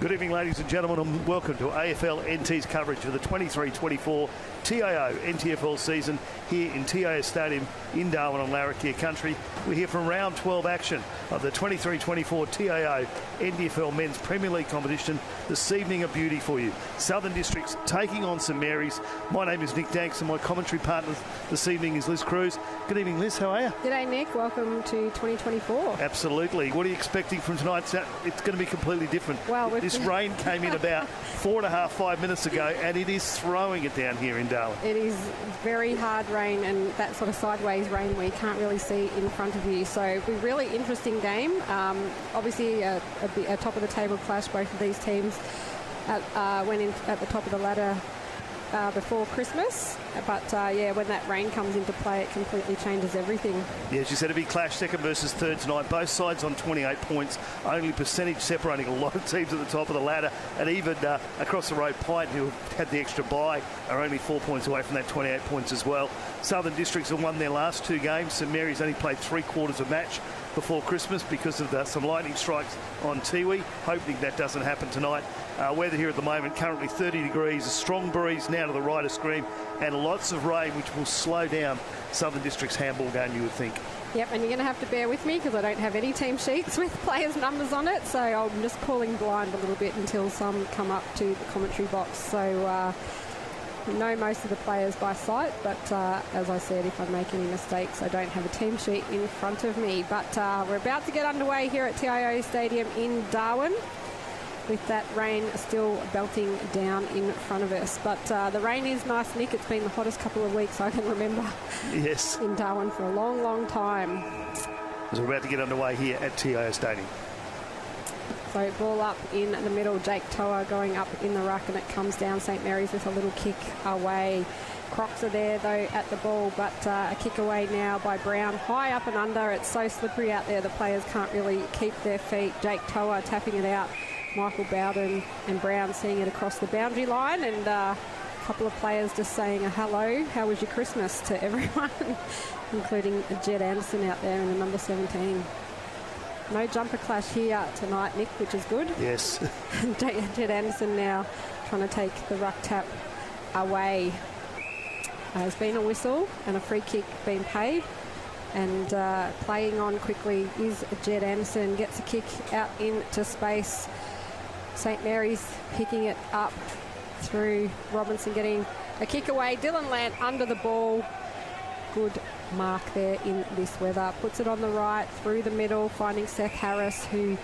Good evening, ladies and gentlemen, and welcome to AFL NT's coverage of the 23-24 TIO NTFL season here in TIO Stadium in Darwin on Larrakia country. We're here from round 12 action of the 23-24 TIO NTFL Men's Premier League competition. This evening, a beauty for you. Southern Districts taking on St Mary's. My name is Nick Danks and my commentary partner this evening is Liz Cruz. Good evening, Liz. How are you? G'day, Nick. Welcome to 2024. Absolutely. What are you expecting from tonight? It's going to be completely different. Well, this rain came in about 5 minutes ago, and it is throwing it down here in Darwin. It is very hard rain, and that sort of sideways rain where you can't really see in front of you. So it'll be a really interesting game. Obviously, a top of the table clash. Both of these teams went in at the top of the ladder before Christmas, but when that rain comes into play, it completely changes everything. Yeah, as you said, a big clash, second versus third tonight. Both sides on 28 points, only percentage separating a lot of teams at the top of the ladder, and even across the road, Pint, who had the extra bye, are only 4 points away from that 28 points as well. Southern Districts have won their last two games. St Mary's only played 3/4 of a match before Christmas because of some lightning strikes on Tiwi. Hoping that doesn't happen tonight. Weather here at the moment, currently 30 degrees, a strong breeze now to the right of screen, and lots of rain, which will slow down Southern District's handball game, you would think. Yep, and you're going to have to bear with me because I don't have any team sheets with players' numbers on it, so I'm just calling blind a little bit until some come up to the commentary box. So know most of the players by sight, but as I said, if I make any mistakes, I don't have a team sheet in front of me. But we're about to get underway here at TIO Stadium in Darwin, with that rain still belting down in front of us. But the rain is nice, Nick. It's been the hottest couple of weeks I can remember. Yes. In Darwin for a long, long time. As we're about to get underway here at TIO Stadium. So ball up in the middle, Jake Toa going up in the ruck, and it comes down. St Mary's with a little kick away. Crocs are there though at the ball, but a kick away now by Brown, high up and under. It's so slippery out there, the players can't really keep their feet. Jake Toa tapping it out. Michael Bowden and Brown seeing it across the boundary line, and a couple of players just saying a hello, how was your Christmas, to everyone, including Jed Anderson out there in the number 17. No jumper clash here tonight, Nick, which is good. Yes. Jed Anderson now trying to take the ruck tap away. There's been a whistle and a free kick being paid. And playing on quickly is Jed Anderson. Gets a kick out into space. St Mary's picking it up through Robinson, getting a kick away. Dylan Lant under the ball. Good mark there in this weather. Puts it on the right, through the middle, finding Seth Harris, who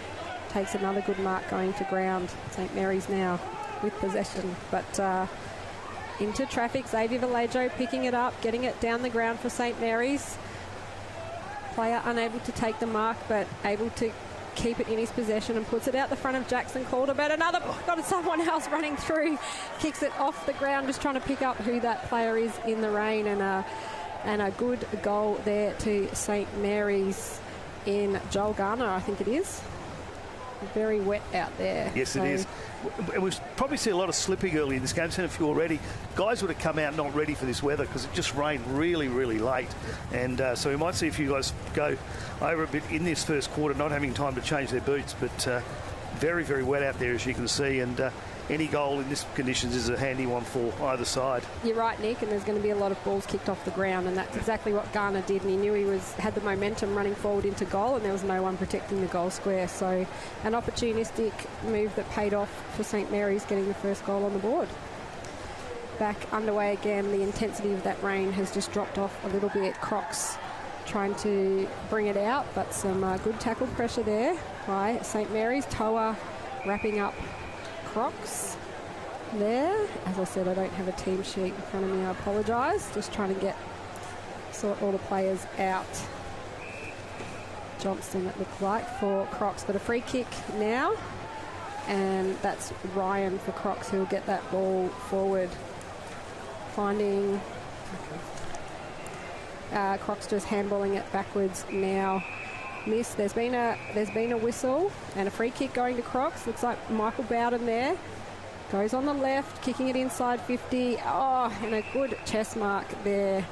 takes another good mark going to ground. St Mary's now with possession, but into traffic. Xavier Vallejo picking it up, getting it down the ground for St Mary's. Player unable to take the mark, but able to keep it in his possession, and puts it out the front of Jackson Calder. But got someone else running through, kicks it off the ground, just trying to pick up who that player is in the rain, and a good goal there to St Mary's in Joel Garner, I think it is. Very wet out there. Yes, it is. We've probably seen a lot of slipping early in this game. Seen a few already. Guys would have come out not ready for this weather because it just rained really, really late. And so we might see a few guys go over a bit in this first quarter, not having time to change their boots. But very, very wet out there, as you can see. And any goal in this conditions is a handy one for either side. You're right, Nick, and there's going to be a lot of balls kicked off the ground, and that's exactly what Garner did, and he knew he had the momentum running forward into goal, and there was no one protecting the goal square. So an opportunistic move that paid off for St Mary's, getting the first goal on the board. Back underway again. The intensity of that rain has just dropped off a little bit. Crocs trying to bring it out, but some good tackle pressure there by St Mary's. Toa wrapping up Crocs there. As I said, I don't have a team sheet in front of me. I apologise. Just trying to sort all the players out. Johnston, it looked like, for Crocs, but a free kick now, and that's Ryan for Crocs, who'll get that ball forward. Finding Crocs just handballing it backwards now. Miss. There's been a whistle and a free kick going to Crocs. Looks like Michael Bowden there. Goes on the left, kicking it inside 50. Oh, and a good chest mark there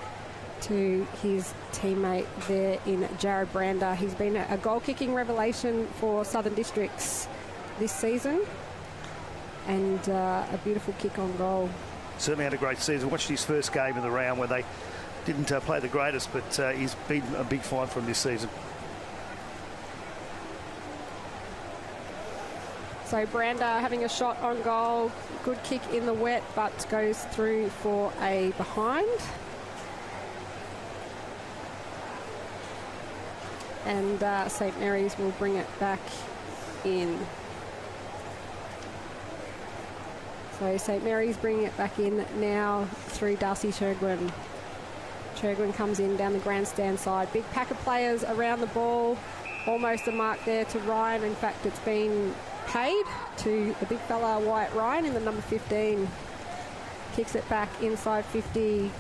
to his teammate there in Jared Brander. He's been a goal-kicking revelation for Southern Districts this season. and a beautiful kick on goal. Certainly had a great season. Watched his first game in the round where they didn't play the greatest, but he's been a big find from this season. So Brander having a shot on goal. Good kick in the wet, but goes through for a behind. And St Mary's will bring it back in. So St Mary's bringing it back in now through Darcy Shergwin. Shergwin comes in down the grandstand side. Big pack of players around the ball. Almost a mark there to Ryan. In fact, it's been paid to the big fella Wyatt Ryan in the number 15. Kicks it back inside 50.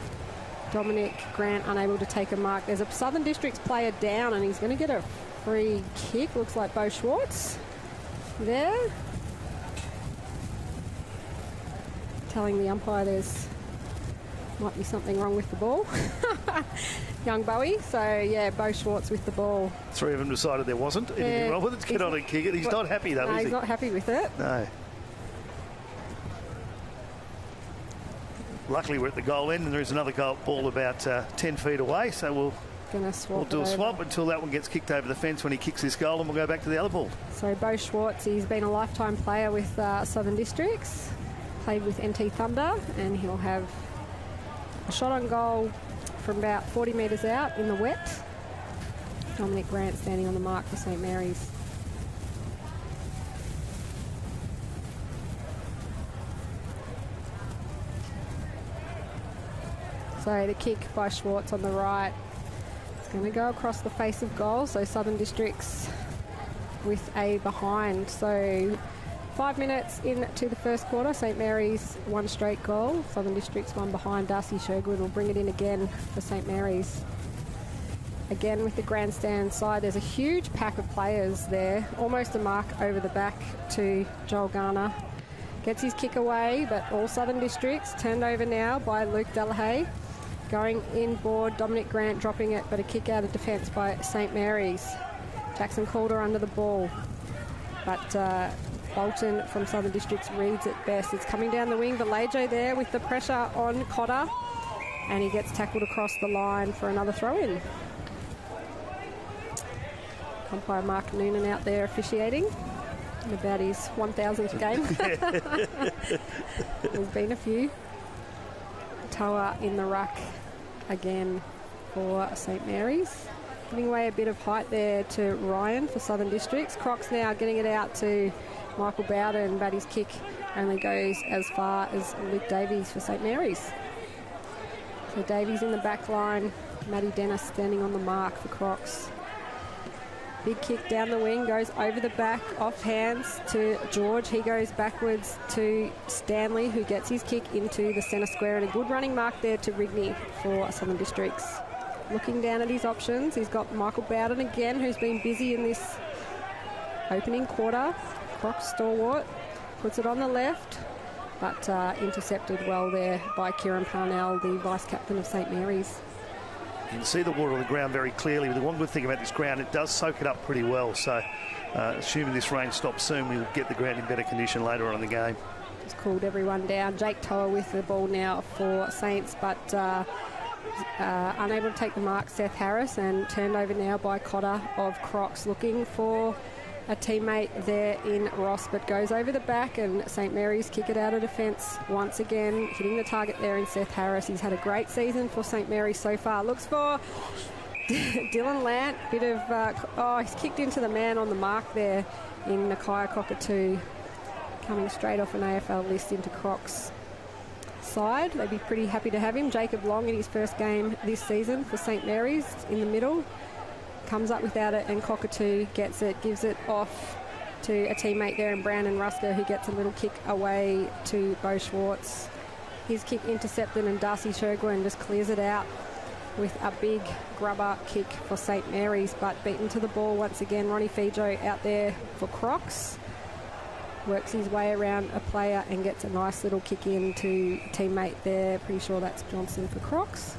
Dominic Grant unable to take a mark. There's a Southern Districts player down and he's going to get a free kick. Looks like Bo Schwartz there. Telling the umpire there's might be something wrong with the ball. Young Bowie. So, yeah, Bo Schwartz with the ball. Three of them decided there wasn't anything wrong with it. Get on and kick it. He's not happy, though, no, is he? He's not happy with it. No. Luckily, we're at the goal end, and there is another ball about 10 feet away, so we'll do a swap until that one gets kicked over the fence when he kicks this goal, and we'll go back to the other ball. So, Bo Schwartz, he's been a lifetime player with Southern Districts, played with NT Thunder, and he'll have a shot on goal from about 40 metres out in the wet. Dominic Grant standing on the mark for St Mary's. So the kick by Schwartz on the right. It's going to go across the face of goal. So Southern Districts with a behind. So 5 minutes into the first quarter. St Mary's one straight goal. Southern Districts one behind. Darcy Shergood will bring it in again for St Mary's. Again with the grandstand side, there's a huge pack of players there. Almost a mark over the back to Joel Garner. Gets his kick away, but all Southern Districts turned over now by Luke Delahaye. Going inboard, Dominic Grant dropping it, but a kick out of defence by St Mary's. Jackson Calder under the ball. But Bolton from Southern Districts reads it best. It's coming down the wing. Vallejo there with the pressure on Cotter. And he gets tackled across the line for another throw-in. Umpire Mark Noonan out there officiating in about his 1,000th game. There's been a few. Toa in the ruck again for St Mary's. Giving away a bit of height there to Ryan for Southern Districts. Crocs now getting it out to Michael Bowden, but his kick only goes as far as Luke Davies for St Mary's. So Davies in the back line. Matty Dennis standing on the mark for Crocs. Big kick down the wing, goes over the back, off hands to George. He goes backwards to Stanley, who gets his kick into the centre square. And a good running mark there to Rigney for Southern Districts. Looking down at his options, he's got Michael Bowden again, who's been busy in this opening quarter. Crocs stalwart, puts it on the left, but intercepted well there by Kieran Parnell, the vice-captain of St Mary's. You can see the water on the ground very clearly. The one good thing about this ground, it does soak it up pretty well. So, assuming this rain stops soon, we'll get the ground in better condition later on in the game. Just cooled everyone down. Jake Toa with the ball now for Saints, but unable to take the mark, Seth Harris, and turned over now by Cotter of Crocs, looking for a teammate there in Ross, but goes over the back, and St Mary's kick it out of defence once again, hitting the target there in Seth Harris. He's had a great season for St Mary's so far. Looks for Dylan Lant, bit of he's kicked into the man on the mark there in Nakia Cockatoo, coming straight off an AFL list into Crocs side. They'd be pretty happy to have him. Jacob Long in his first game this season for St Mary's in the middle. Comes up without it, and Cockatoo gets it, gives it off to a teammate there in Brandon Rusker, who gets a little kick away to Bo Schwartz. His kick intercepted, and Darcy Shergwin just clears it out with a big grubber kick for St Mary's, but beaten to the ball once again. Ronnie Fijo out there for Crocs. Works his way around a player and gets a nice little kick in to a teammate there. Pretty sure that's Johnson for Crocs.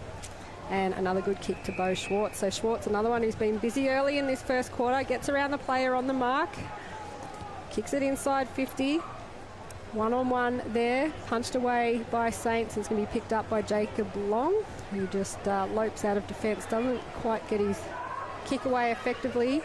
And another good kick to Bo Schwartz. So Schwartz, another one who's been busy early in this first quarter, gets around the player on the mark, kicks it inside 50. One-on-one there, punched away by Saints. It's going to be picked up by Jacob Long, who just lopes out of defence, doesn't quite get his kick away effectively,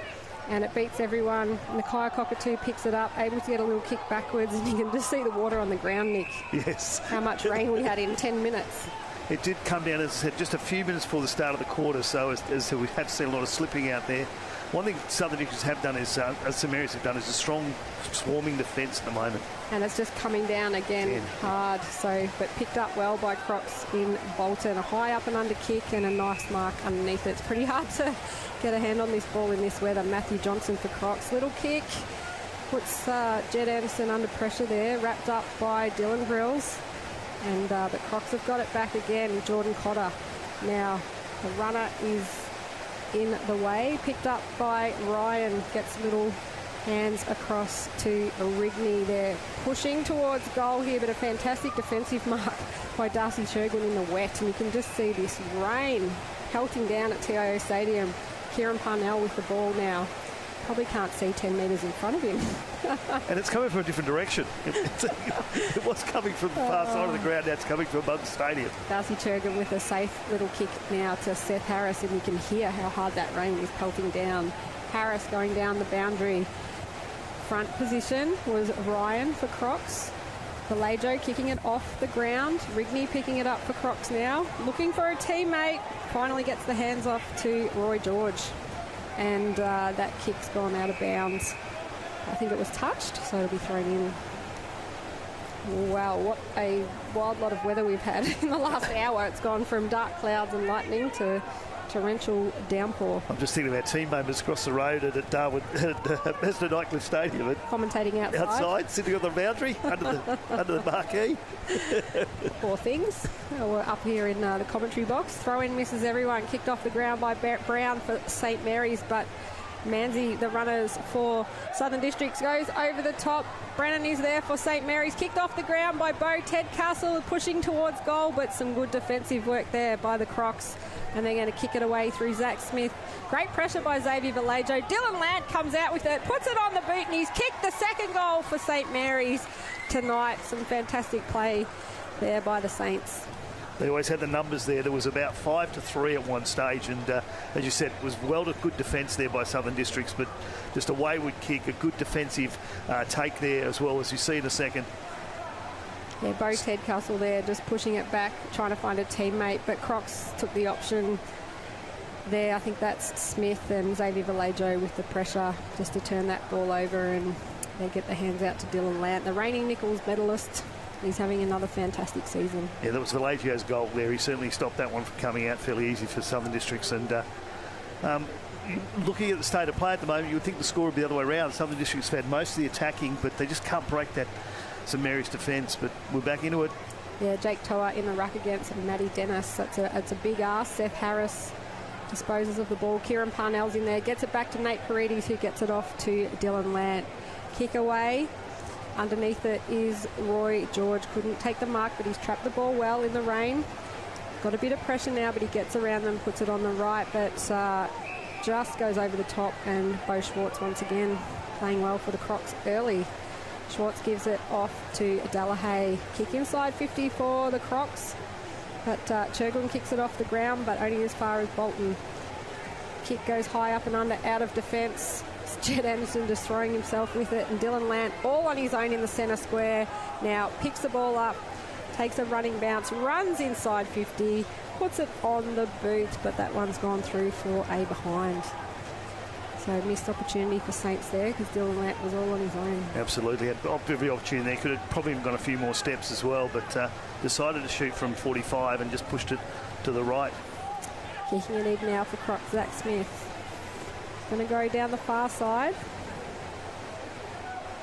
and it beats everyone. Nakia Cockatoo picks it up, able to get a little kick backwards, and you can just see the water on the ground, Nick. Yes. How much rain we had in 10 minutes. It did come down, as I said, just a few minutes before the start of the quarter, so as we have seen a lot of slipping out there. One thing Southern Districts have done is, as St Mary's have done, is a strong swarming defence at the moment. And it's just coming down again hard. So, but picked up well by Crocs in Bolton. A high up and under kick and a nice mark underneath it. It's pretty hard to get a hand on this ball in this weather. Matthew Johnson for Crocs. Little kick. Puts Jed Anderson under pressure there. Wrapped up by Dylan Grills. And the Crocs have got it back again. Jordan Cotter. Now, the runner is in the way, picked up by Ryan, gets little hands across to Rigney there, pushing towards goal here, but a fantastic defensive mark by Darcy Shergin in the wet, and you can just see this rain pelting down at TIO Stadium. Kieran Parnell with the ball now. Probably can't see 10 metres in front of him. And it's coming from a different direction. It was coming from the far side of the ground, now it's coming from above the stadium. Darcy Chergin with a safe little kick now to Seth Harris, and you can hear how hard that rain is pelting down. Harris going down the boundary. Front position was Ryan for Crocs. Vallejo kicking it off the ground. Rigney picking it up for Crocs now. Looking for a teammate. Finally gets the hands off to Roy George. And that kick's gone out of bounds. I think it was touched, so it'll be thrown in. Wow, what a wild lot of weather we've had in the last hour. It's gone from dark clouds and lightning to torrential downpour. I'm just thinking of our team members across the road at Darwin, at Mesner Nightcliff Stadium. Commentating outside. Outside, sitting on the boundary, under the marquee. Poor things. We're up here in the commentary box. Throw in misses everyone. Kicked off the ground by Brown for St Mary's, but Manzi, the runners for Southern Districts, goes over the top. Brennan is there for St Mary's. Kicked off the ground by Bo. Ted Castle pushing towards goal, but some good defensive work there by the Crocs. And they're going to kick it away through Zach Smith. Great pressure by Xavier Vallejo. Dylan Lant comes out with it, puts it on the boot, and he's kicked the second goal for St Mary's tonight. Some fantastic play there by the Saints. They always had the numbers there. There was about 5-3 at one stage, and as you said, it was good defence there by Southern Districts, but just a wayward kick, a good defensive take there as well, as you see in a second. Yeah, Bo Tedcastle there just pushing it back, trying to find a teammate, but Crocs took the option there. I think that's Smith and Xavier Vallejo with the pressure just to turn that ball over, and they get the hands out to Dylan Lant, the reigning Nichols medalist. He's having another fantastic season. Yeah, that was Vallejo's goal there. He certainly stopped that one from coming out fairly easy for Southern Districts. And looking at the state of play at the moment, you would think the score would be the other way around. Southern Districts have had most of the attacking, but they just can't break that St Mary's defence. But we're back into it. Yeah, Jake Toa in the ruck against Matty Dennis. It's a big ask. Seth Harris disposes of the ball. Kieran Parnell's in there. Gets it back to Nate Paredes, who gets it off to Dylan Lant. Kick away. Underneath it is Roy George. Couldn't take the mark, but he's trapped the ball well in the rain. Got a bit of pressure now, but he gets around them, puts it on the right, but just goes over the top, and Bo Schwartz once again playing well for the Crocs early. Schwartz gives it off to Delahaye. Kick inside 50 for the Crocs, but Chergin kicks it off the ground, but only as far as Bolton. Kick goes high up and under, out of defence. Jed Anderson just throwing himself with it, and Dylan Lant all on his own in the centre square. Now picks the ball up, takes a running bounce, runs inside 50, puts it on the boot, but that one's gone through for a behind. So missed opportunity for Saints there, because Dylan Lant was all on his own. Absolutely, had every opportunity there. Could have probably even gone a few more steps as well, but decided to shoot from 45 and just pushed it to the right. Kicking it in now for Crocs, Zach Smith. Going to go down the far side.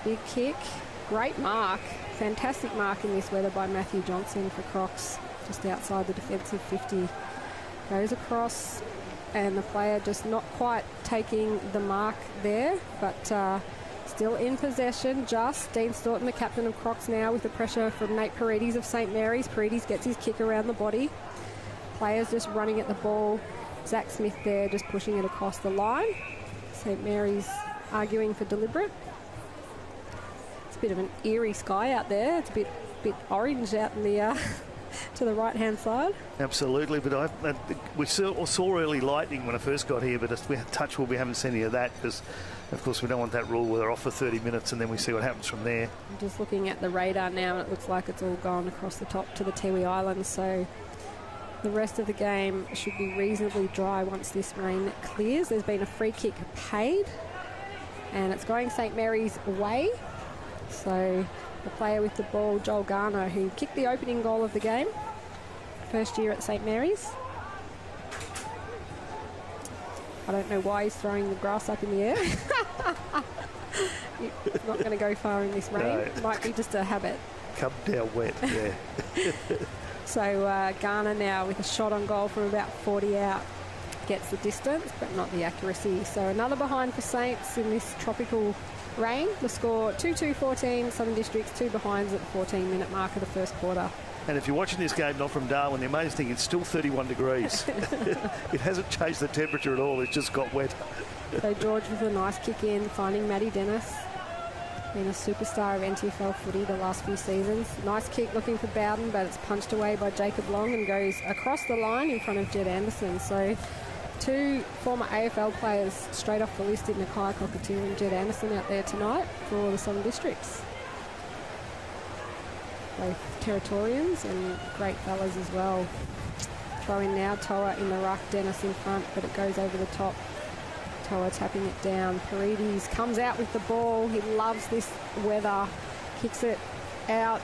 Big kick. Great mark. Fantastic mark in this weather by Matthew Johnson for Crocs. Just outside the defensive 50. Goes across, and the player just not quite taking the mark there, but still in possession. Just Dean Staunton, the captain of Crocs now, with the pressure from Nate Paredes of St Mary's. Paredes gets his kick around the body. Players just running at the ball. Zach Smith there just pushing it across the line. St Mary's arguing for deliberate. It's bit of an eerie sky out there. It's a bit orange out in the to the right-hand side. Absolutely, but we saw early lightning when I first got here, but we haven't seen any of that because, of course, we don't want that rule where they're off for 30 minutes and then we see what happens from there. I'm just looking at the radar now, and it looks like it's all gone across the top to the Tiwi Islands, so the rest of the game should be reasonably dry once this rain clears. There's been a free kick paid, and it's going St Mary's way. So the player with the ball, Joel Garner, who kicked the opening goal of the game, first year at St Mary's. I don't know why he's throwing the grass up in the air. It's not going to go far in this rain. No. It might be just a habit. Come down wet, yeah. So Garner now with a shot on goal from about 40 out. Gets the distance, but not the accuracy. So another behind for Saints in this tropical rain. The score 2-2-14, Southern Districts 2 behinds at the 14-minute mark of the first quarter. And if you're watching this game not from Darwin, the amazing thing, it's still 31 degrees. It hasn't changed the temperature at all. It's just got wet. So George with a nice kick in, finding Maddie Dennis. Been a superstar of NTFL footy the last few seasons. Nice kick looking for Bowden, but it's punched away by Jacob Long and goes across the line in front of Jed Anderson. So two former AFL players straight off the list in Nakai Cockatoo and Jed Anderson out there tonight for the Southern Districts. Both Territorians and great fellas as well. Throw in now, Toa in the ruck, Dennis in front, but it goes over the top. Toa tapping it down. Paredes comes out with the ball. He loves this weather. Kicks it out.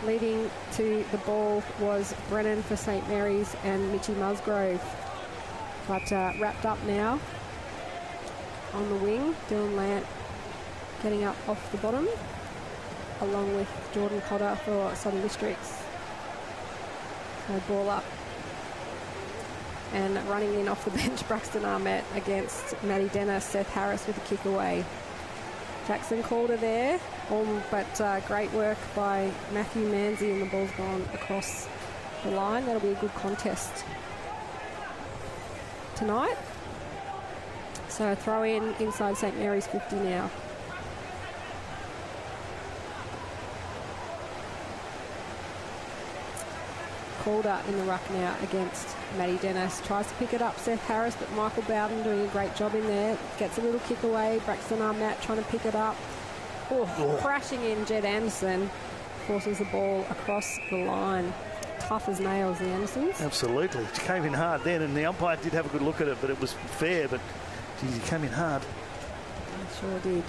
Leading to the ball was Brennan for St Mary's and Mitchy Musgrove. But wrapped up now on the wing. Dylan Lant getting up off the bottom, along with Jordan Cotter for Southern Districts. So ball up. And running in off the bench, Braxton Armett against Maddie Dennis. Seth Harris with a kick away. Jackson Calder there, but great work by Matthew Manzi, and the ball's gone across the line. That'll be a good contest tonight. So a throw in inside St Mary's 50 now. Calder in the ruck now against Maddie Dennis. Tries to pick it up, Seth Harris, but Michael Bowden doing a great job in there. Gets a little kick away. Braxton Armett trying to pick it up. Crashing in Jed Anderson. Forces the ball across the line. Tough as nails, the Andersons. Absolutely. It came in hard then, and the umpire did have a good look at it, but it was fair, but geez, he came in hard. It sure did.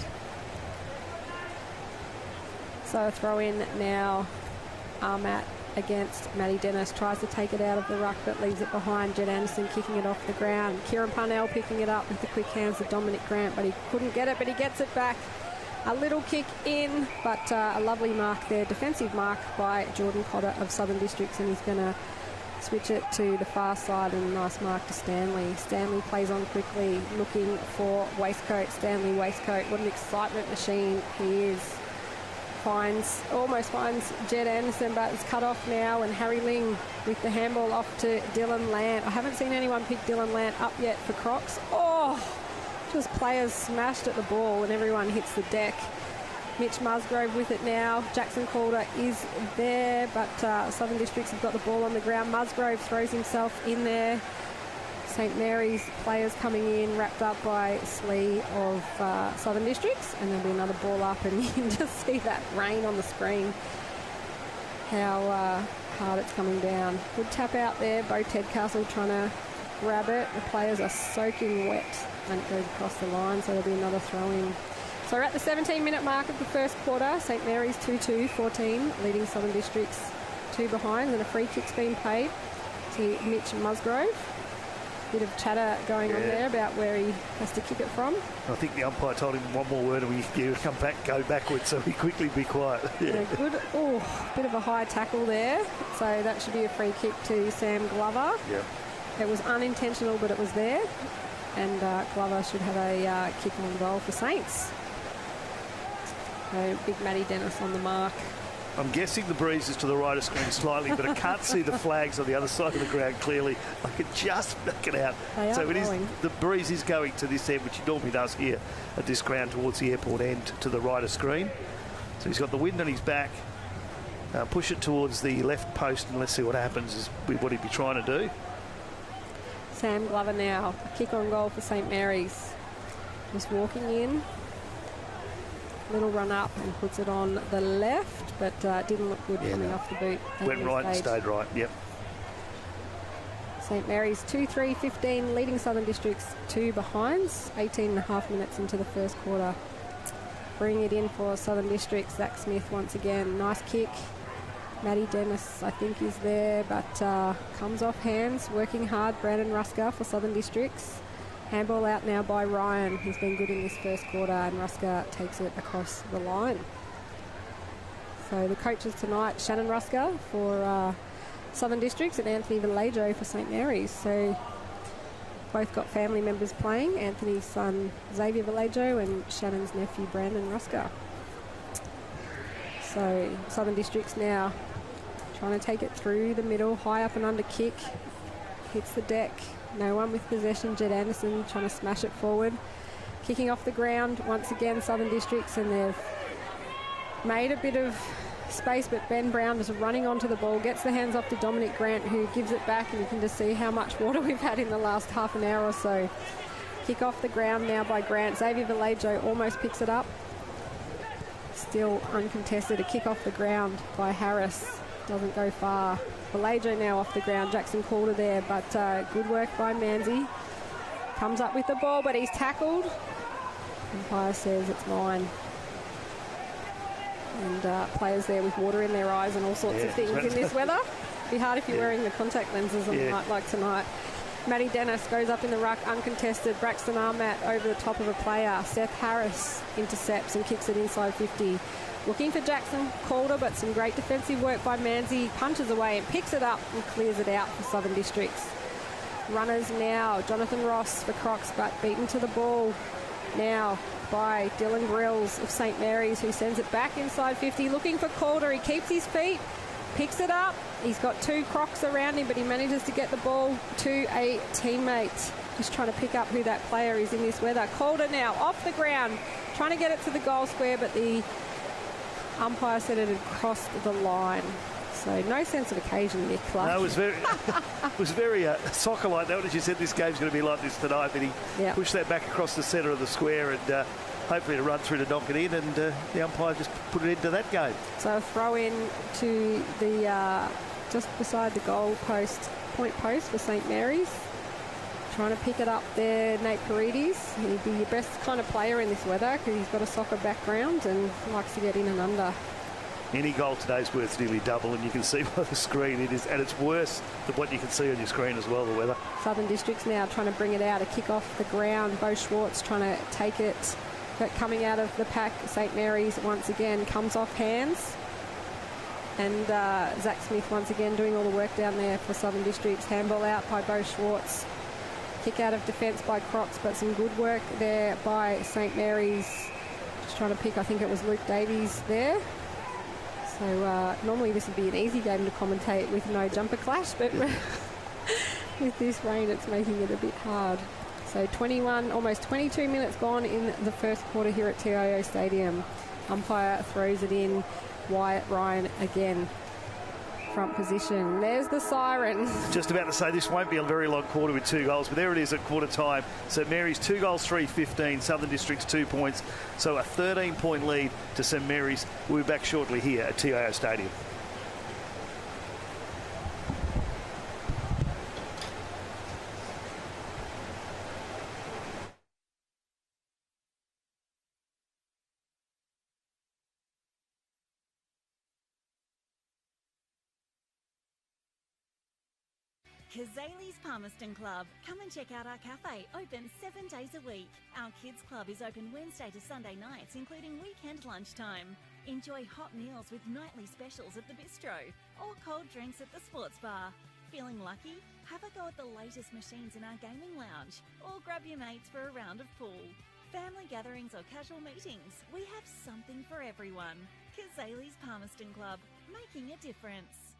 So a throw in now. Armett against Maddie Dennis, tries to take it out of the ruck but leaves it behind. Jed Anderson kicking it off the ground. Kieran Parnell picking it up with the quick hands of Dominic Grant, but he couldn't get it, but he gets it back. A little kick in, but a lovely mark there, defensive mark by Jordan Cotter of Southern Districts, and he's going to switch it to the far side, and a nice mark to Stanley. Stanley plays on quickly, looking for Waistcoat. Stanley Waistcoat, what an excitement machine he is. Almost finds Jed Anderson, but it's cut off now, and Harry Ling with the handball off to Dylan Lant. I haven't seen anyone pick Dylan Lant up yet for Crocs. Just players smashed at the ball and everyone hits the deck. Mitch Musgrove with it now. Jackson Calder is there, but Southern Districts have got the ball on the ground. Musgrove throws himself in there. St Mary's players coming in, wrapped up by Slee of Southern Districts, and there'll be another ball up, and you can just see that rain on the screen, how hard it's coming down. Good tap out there, Bo Tedcastle trying to grab it. The players are soaking wet, and it goes across the line, so there'll be another throw-in. So we're at the 17-minute mark of the first quarter. St Mary's 2-2-14, leading Southern Districts 2 behind, and a free kick's been paid to Mitch Musgrove. Bit of chatter going on there about where he has to kick it from. I think the umpire told him one more word and we come back, go backwards, so he quickly be quiet. Yeah, good. Bit of a high tackle there. So that should be a free kick to Sam Glover. Yep. It was unintentional, but it was there. And Glover should have a kick on goal for Saints. So big Maddie Dennis on the mark. I'm guessing the breeze is to the right of screen slightly, but I can't see the flags on the other side of the ground clearly. I can just make it out. So it is, the breeze is going to this end, which it normally does here at this ground towards the airport end to the right of screen. So he's got the wind on his back. Push it towards the left post and let's see what happens is what he'd be trying to do. Sam Glover now, a kick on goal for St Mary's. Just walking in. Little run up and puts it on the left, but didn't look good coming off the boot. Went right and stayed right, yep. St Mary's 2-3-15, leading Southern Districts 2 behinds. 18.5 minutes into the first quarter. Bringing it in for Southern Districts. Zach Smith once again. Nice kick. Maddie Dennis, I think, is there, but comes off hands. Working hard. Brandon Rusker for Southern Districts. Handball out now by Ryan. He's been good in this first quarter, and Rusker takes it across the line. So the coaches tonight, Shannon Rusker for Southern Districts and Anthony Vallejo for St Mary's. So both got family members playing. Anthony's son Xavier Vallejo and Shannon's nephew Brandon Rusker. So Southern Districts now trying to take it through the middle, high up and under kick. Hits the deck. No one with possession. Jed Anderson trying to smash it forward. Kicking off the ground once again, Southern Districts, and they've made a bit of space, but Ben Brown is running onto the ball, gets the hands off to Dominic Grant, who gives it back, and you can just see how much water we've had in the last half an hour or so. Kick off the ground now by Grant. Xavier Vallejo almost picks it up. Still uncontested. A kick off the ground by Harris. Doesn't go far. Vallejo now off the ground. Jackson Calder there, but good work by Manzi. Comes up with the ball, but he's tackled. Umpire says it's mine. And players there with water in their eyes and all sorts of things in this weather. It'd be hard if you're wearing the contact lenses on a night like tonight. Maddie Dennis goes up in the ruck, uncontested. Braxton Armat over the top of a player. Seth Harris intercepts and kicks it inside 50. Looking for Jackson Calder, but some great defensive work by Manzi. Punches away and picks it up and clears it out for Southern Districts. Runners now. Jonathan Ross for Crocs, but beaten to the ball now by Dylan Grills of St Mary's, who sends it back inside 50. Looking for Calder. He keeps his feet, picks it up. He's got two Crocs around him, but he manages to get the ball to a teammate. Just trying to pick up who that player is in this weather. Calder now off the ground, trying to get it to the goal square, but the umpire said it had crossed the line. So no sense of occasion, Nick. No, it was very soccer-like. That, as you said, this game's going to be like this tonight. But he pushed that back across the centre of the square and hopefully to run through to knock it in. And the umpire just put it into that game. So a throw in to the just beside the goal post, point post for St Mary's. Trying to pick it up there, Nate Paredes. He'd be your best kind of player in this weather because he's got a soccer background and likes to get in and under. Any goal today's worth nearly double, and you can see by the screen it is, and it's worse than what you can see on your screen as well, the weather. Southern Districts now trying to bring it out, a kick off the ground. Bo Schwartz trying to take it, but coming out of the pack, St Mary's once again comes off hands. And Zach Smith once again doing all the work down there for Southern Districts. Handball out by Bo Schwartz. Kick out of defence by Crocs, but some good work there by St Mary's. Just trying to pick, I think it was Luke Davies there. So normally this would be an easy game to commentate with no jumper clash, but with this rain it's making it a bit hard. So 21, almost 22 minutes gone in the first quarter here at TIO Stadium. Umpire throws it in. Wyatt Ryan again. Front position. There's the siren. Just about to say this won't be a very long quarter with 2 goals, but there it is at quarter time. St Mary's 2 goals, 3-15. Southern Districts 2 points. So a 13-point lead to St Mary's. We'll be back shortly here at TIO Stadium. Kazali's Palmerston Club. Come and check out our cafe, open 7 days a week. Our kids club is open Wednesday to Sunday nights, including weekend lunchtime. Enjoy hot meals with nightly specials at the bistro or cold drinks at the sports bar. Feeling lucky? Have a go at the latest machines in our gaming lounge or grab your mates for a round of pool. Family gatherings or casual meetings, we have something for everyone. Kazali's Palmerston Club, making a difference.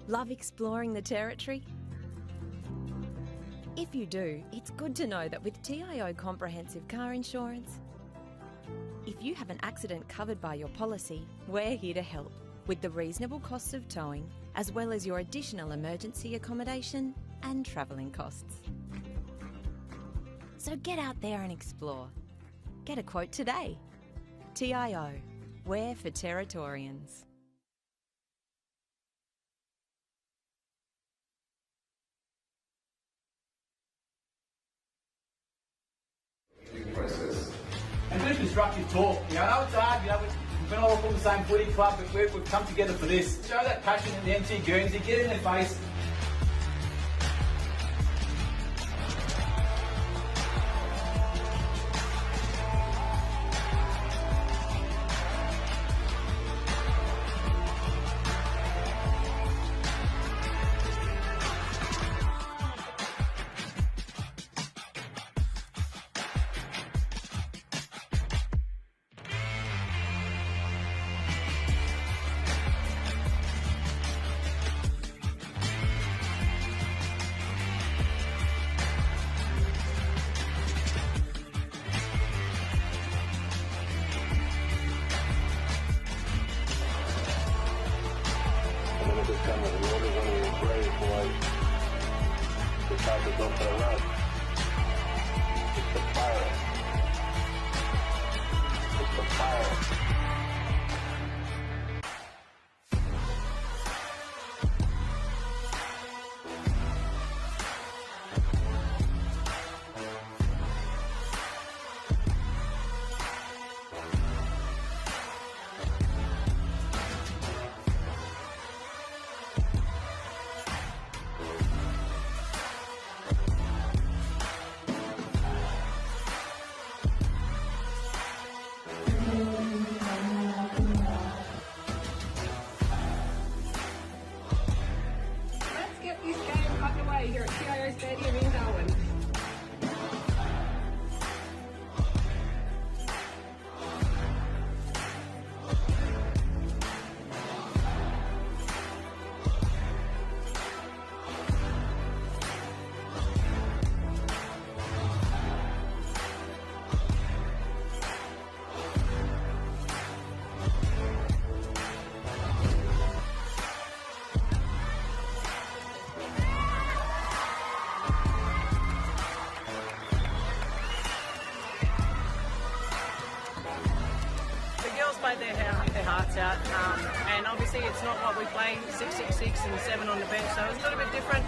Love exploring the territory? If you do, it's good to know that with TIO Comprehensive Car Insurance, if you have an accident covered by your policy, we're here to help with the reasonable costs of towing, as well as your additional emergency accommodation and travelling costs. So get out there and explore. Get a quote today. TIO, we're for Territorians. Process. And do constructive talk. I know it's hard, we're not all from the same footy club, but we've come together for this. Show that passion in the MT Guernsey, get in their face. Here at TIO Stadium in Darwin. Played their hearts out, and obviously it's not what we play 6-6-6 and 7 on the bench, so it's a little bit different.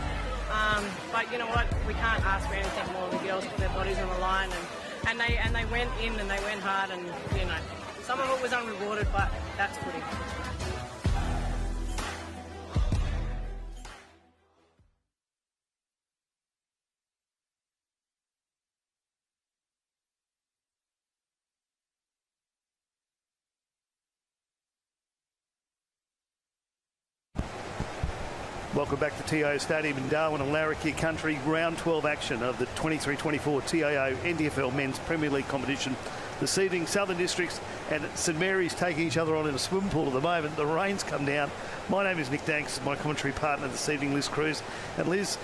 But you know what, we can't ask for anything more. The girls put their bodies on the line, and they went in and they went hard, and some of it was unrewarded, but that's footy. Welcome back to TIO Stadium in Darwin and Larrakia Country. Round 12 action of the 23-24 TIO NTFL Men's Premier League competition. This evening, Southern Districts and St Mary's taking each other on in a swimming pool at the moment. The rain's come down. My name is Nick Danks, my commentary partner this evening, Liz Cruz. And Liz,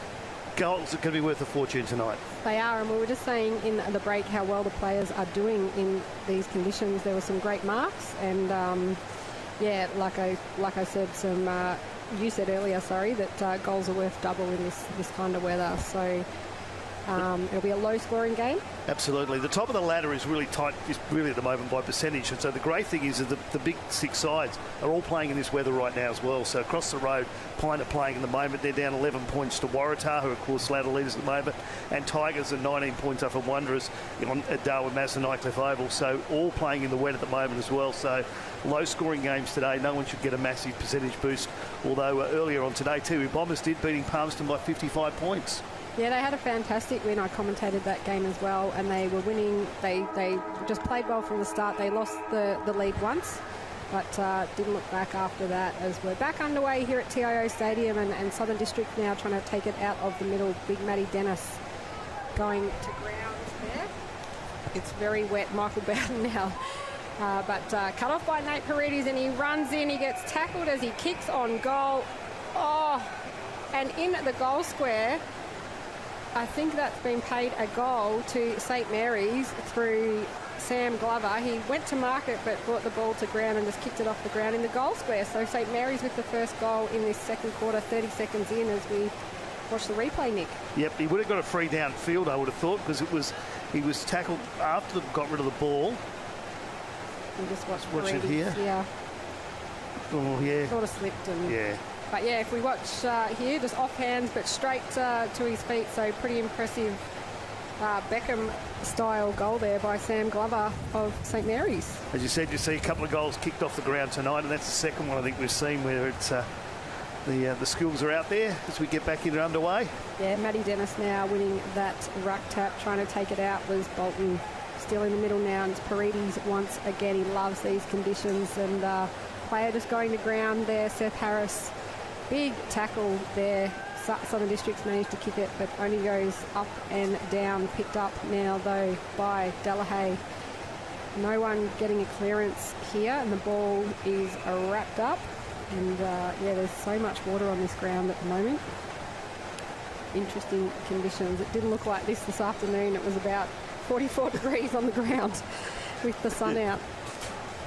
goals are going to be worth a fortune tonight. They are, and we were just saying in the break how well the players are doing in these conditions. There were some great marks, and yeah, like I said, you said earlier, that goals are worth double in this kind of weather. So it'll be a low-scoring game. Absolutely. The top of the ladder is really tight, just really at the moment by percentage. And so the great thing is that the big six sides are all playing in this weather right now as well. So across the road, Pine are playing at the moment. They're down 11 points to Waratah, who are, of course, ladder leaders at the moment. And Tigers are 19 points up from Wanderers at Darwin, Mass and Nightcliff Oval. So all playing in the wet at the moment as well. So low-scoring games today. No one should get a massive percentage boost. Although earlier on today, Tiwi Bombers did, beating Palmerston by 55 points. Yeah, they had a fantastic win. I commentated that game as well, and they were winning. They just played well from the start. They lost the lead once, but didn't look back after that, as we're back underway here at TIO Stadium, and Southern District now trying to take it out of the middle. Big Matty Dennis going to ground there. It's very wet. Michael Bowden now. But cut off by Nate Paredes, and he runs in. He gets tackled as he kicks on goal. Oh, and in the goal square, I think that's been paid a goal to St Mary's through Sam Glover. He went to mark it but brought the ball to ground and just kicked it off the ground in the goal square. So St Mary's with the first goal in this second quarter, 30 seconds in as we watch the replay, Nick. Yep, he would have got a free downfield, I would have thought, because he was tackled after they got rid of the ball. We'll just watch it here. Yeah. Oh, yeah. Sort of slipped. And yeah. But yeah, if we watch here, just off hands but straight to his feet. So pretty impressive Beckham-style goal there by Sam Glover of St Mary's. As you said, you see a couple of goals kicked off the ground tonight, and that's the second one I think we've seen where it's the schools are out there as we get back into underway. Yeah, Maddie Dennis now winning that ruck tap, trying to take it out was Bolton. Still in the middle now, and it's Paredes once again. He loves these conditions, and player just going to ground there, Seth Harris. Big tackle there. Southern Districts managed to kick it, but only goes up and down. Picked up now, though, by Delahaye. No one getting a clearance here, and the ball is wrapped up. And, yeah, there's so much water on this ground at the moment. Interesting conditions. It didn't look like this afternoon. It was about 44 degrees on the ground with the sun out.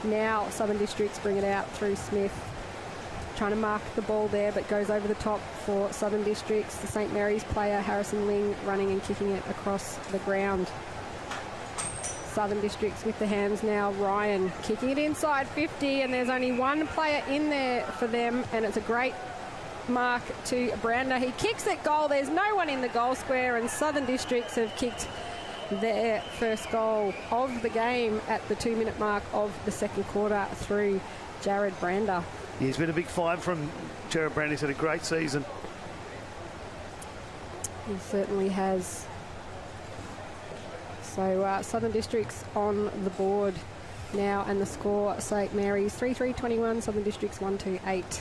Now Southern Districts bring it out through Smith. Trying to mark the ball there, but goes over the top for Southern Districts. The St Mary's player, Harrison Ling, running and kicking it across the ground. Southern Districts with the hands now. Ryan kicking it inside 50, and there's only one player in there for them, and it's a great mark to Brander. He kicks it goal. There's no one in the goal square, and Southern Districts have kicked their first goal of the game at the 2-minute mark of the second quarter through Jared Brander. Yeah, he's been a big find from Jared Brander. He's had a great season. He certainly has. So Southern Districts on the board now, and the score, St Mary's 3-3-21, Southern Districts 1-2-8.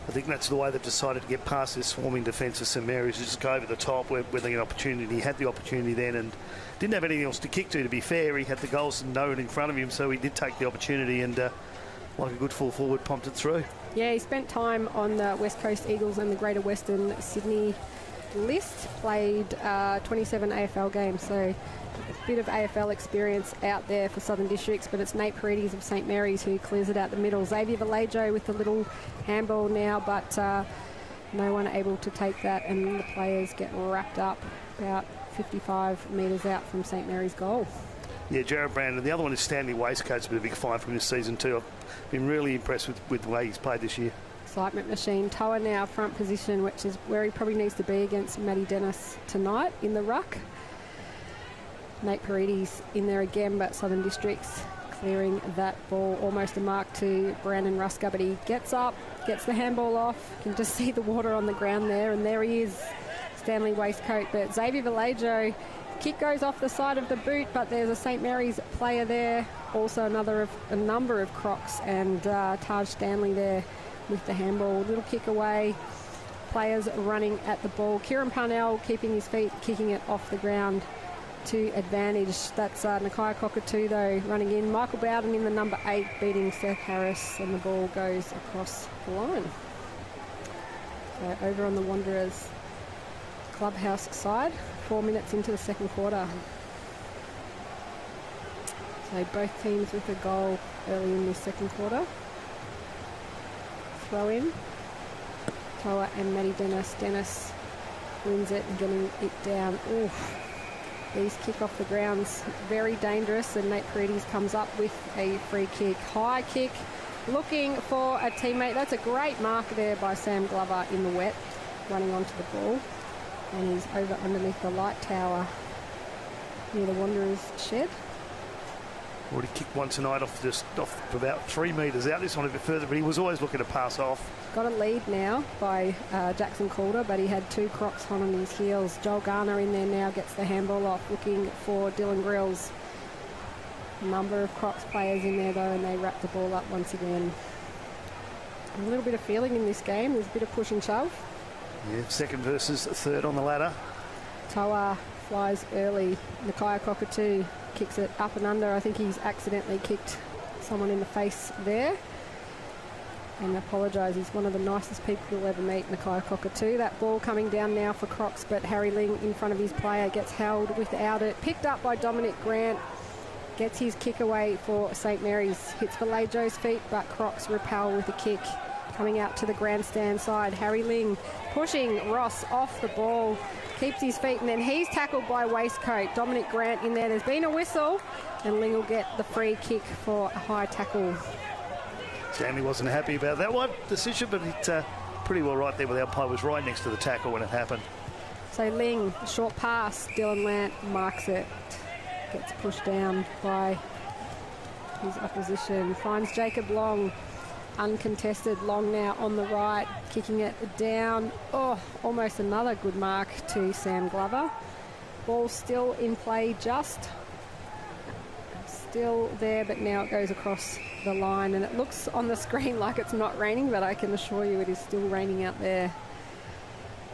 I think that's the way they've decided to get past this swarming defence of St Mary's, just go over the top where they get an opportunity. He had the opportunity then and didn't have anything else to kick to be fair. He had the goals and no one in front of him, so he did take the opportunity and like a good full forward, pumped it through. Yeah, he spent time on the West Coast Eagles and the Greater Western Sydney list, played 27 AFL games, so a bit of AFL experience out there for Southern Districts, but it's Nate Paredes of St Mary's who clears it out the middle. Xavier Vallejo with the little handball now, but no one able to take that, and the players get wrapped up about 55 metres out from St Mary's goal. Yeah, Jared Brandon. The other one is Stanley Waistcoat's been a big find from this season too. I've been really impressed with the way he's played this year. Excitement machine. Toa now front position, which is where he probably needs to be against Matty Dennis tonight in the ruck. Nate Paredes in there again, but Southern Districts clearing that ball. Almost a mark to Brandon Rusker, but he gets up, gets the handball off. You can just see the water on the ground there, and there he is, Stanley Waistcoat. But Xavier Vallejo, kick goes off the side of the boot, but there's a St Mary's player there. Also a number of Crocs, and Taj Stanley there with the handball. Little kick away. Players running at the ball. Kieran Parnell keeping his feet, kicking it off the ground to advantage. That's Nakia Cockatoo though running in. Michael Bowden in the number 8 beating Seth Harris, and the ball goes across the line. So over on the Wanderers clubhouse side, 4 minutes into the second quarter. So both teams with a goal early in this second quarter. Throw in. Toa and Matty Dennis. Dennis wins it and getting it down. Oof. These kick off the grounds very dangerous, and Nate Paredes comes up with a free kick. High kick, looking for a teammate. That's a great mark there by Sam Glover in the wet, running onto the ball. And he's over underneath the light tower near the Wanderers shed. Already kicked one tonight off about 3 metres out. This one a bit further, but he was always looking to pass off. Got a lead now by Jackson Calder, but he had 2 Crocs hot on his heels. Joel Garner in there now gets the handball off, looking for Dylan Grills. A number of Crocs players in there though, and they wrap the ball up once again. A little bit of feeling in this game. There's a bit of push and shove. Yeah, second versus third on the ladder. Toa flies early. Nakia Cockatoo kicks it up and under. I think he's accidentally kicked someone in the face there. and apologise. He's one of the nicest people you'll ever meet, Nakai Cockatoo. That ball coming down now for Crocs, but Harry Ling in front of his player gets held without it. Picked up by Dominic Grant. Gets his kick away for St Mary's. Hits Vallejo's feet, but Crocs repel with a kick. Coming out to the grandstand side, Harry Ling pushing Ross off the ball. Keeps his feet, and then he's tackled by Waistcoat. Dominic Grant in there. There's been a whistle, and Ling will get the free kick for a high tackle. Stanley wasn't happy about that one decision, but it pretty well right there with the umpire was right next to the tackle when it happened. So Ling, short pass, Dylan Lant marks it. Gets pushed down by his opposition. Finds Jacob Long, uncontested. Long now on the right, kicking it down. Oh, almost another good mark to Sam Glover. Ball still in play, just still there, but now it goes across the line, and it looks on the screen like it's not raining, but I can assure you it is still raining out there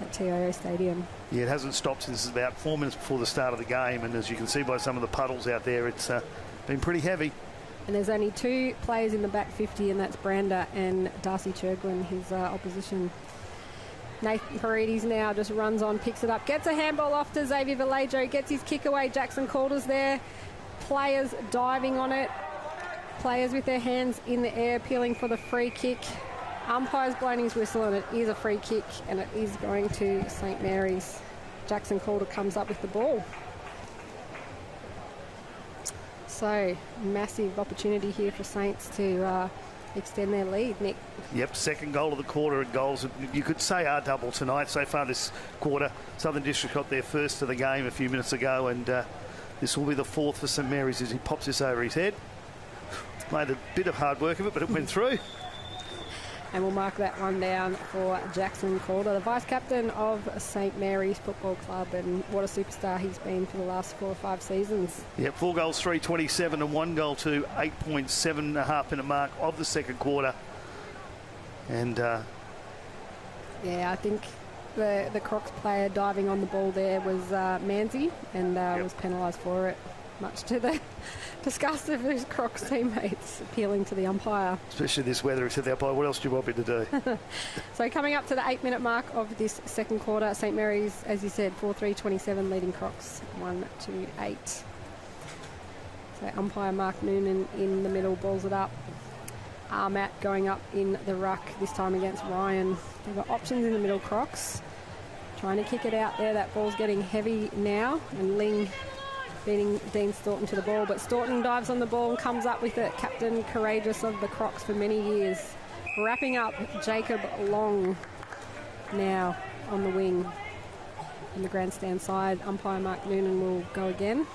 at TIO Stadium. Yeah, it hasn't stopped since about 4 minutes before the start of the game, and as you can see by some of the puddles out there, it's been pretty heavy. And there's only two players in the back 50, and that's Brander and Darcy Churglin, his opposition. Nathan Paredes now just runs on, picks it up, gets a handball off to Xavier Vallejo, gets his kick away. Jackson Calder's there. Players diving on it. Players with their hands in the air, peeling for the free kick. Umpire's blown his whistle, and it is a free kick, and it is going to St Mary's. Jackson Calder comes up with the ball. So, massive opportunity here for Saints to extend their lead, Nick. Yep, second goal of the quarter, and goals you could say are double tonight so far this quarter. Southern District got their first of the game a few minutes ago, and this will be the fourth for St Mary's as he pops this over his head. Made a bit of hard work of it, but it went through. And we'll mark that one down for Jackson Calder, the vice-captain of St Mary's Football Club, and what a superstar he's been for the last 4 or 5 seasons. Yep, 4 goals, 3:27, and 1 goal to 8.7.5 minute mark of the second quarter. And yeah, I think the Crocs player diving on the ball there was Manzi, and was penalised for it, much to the disgust of his Crocs teammates, appealing to the umpire. Especially this weather, except the umpire, what else do you want me to do? So coming up to the 8-minute mark of this second quarter, St Mary's, as you said, 4-3-27, leading Crocs 1-8. So umpire Mark Noonan in the middle, balls it up. Armat going up in the ruck, this time against Ryan. They've got options in the middle, Crocs. Trying to kick it out there, that ball's getting heavy now, and Ling beating Dean Staunton to the ball, but Staunton dives on the ball and comes up with it. Captain courageous of the Crocs for many years. Wrapping up Jacob Long now on the wing. On the grandstand side, umpire Mark Noonan will go again.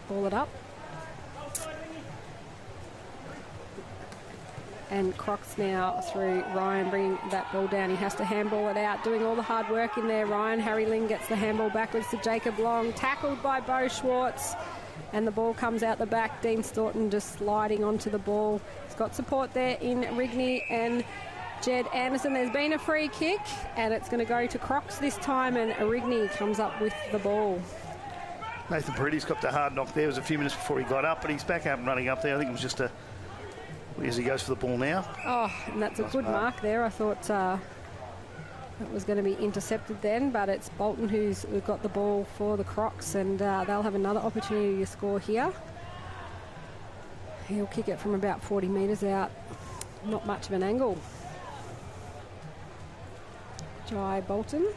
Ball it up. And Crocs now through Ryan, bringing that ball down. He has to handball it out, doing all the hard work in there. Ryan, Harry Ling gets the handball backwards to Jacob Long, tackled by Bo Schwartz, and the ball comes out the back. Dean Staunton just sliding onto the ball. He's got support there in Rigney and Jed Anderson. There's been a free kick, and it's going to go to Crocs this time, and Rigney comes up with the ball. Nathan Paredes got a hard knock there. It was a few minutes before he got up, but he's back up and running up there. I think it was just as he goes for the ball now. Oh, and that's a good mark there. I thought it was going to be intercepted then, but it's Bolton who's got the ball for the Crocs, and they'll have another opportunity to score here. He'll kick it from about 40 metres out. Not much of an angle. Jai Bolton.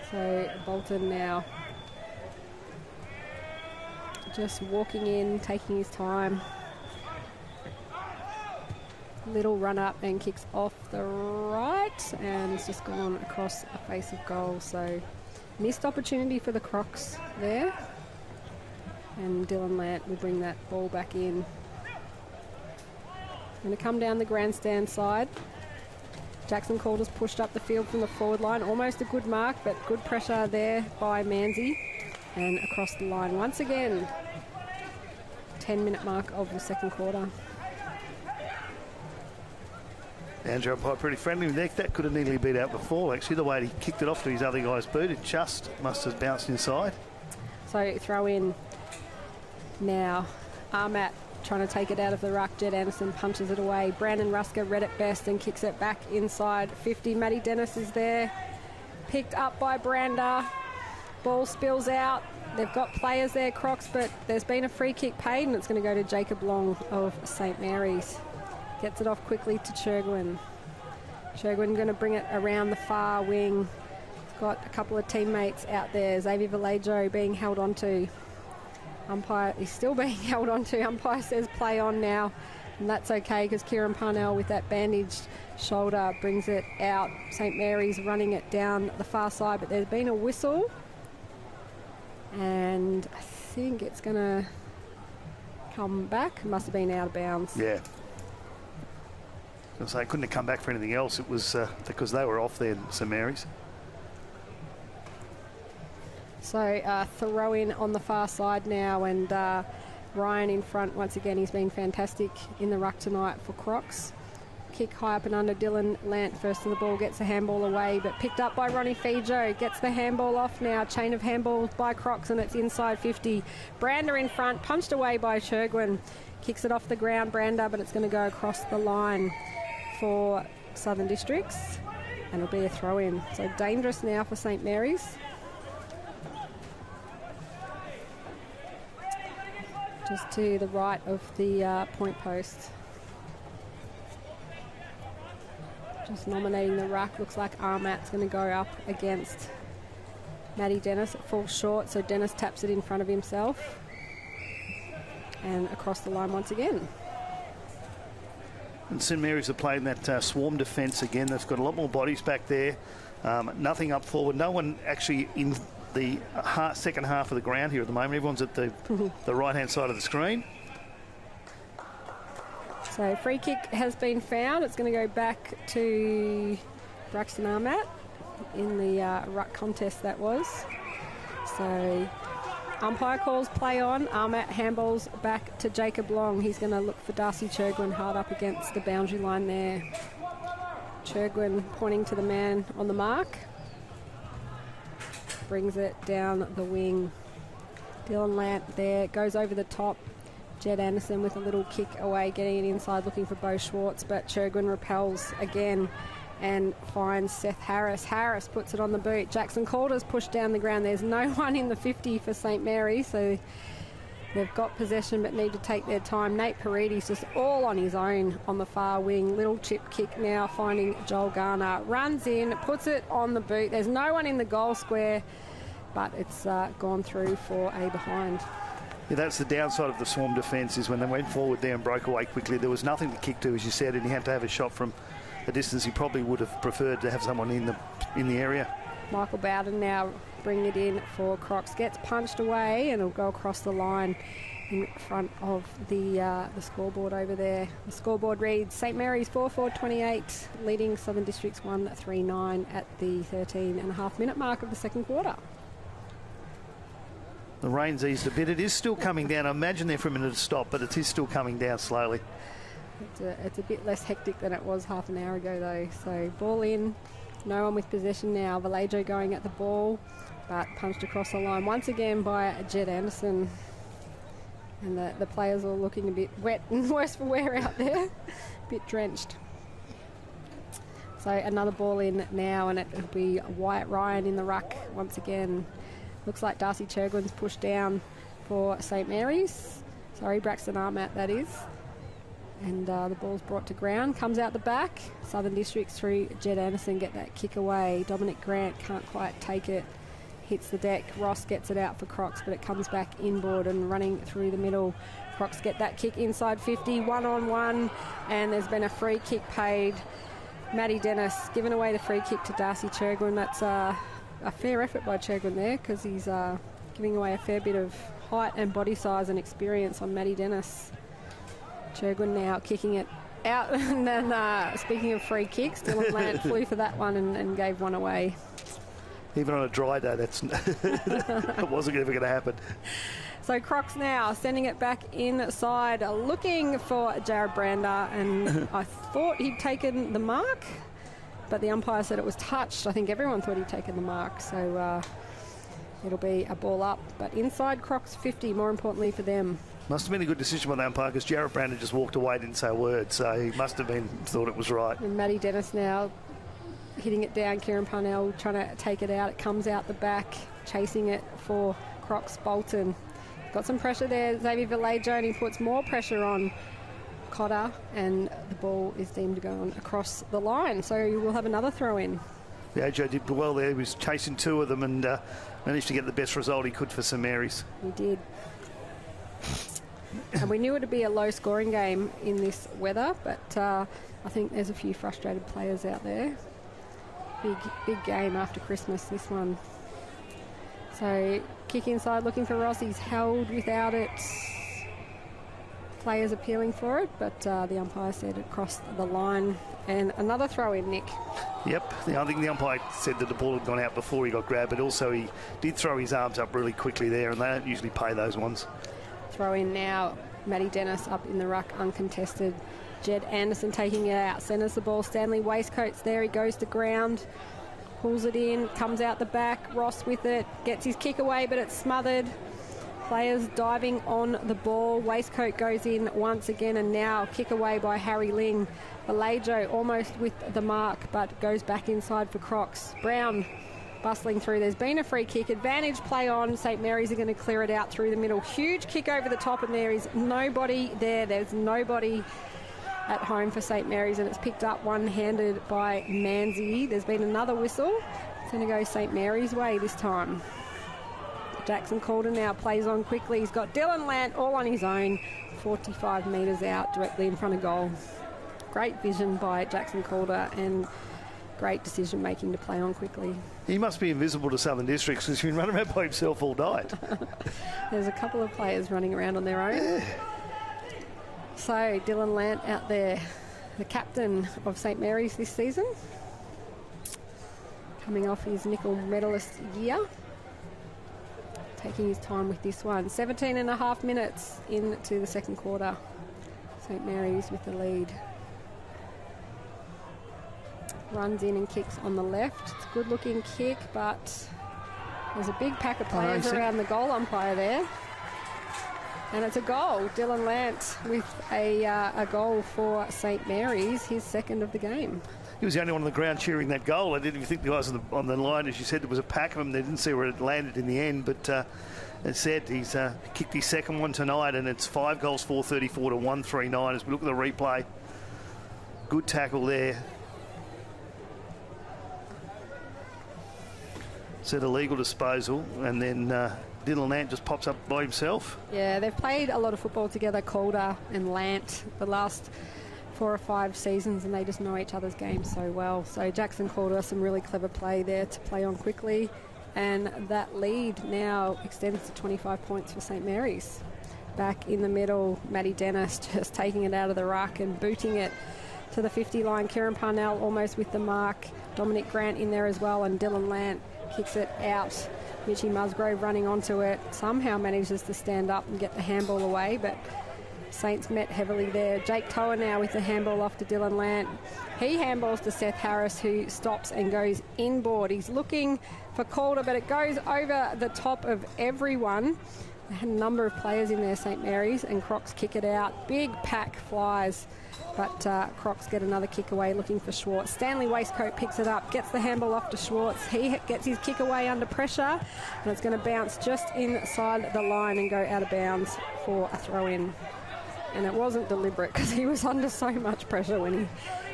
So Bolton now just walking in, taking his time. Little run up and kicks off the right, and it's just gone across a face of goal. So missed opportunity for the Crocs there. And Dylan Lant will bring that ball back in. Going to come down the grandstand side. Jackson Calder's pushed up the field from the forward line. Almost a good mark, but good pressure there by Manzi. And across the line once again. 10-minute mark of the second quarter. Andrew umpire pretty friendly with that. That could have nearly been out before, actually. The way he kicked it off to his other guy's boot, it just must have bounced inside. So throw in now. Armat trying to take it out of the ruck. Jed Anderson punches it away. Brandon Rusker read it best and kicks it back inside 50. Maddie Dennis is there. Picked up by Brander. Ball spills out. They've got players there, Crocs, but there's been a free kick paid and it's going to go to Jacob Long of St Mary's. Gets it off quickly to Chergwin. Chergwin going to bring it around the far wing. He's got a couple of teammates out there. Xavier Vallejo being held onto. Umpire is still being held onto. Umpire says play on now. And that's okay because Kieran Parnell with that bandaged shoulder brings it out. St Mary's running it down the far side, but there's been a whistle. And I think it's going to come back. Must have been out of bounds. Yeah. I was going to say, couldn't have come back for anything else. It was because they were off there, St Mary's. So throw in on the far side now, and Ryan in front once again. He's been fantastic in the ruck tonight for Crocs. Kick high up and under. Dylan Lant first to the ball, gets the handball away, but picked up by Ronnie Fijo. Gets the handball off now. Chain of handballs by Crocs, and it's inside 50. Brander in front, punched away by Chergwin. Kicks it off the ground, Brander, but it's going to go across the line for Southern Districts, and it'll be a throw in. So dangerous now for St Mary's. Just to the right of the point post. Just nominating the ruck. Looks like Armat's going to go up against Maddie Dennis. It falls short, so Dennis taps it in front of himself. And across the line once again. And St Mary's are playing that swarm defence again. They've got a lot more bodies back there. Nothing up forward. No one actually in the second half of the ground here at the moment. Everyone's at the right-hand side of the screen. So free kick has been found. It's going to go back to Braxton Armat in the ruck contest that was. So umpire calls play on. Armat handballs back to Jacob Long. He's going to look for Darcy Chergwin hard up against the boundary line there. Chergwin pointing to the man on the mark. Brings it down the wing. Dylan Lant there, goes over the top. Jed Anderson with a little kick away, getting it inside, looking for Beau Schwartz, but Chergwin repels again and finds Seth Harris. Harris puts it on the boot. Jackson Calder's pushed down the ground. There's no one in the 50 for St Mary's, so they've got possession but need to take their time. Nate Parides just all on his own on the far wing. Little chip kick now, finding Joel Garner. Runs in, puts it on the boot. There's no one in the goal square, but it's gone through for a behind. Yeah, that's the downside of the swarm defence, is when they went forward there and broke away quickly, there was nothing to kick to, as you said, and he had to have a shot from a distance. He probably would have preferred to have someone in the area. Michael Bowden now bring it in for Crocs. Gets punched away and it'll go across the line in front of the scoreboard over there. The scoreboard reads St Mary's 4-4-28, leading Southern Districts 1-3-9 at the 13.5-minute mark of the second quarter. The rain's eased a bit. It is still coming down. I imagine there for a minute to stop, but it is still coming down slowly. It's a bit less hectic than it was half an hour ago, though. So ball in, no one with possession now. Vallejo going at the ball, but punched across the line once again by Jed Anderson. And the players are looking a bit wet and worse for wear out there, a bit drenched. So another ball in now, and it'll be Wyatt Ryan in the ruck once again. Looks like Darcy Chergwin's pushed down for St Mary's. Sorry, Braxton Armat, that is. And the ball's brought to ground. Comes out the back. Southern Districts through Jed Anderson get that kick away. Dominic Grant can't quite take it. Hits the deck. Ross gets it out for Crocs, but it comes back inboard and running through the middle. Crocs get that kick inside 50, 1-on-1, and there's been a free kick paid. Maddie Dennis giving away the free kick to Darcy Chergwin. That's a fair effort by Chergwin there, because he's giving away a fair bit of height and body size and experience on Maddie Dennis. Chergwin now kicking it out. And then speaking of free kicks, Dylan Lant flew for that one and gave one away. Even on a dry day, that wasn't ever going to happen. So Crocs now sending it back inside, looking for Jared Brander, and I thought he'd taken the mark, but the umpire said it was touched. I think everyone thought he'd taken the mark. So it'll be a ball up. But inside Crocs 50, more importantly for them. Must have been a good decision by the umpire because Jarrett Brandon just walked away, didn't say a word, so he must have thought it was right. And Maddie Dennis now hitting it down. Kieran Parnell trying to take it out. It comes out the back, chasing it for Crocs Bolton. Got some pressure there, Xavier Vallejo, and he puts more pressure on Cotter, and the ball is deemed to go on across the line. So we'll have another throw in. Yeah, Joe did well there. He was chasing two of them and managed to get the best result he could for St Mary's. He did. And we knew it would be a low-scoring game in this weather, but I think there's a few frustrated players out there. Big game after Christmas, this one. So kick inside, looking for Ross. He's held without it. Players appealing for it, but the umpire said across the line. And another throw in, Nick. Yep, I think the umpire said that the ball had gone out before he got grabbed, but also he did throw his arms up really quickly there, and they don't usually pay those ones. Throw in now. Maddie Dennis up in the ruck, uncontested. Jed Anderson taking it out, centres the ball. Stanley Waistcoat's there, he goes to ground, pulls it in, comes out the back. Ross with it, gets his kick away, but it's smothered. Players diving on the ball. Waistcoat goes in once again, and now kick away by Harry Ling. Vallejo almost with the mark, but goes back inside for Crocs. Brown bustling through. There's been a free kick. Advantage play on. St Mary's are going to clear it out through the middle. Huge kick over the top, and there is nobody there. There's nobody at home for St Mary's, and it's picked up one-handed by Manzi. There's been another whistle. It's going to go St Mary's way this time. Jackson Calder now plays on quickly. He's got Dylan Lant all on his own, 45 metres out, directly in front of goal. Great vision by Jackson Calder and great decision making to play on quickly. He must be invisible to Southern Districts because he's been running around by himself all night. There's a couple of players running around on their own. Yeah. So Dylan Lant out there, the captain of St Mary's this season, coming off his nickel medalist year. Taking his time with this one. 17 and a half minutes into the second quarter. St Mary's with the lead. Runs in and kicks on the left. It's a good looking kick, but there's a big pack of players around the goal umpire there. And it's a goal. Dylan Lant with a goal for St Mary's, his second of the game. He was the only one on the ground cheering that goal. I didn't even think the guys on the line, as you said, there was a pack of them. They didn't see where it landed in the end, but as said, he's kicked his second one tonight, and it's 5 goals, 434 to 139 as we look at the replay. Good tackle there. Said illegal disposal, and then Dylan Lant just pops up by himself. Yeah, they've played a lot of football together, Calder and Lant, the last 4 or 5 seasons, and they just know each other's games so well. So Jackson Calder, some really clever play there to play on quickly, and that lead now extends to 25 points for St Mary's. Back in the middle, Maddie Dennis just taking it out of the ruck and booting it to the 50 line. Kieran Parnell almost with the mark. Dominic Grant in there as well, and Dylan Lant kicks it out. Mitchie Musgrove running onto it, somehow manages to stand up and get the handball away, but Saints met heavily there. Jake Toa now with the handball off to Dylan Lant. He handballs to Seth Harris, who stops and goes inboard. He's looking for Calder, but it goes over the top of everyone. They had a number of players in there, St Mary's, and Crocs kick it out. Big pack flies, but Crocs get another kick away looking for Schwartz. Stanley Waistcoat picks it up, gets the handball off to Schwartz. He gets his kick away under pressure, and it's going to bounce just inside the line and go out of bounds for a throw-in. And it wasn't deliberate because he was under so much pressure when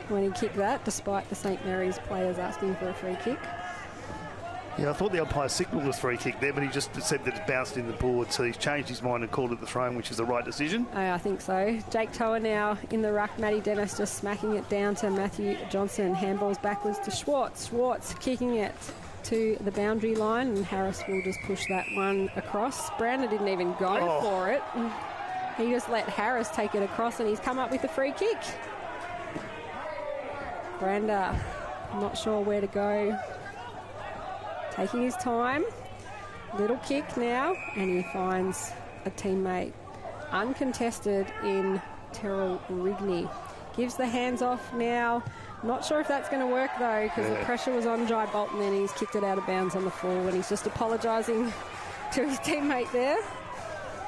he kicked that, despite the St Mary's players asking for a free kick. Yeah, I thought the umpire signalled a free kick there, but he just said that it bounced in the board, so he's changed his mind and called it the throw-in, which is the right decision. I think so. Jake Toa now in the ruck. Maddie Dennis just smacking it down to Matthew Johnson. Handballs backwards to Schwartz. Schwartz kicking it to the boundary line, and Harris will just push that one across. Brandon didn't even go for it. He just let Harris take it across, and he's come up with a free kick. Brander, not sure where to go. Taking his time. Little kick now, and he finds a teammate uncontested in Terrell Rigney. gives the hands off now. Not sure if that's going to work, though, because the pressure was on Jai Bolton and he's kicked it out of bounds on the floor, and he's just apologising to his teammate there.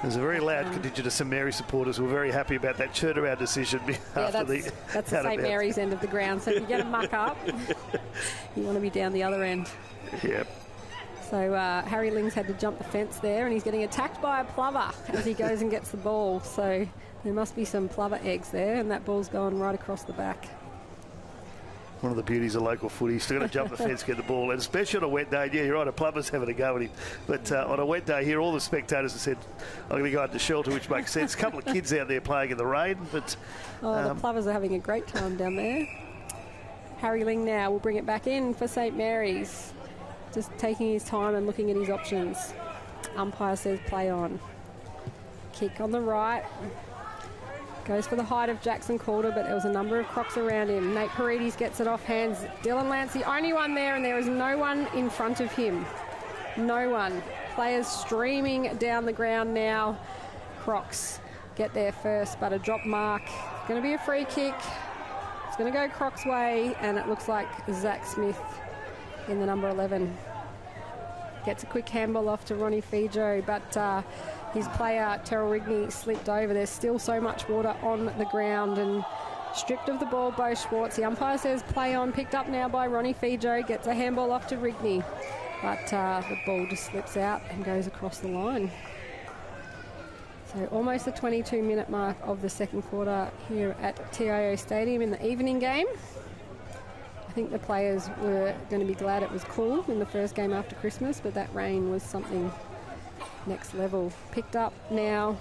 There's a very loud contingent of St Mary's supporters who were very happy about that turnaround decision after that's the St Mary's end of the ground. So if you get a muck up, you want to be down the other end. Yep. So Harry Ling's had to jump the fence there, and he's getting attacked by a plover as he goes and gets the ball. So there must be some plover eggs there, and that ball's gone right across the back. One of the beauties of local footy. He's still going to jump the fence, get the ball. And especially on a wet day. Yeah, you're right, a plumber's having a go at him. But on a wet day here, all the spectators have said, I'm going to go out to shelter, which makes sense. A couple of kids out there playing in the rain. But the plovers are having a great time down there. Harry Ling now will bring it back in for St Mary's. Just taking his time and looking at his options. Umpire says play on. Kick on the right. Goes for the height of Jackson Calder, but there was a number of Crocs around him. Nate Paredes gets it off hands. Dylan Lance, the only one there, and there is no one in front of him. No one. Players streaming down the ground now. Crocs get there first, but a drop mark. It's going to be a free kick. It's going to go Crocs' way, and it looks like Zach Smith in the number 11 gets a quick handball off to Ronnie Fijo, but his player, Terrell Rigney, slipped over. There's still so much water on the ground, and stripped of the ball, Bo Schwartz. The umpire says play on, picked up now by Ronnie Fijo, gets a handball off to Rigney, but the ball just slips out and goes across the line. So almost the 22-minute mark of the second quarter here at TIO Stadium in the evening game. I think the players were going to be glad it was cool in the first game after Christmas, but that rain was something next level. Picked up now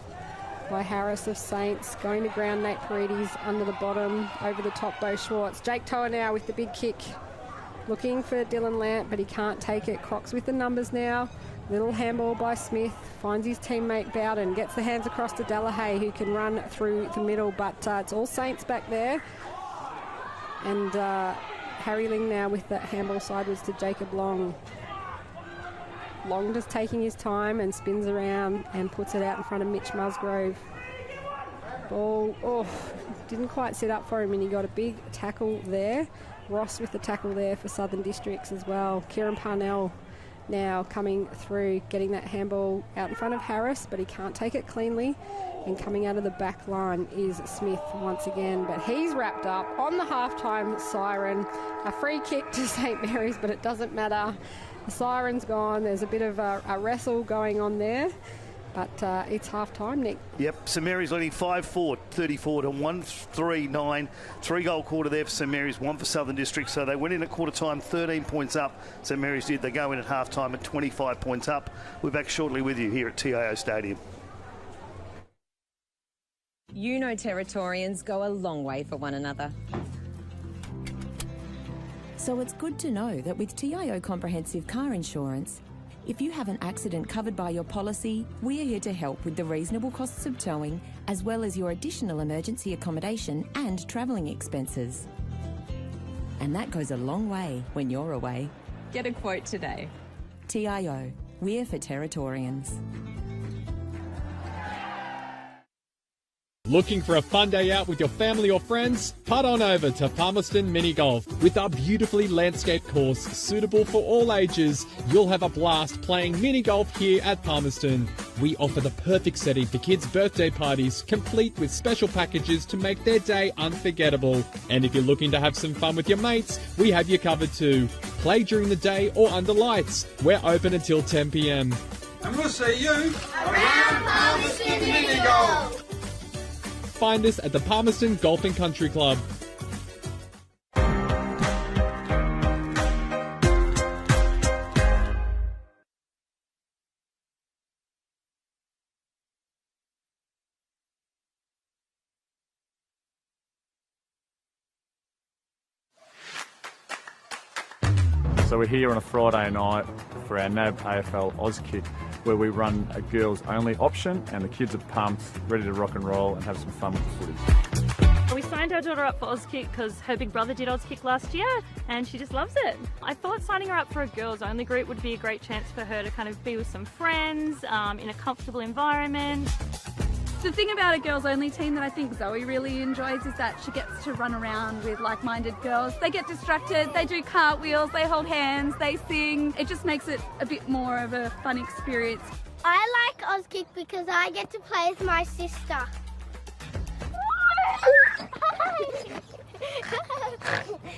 by Harris of Saints. Going to ground, Nate Paredes under the bottom. Over the top, Bo Schwartz. Jake Toa now with the big kick. Looking for Dylan Lant, but he can't take it. Crocs with the numbers now. Little handball by Smith. Finds his teammate Bowden. Gets the hands across to Delahaye, who can run through the middle, but it's all Saints back there. And Harry Ling now with that handball sideways to Jacob Long. Long just taking his time and spins around and puts it out in front of Mitch Musgrove. Ball, didn't quite sit up for him, and he got a big tackle there. Ross with the tackle there for Southern Districts as well. Kieran Parnell now coming through, getting that handball out in front of Harris, but he can't take it cleanly. And coming out of the back line is Smith once again, but he's wrapped up on the halftime siren. A free kick to St Mary's, but it doesn't matter. The siren's gone. There's a bit of a wrestle going on there, but it's half-time, Nick. Yep, St Mary's leading 5-4, 34 to 139. 3-goal quarter there for St Mary's, 1 for Southern District. So they went in at quarter-time, 13 points up. St Mary's did. They go in at half-time at 25 points up. We're back shortly with you here at TIO Stadium. You know Territorians go a long way for one another. So it's good to know that with TIO Comprehensive Car Insurance, if you have an accident covered by your policy, we're here to help with the reasonable costs of towing, as well as your additional emergency accommodation and travelling expenses. And that goes a long way when you're away. Get a quote today. TIO, we're for Territorians. Looking for a fun day out with your family or friends? Head on over to Palmerston Mini Golf. With our beautifully landscaped course suitable for all ages, you'll have a blast playing mini golf here at Palmerston. We offer the perfect setting for kids' birthday parties, complete with special packages to make their day unforgettable. And if you're looking to have some fun with your mates, we have you covered too. Play during the day or under lights. We're open until 10 p.m. And we'll see you around Palmerston Mini Golf. Find us at the Palmerston Golf and Country Club. So we're here on a Friday night for our NAB AFL Auskick, where we run a girls-only option, and the kids are pumped, ready to rock and roll and have some fun with the footy. We signed our daughter up for Auskick because her big brother did Auskick last year, and she just loves it. I thought signing her up for a girls-only group would be a great chance for her to kind of be with some friends in a comfortable environment. The thing about a girls only team that I think Zoe really enjoys is that she gets to run around with like-minded girls. They get distracted, they do cartwheels, they hold hands, they sing. It just makes it a bit more of a fun experience. I like Auskick because I get to play with my sister.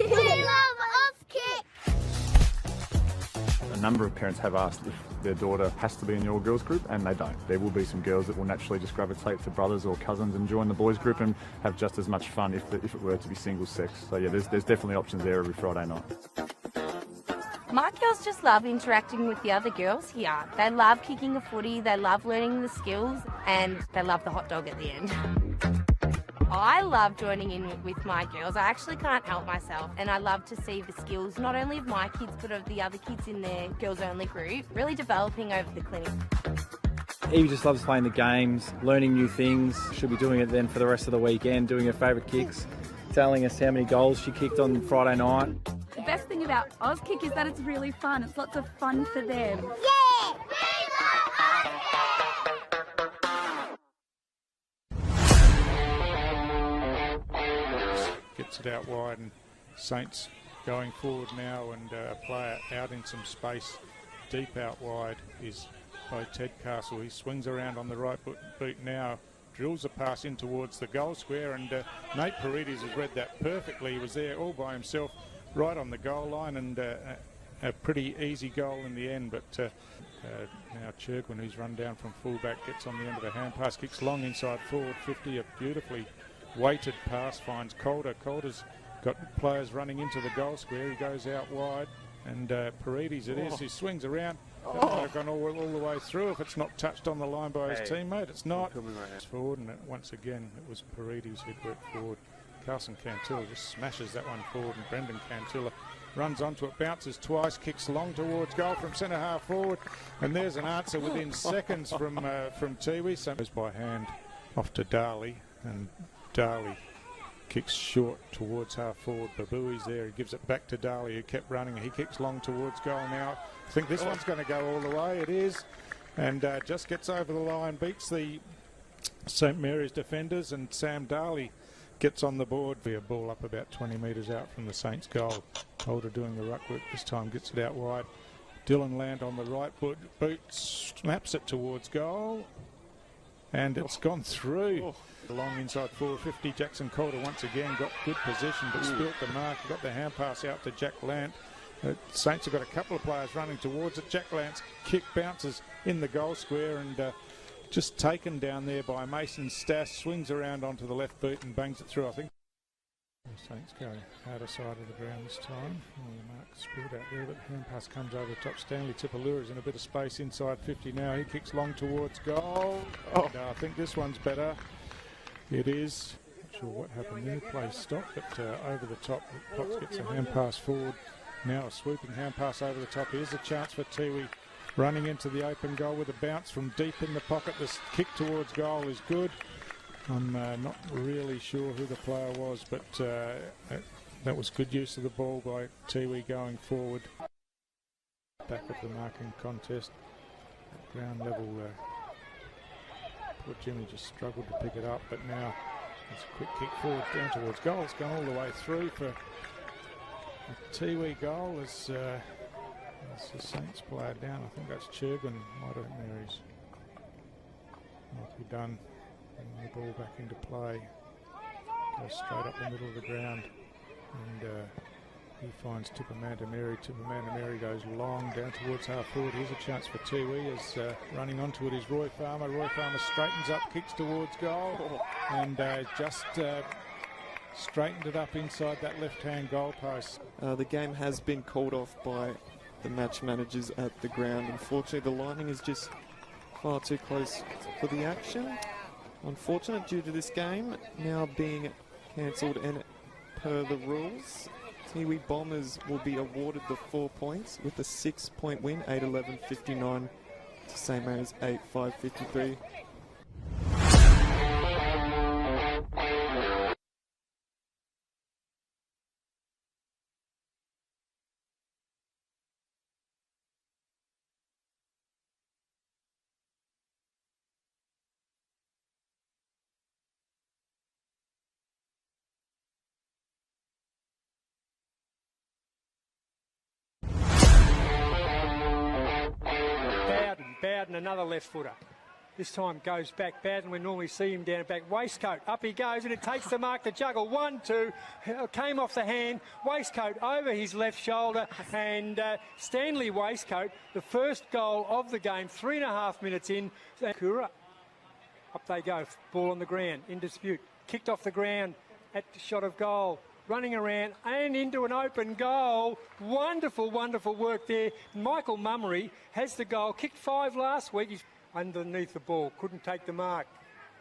We love Auskick! A number of parents have asked if their daughter has to be in your girls group, and they don't. There will be some girls that will naturally just gravitate to brothers or cousins and join the boys group and have just as much fun if it were to be single sex. So yeah, there's definitely options there every Friday night. My girls just love interacting with the other girls here. They love kicking a footy, they love learning the skills, and they love the hot dog at the end. I love joining in with my girls. I actually can't help myself, and I love to see the skills not only of my kids but of the other kids in their girls only group really developing over the clinic. Evie just loves playing the games, learning new things. She'll be doing it then for the rest of the weekend, doing her favourite kicks, telling us how many goals she kicked on Friday night. The best thing about Auskick is that it's really fun. It's lots of fun for them. Yeah! Gets it out wide, and Saints going forward now, and a player out in some space deep out wide is by Ted Castle. He swings around on the right boot now, drills a pass in towards the goal square, and Nate Paredes has read that perfectly. He was there all by himself right on the goal line, and a pretty easy goal in the end. But now Churgwin, who's run down from fullback, gets on the end of a hand pass, kicks long inside forward 50, a beautifully weighted pass, finds Calder. Calder's got players running into the goal square. He goes out wide, and Paredes it is. He swings around. That might have gone all the way through if it's not touched on the line by his teammate. It's not. It's forward, and once again it was Paredes who'd worked forward. Carson Cantilla just smashes that one forward, and Brendan Cantilla runs onto it, bounces twice, kicks long towards goal from centre half forward, and there's an answer within seconds from Tiwi. So goes by hand off to Darley, and Darley kicks short towards half forward. Babui's there. He gives it back to Darley, who kept running. He kicks long towards goal now. I think this one's going to go all the way. It is. And just gets over the line, beats the St Mary's defenders, and Sam Darley gets on the board. Be a ball up about 20 metres out from the Saints goal. Holder doing the ruck work this time, gets it out wide. Dylan Land on the right boot, snaps it towards goal. And it's gone through. Long inside 450. Jackson Calder once again got good position, but spilt the mark. Got the hand pass out to Jack Lant. Saints have got a couple of players running towards it. Jack Lant's kick bounces in the goal square, and just taken down there by Mason Stass. Swings around onto the left boot and bangs it through, I think. The Saints go outer side of the ground this time. The mark spilled out there, but the hand pass comes over the top. Stanley Tipalura is in a bit of space inside 50 now. He kicks long towards goal. And, I think this one's better. It is. Not sure what happened there. Play stopped, but over the top. Potts gets a hand pass forward. Now a swooping hand pass over the top. Here's a chance for Tiwi running into the open goal with a bounce from deep in the pocket. This kick towards goal is good. I'm not really sure who the player was, but that was good use of the ball by Tiwi going forward. Back at the marking contest. At ground level, poor Jimmy just struggled to pick it up, but now it's a quick kick forward down towards goal. It's gone all the way through for a Tiwi goal as the Saints player down. I think that's Churgwin. Might have Mary's. Might be done. Bring the ball back into play. Goes straight up the middle of the ground, and he finds Tippermanter Mary. Tippermanter Mary goes long down towards half forward. Here's a chance for Tiwi as running onto it is Roy Farmer. Roy Farmer straightens up, kicks towards goal, and just straightened it up inside that left-hand goal post. The game has been called off by the match managers at the ground. Unfortunately, the Lightning is just far too close for the action. Unfortunate due to this game now being cancelled, and per the rules, Tiwi Bombers will be awarded the 4 points with a 6-point win, 8-11-59 to St Mary's 8-5-53. Bowden, another left footer. This time goes back. Bowden, we normally see him down at back. Waistcoat, up he goes, and it takes the mark to juggle. 1, 2, came off the hand. Waistcoat over his left shoulder, and Stanley Waistcoat, the first goal of the game, 3.5 minutes in. Kura, up they go, ball on the ground, in dispute. Kicked off the ground at the shot of goal. Running around and into an open goal. Wonderful, wonderful work there. Michael Mummery has the goal. Kicked 5 last week. He's underneath the ball. Couldn't take the mark.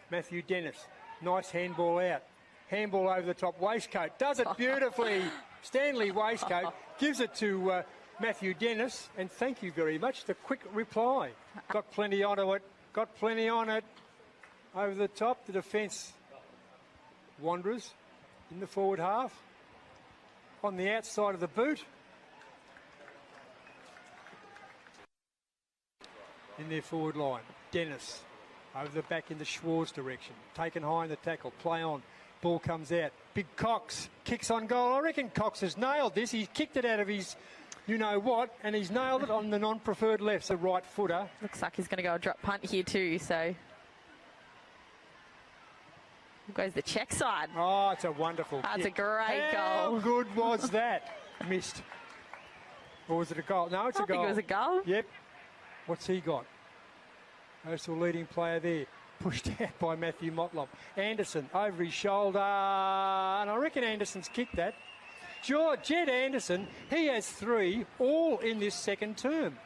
Matthew Dennis. Nice handball out. Handball over the top. Waistcoat does it beautifully. Stanley Waistcoat gives it to Matthew Dennis. And thank you very much. The quick reply. Got plenty onto it. Got plenty on it. Over the top. The defence. Wanderers in the forward half. On the outside of the boot. In their forward line. Dennis over the back in the Schwarz direction. Taken high in the tackle. Play on. Ball comes out. Big Cox kicks on goal. I reckon Cox has nailed this. He's kicked it out of his you-know-what, and he's nailed it on the non-preferred left, so right footer. Looks like he's going to go a drop punt here too, so... Goes the check side. Oh, it's a wonderful That's kick. a great How goal. good was that? Missed. Or was it a goal? No, it's a goal. I think it was a goal. Yep. What's he got? Postal leading player there. Pushed out by Matthew Motlop. Anderson over his shoulder. And I reckon Anderson's kicked that. Jed Anderson, he has 3, all in this second term.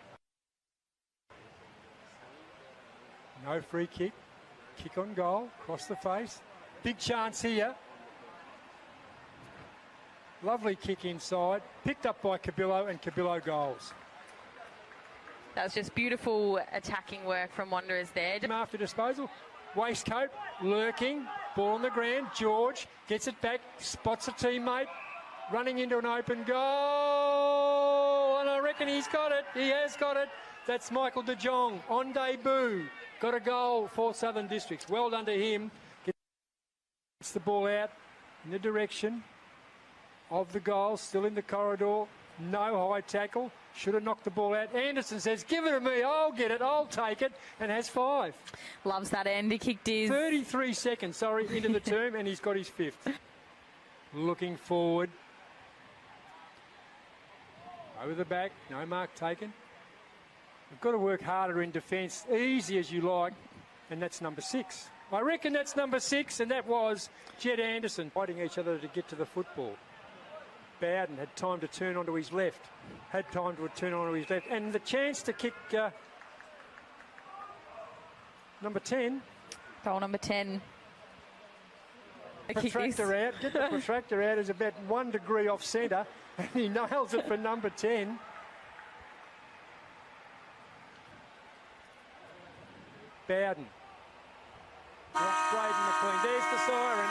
No free kick. Kick on goal. Cross the face. Big chance here. Lovely kick inside. Picked up by Cabillo, and Cabillo goals. That was just beautiful attacking work from Wanderers there. After disposal. Waistcoat, lurking. Ball on the ground. George gets it back. Spots a teammate. Running into an open goal. And I reckon he's got it. He has got it. That's Michael De Jong on debut. Got a goal for Southern Districts. Well done to him. Gets the ball out in the direction of the goal. Still in the corridor. No high tackle. Should have knocked the ball out. Anderson says, give it to me. I'll get it. I'll take it. And has 5. Loves that end. He kicked his... 33 seconds, into the term, and he's got his 5th. Looking forward. Over the back. No mark taken. We've got to work harder in defence, easy as you like, and that's number 6. I reckon that's number 6, and that was Jed Anderson fighting each other to get to the football. Bowden had time to turn onto his left, and the chance to kick number 10. Goal number 10. Protractor out, get the protractor out, is about 1 degree off centre, and he nails it for number 10. Bowden. Braden McLean. There's the siren.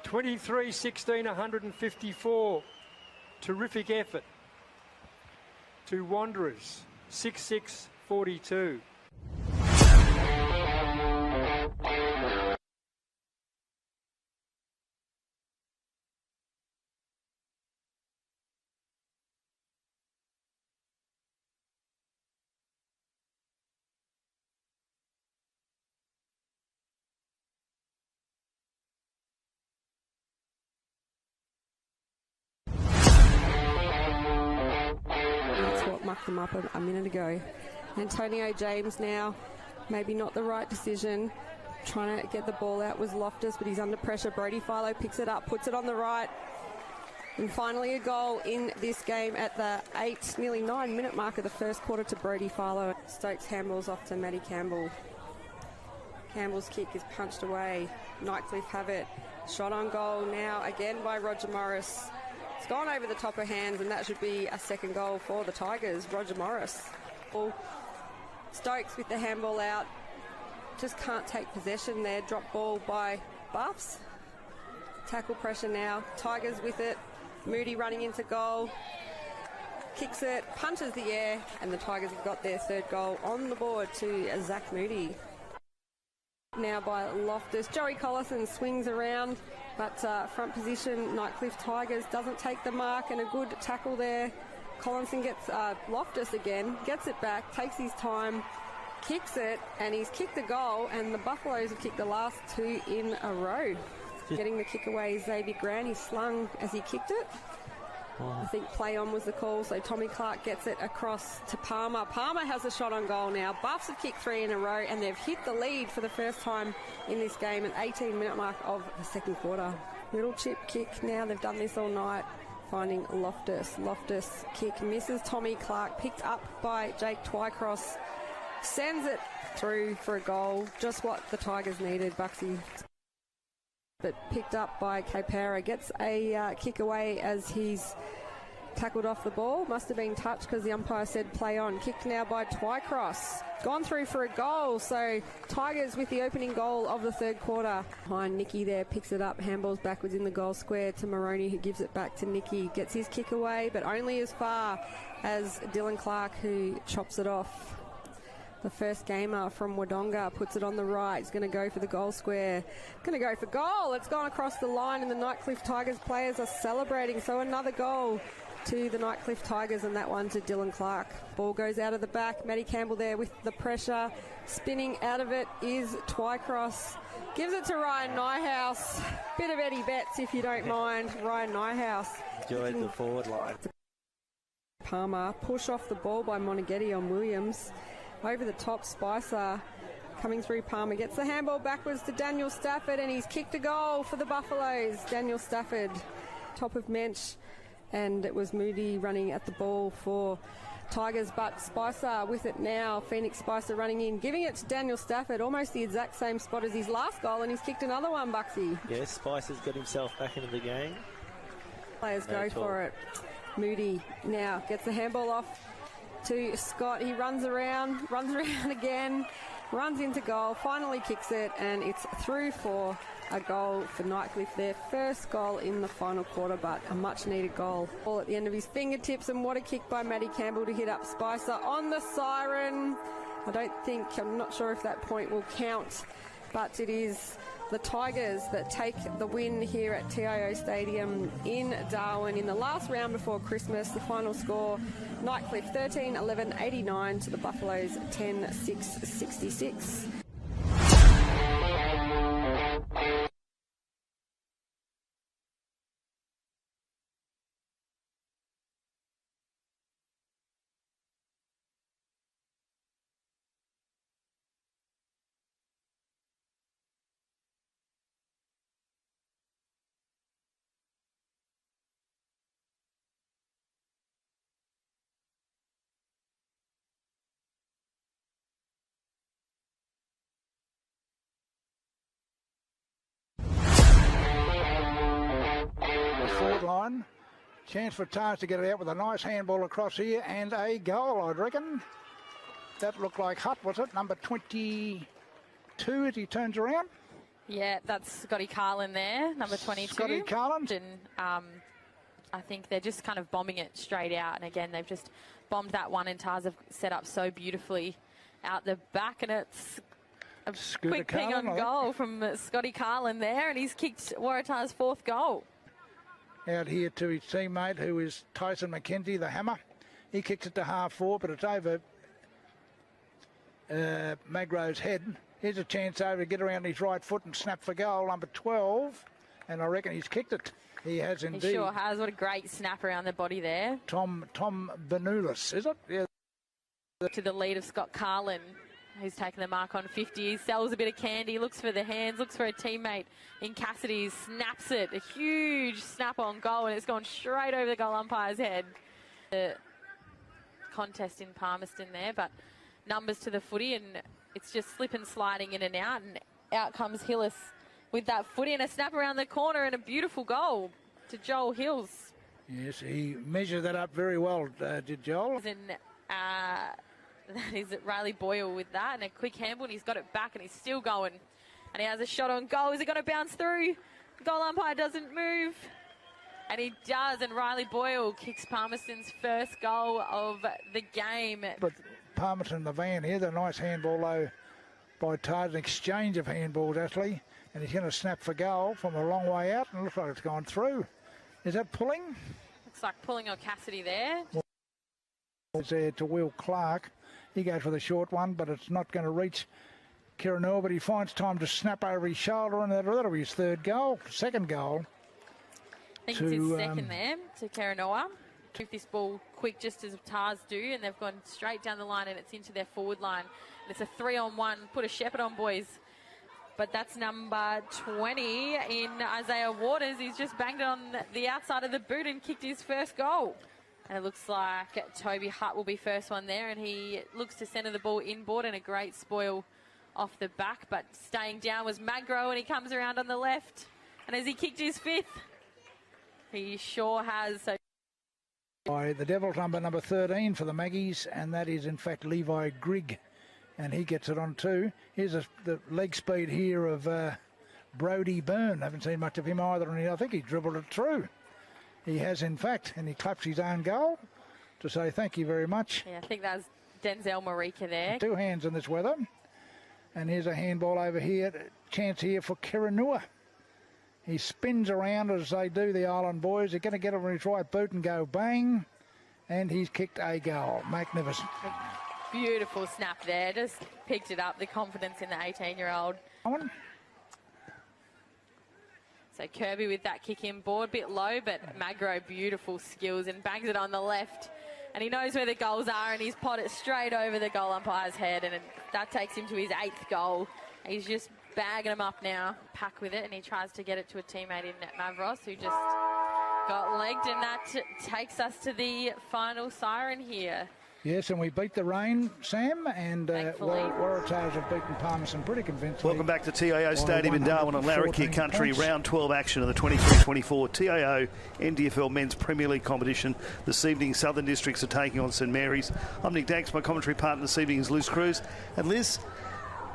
23-16, 154. Terrific effort to Wanderers. 6-6-42. Mucked them up a minute ago. Antonio James now, maybe not the right decision. Trying to get the ball out was Loftus, but he's under pressure. Brody Philo picks it up, puts it on the right. And finally a goal in this game at the 8, nearly 9 minute mark of the first quarter to Brody Philo. Stokes handballs off to Matty Campbell. Campbell's kick is punched away. Nightcliff have it. Shot on goal now again by Roger Morris. It's gone over the top of hands, and that should be a second goal for the Tigers. Roger Morris. Stokes with the handball out. Just can't take possession there. Drop ball by Buffs. Tackle pressure now. Tigers with it. Moody running into goal. Kicks it, punches the air, and the Tigers have got their 3rd goal on the board to Zach Moody. Now by Loftus. Joey Collison swings around, but front position, Nightcliff Tigers doesn't take the mark, and a good tackle there Collinson gets Loftus again, gets it back, takes his time, kicks it, and he's kicked a goal, and the Buffaloes have kicked the last 2 in a row. Getting the kick away is Xavier Grant. He slung as he kicked it. I think play on was the call, so Tommy Clark gets it across to Palmer. Palmer has a shot on goal now. Buffs have kicked 3 in a row, and they've hit the lead for the first time in this game at 18-minute mark of the second quarter. Little chip kick now. They've done this all night, finding Loftus. Loftus kick misses Tommy Clark, picked up by Jake Twycross, sends it through for a goal. Just what the Tigers needed, Buxy. But picked up by Capera, gets a kick away as he's tackled off the ball. Must have been touched because the umpire said play on. Kicked now by Twycross. Gone through for a goal, so Tigers with the opening goal of the third quarter. Behind Nicky there, picks it up, handballs backwards in the goal square to Moroney, who gives it back to Nicky. Gets his kick away, but only as far as Dylan Clark, who chops it off. The first gamer from Wodonga puts it on the right. He's going to go for the goal square. Going to go for goal. It's gone across the line, and the Nightcliff Tigers players are celebrating. So another goal to the Nightcliff Tigers, and that one to Dylan Clark. Ball goes out of the back. Matty Campbell there with the pressure. Spinning out of it is Twycross. Gives it to Ryan Nyhouse. Bit of Eddie Betts, if you don't mind. Ryan Nyhouse. Enjoyed the forward line. Palmer. Push off the ball by Moneghetti on Williams. Over the top, Spicer coming through. Palmer gets the handball backwards to Daniel Stafford, and he's kicked a goal for the Buffaloes. Daniel Stafford, top of Mensch, and it was Moody running at the ball for Tigers, but Spicer with it now. Phoenix Spicer running in, giving it to Daniel Stafford, almost the exact same spot as his last goal, and he's kicked another one, Buxy. Yes, Spicer's got himself back into the game. Players go for it. Moody now gets the handball off to Scott. He runs around again, runs into goal, finally kicks it, and it's through for a goal for Nightcliff. Their first goal in the final quarter, but a much needed goal. Ball at the end of his fingertips, and what a kick by Matty Campbell to hit up Spicer on the siren. I'm not sure if that point will count, but it is the Tigers that take the win here at TIO Stadium in Darwin in the last round before Christmas. The final score, Nightcliff 13-11-89 to the Buffaloes 10-6-66. Forward line. Chance for Tars to get it out with a nice handball across here and a goal, I'd reckon. That looked like Hutt, was it? Number 22 as he turns around. Yeah, that's Scotty Carlin there, number 22. Scotty Carlin. And I think they're just kind of bombing it straight out. And again, they've just bombed that one, and Tars have set up so beautifully out the back. And it's a quick ping on goal from Scotty Carlin there, and he's kicked Waratah's fourth goal. Out here to his teammate, who is Tyson McKenzie, the hammer. He kicks it to half forward, but it's over Magro's head. Here's a chance over to get around his right foot and snap for goal, number 12. And I reckon he's kicked it. He has indeed. He sure has. What a great snap around the body there. Tom Benulis, is it? Yeah. To the lead of Scott Carlin, who's taken the mark on 50. He sells a bit of candy, looks for the hands, looks for a teammate in Cassidy, snaps it. A huge snap on goal, and it's gone straight over the goal umpire's head. The contest in Palmerston there, but numbers to the footy, and it's just slip and sliding in and out comes Hillis with that footy, and a snap around the corner, and a beautiful goal to Joel Hills. Yes, he measured that up very well, did Joel. That is Riley Boyle with that, and a quick handball, and he's got it back, and he's still going. And he has a shot on goal. Is it going to bounce through? Goal umpire doesn't move. And he does, and Riley Boyle kicks Palmerston's first goal of the game. But Palmerston, the van here, the nice handball though by Tars, an exchange of handballs actually. And he's going to snap for goal from a long way out, and it looks like it's gone through. Is that pulling? Looks like pulling on Cassidy there. It's there to Will Clark. He goes for the short one, but it's not going to reach Kiranor, but he finds time to snap over his shoulder, and that'll be his second goal. I think it's his second there to Kiranor. Took this ball quick just as Tars do, and they've gone straight down the line and it's into their forward line. And it's a 3-on-1. Put a shepherd on, boys. But that's number 20 in Isaiah Waters. He's just banged it on the outside of the boot and kicked his first goal. And it looks like Toby Hutt will be first one there, and he looks to centre the ball inboard, and a great spoil off the back. But staying down was Magro, and he comes around on the left. And as he kicked his fifth, he sure has. So by the Devils, number 13 for the Maggies, and that is in fact Levi Grigg, and he gets it on too. Here's the leg speed here of Brody Byrne. Haven't seen much of him either, and I think he dribbled it through. He has in fact, and he claps his own goal to say thank you very much. Yeah, I think that's Denzel Marika there. 2 hands in this weather, and here's a handball over here. Chance here for Kiranua. He spins around as they do, the Island boys. They're going to get it on his right boot and go bang. And he's kicked a goal. Magnificent. Beautiful snap there. Just picked it up, the confidence in the 18-year-old. So Kirby with that kick in board, bit low, but Magro, beautiful skills, and bangs it on the left. And he knows where the goals are, and he's potted straight over the goal umpire's head, and that takes him to his 8th goal. He's just bagging him up now, Pack with it, and he tries to get it to a teammate in Mavros, who just got legged, and that takes us to the final siren here. Yes, and we beat the rain, Sam, and Waratahs have beaten Palmerston pretty convincingly. Welcome back to TIO Stadium in Darwin on Larrakia Country. Points. Round 12 action of the 23-24 TIO NTFL Men's Premier League competition. This evening, Southern Districts are taking on St Mary's. I'm Nick Danks. My commentary partner this evening is Liz Cruz. And Liz,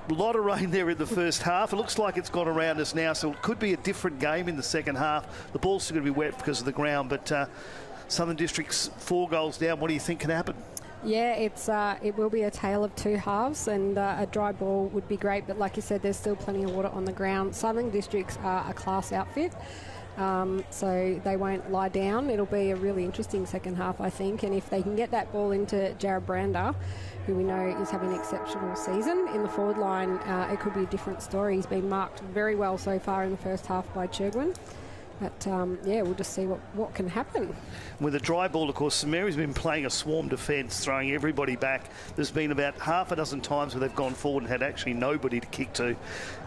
a lot of rain there in the first half. It looks like it's gone around us now, so it could be a different game in the second half. The ball's still going to be wet because of the ground, but Southern Districts 4 goals down. What do you think can happen? Yeah, it will be a tale of 2 halves, and a dry ball would be great, but like you said, there's still plenty of water on the ground. Southern Districts are a class outfit, so they won't lie down. It'll be a really interesting second half, I think, and if they can get that ball into Jared Brander, who we know is having an exceptional season in the forward line, it could be a different story. He's been marked very well so far in the first half by Churgwin. But, yeah, we'll just see what can happen. With a dry ball, of course, St Mary's been playing a swarm defence, throwing everybody back. There's been about half a dozen times where they've gone forward and had actually nobody to kick to.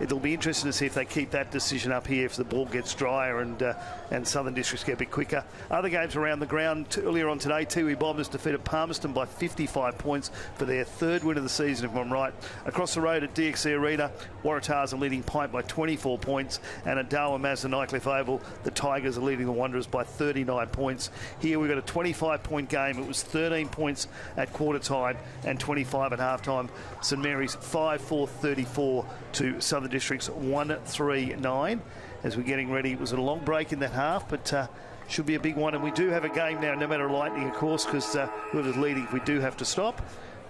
It'll be interesting to see if they keep that decision up here if the ball gets drier and Southern Districts get a bit quicker. Other games around the ground earlier on today, Tiwi Bombers defeated Palmerston by 55 points for their 3rd win of the season, if I'm right. Across the road at DXC Arena, Waratahs are leading Pint by 24 points, and at Darwin Mazda Nightcliff Oval, the Tigers are leading the Wanderers by 39 points. Here we've got a 25-point game. It was 13 points at quarter time and 25 at half time. St Mary's 5-4-34 to Southern Districts 1-3-9. As we're getting ready, it was a long break in that half, but should be a big one. And we do have a game now, no matter lightning, of course, because whoever's leading, if we do have to stop,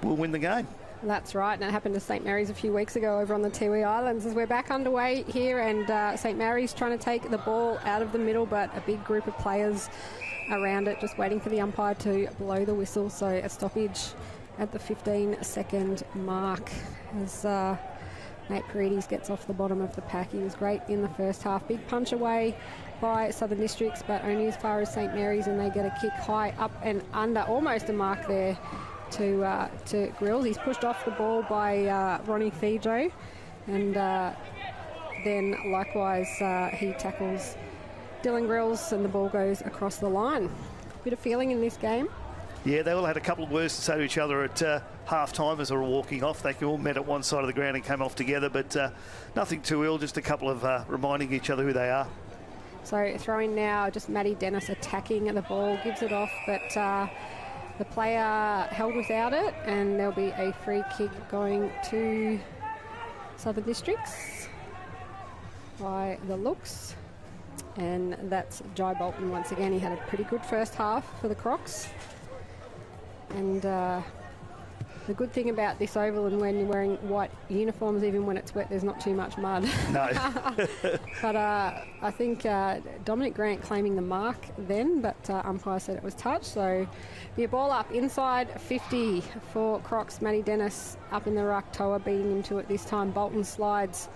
we'll win the game. That's right, and it happened to St Mary's a few weeks ago over on the Tiwi Islands. As we're back underway here, and St Mary's trying to take the ball out of the middle, but a big group of players around it just waiting for the umpire to blow the whistle. So a stoppage at the 15-second mark as Nate Paredes gets off the bottom of the pack. He was great in the first half. Big punch away by Southern Districts, but only as far as St Mary's, and they get a kick high up and under, almost a mark there to Grills. He's pushed off the ball by Ronnie Fijo, and then likewise he tackles Dylan Grills and the ball goes across the line. Bit of feeling in this game. Yeah, they all had a couple of words to say to each other at half-time as they were walking off. They all met at one side of the ground and came off together, but nothing too ill, just a couple of reminding each other who they are. So throwing now, just Maddie Dennis attacking the ball, gives it off, but the player held without it, and there'll be a free kick going to Southern Districts by the looks. And that's Jai Bolton once again. He had a pretty good first half for the Crocs. And The good thing about this oval and when you're wearing white uniforms, even when it's wet, there's not too much mud. No. But I think Dominic Grant claiming the mark then, but umpire said it was touch. So be a ball up inside 50 for Crocs. Matty Dennis up in the ruck. Toa beating him to it this time. Bolton slides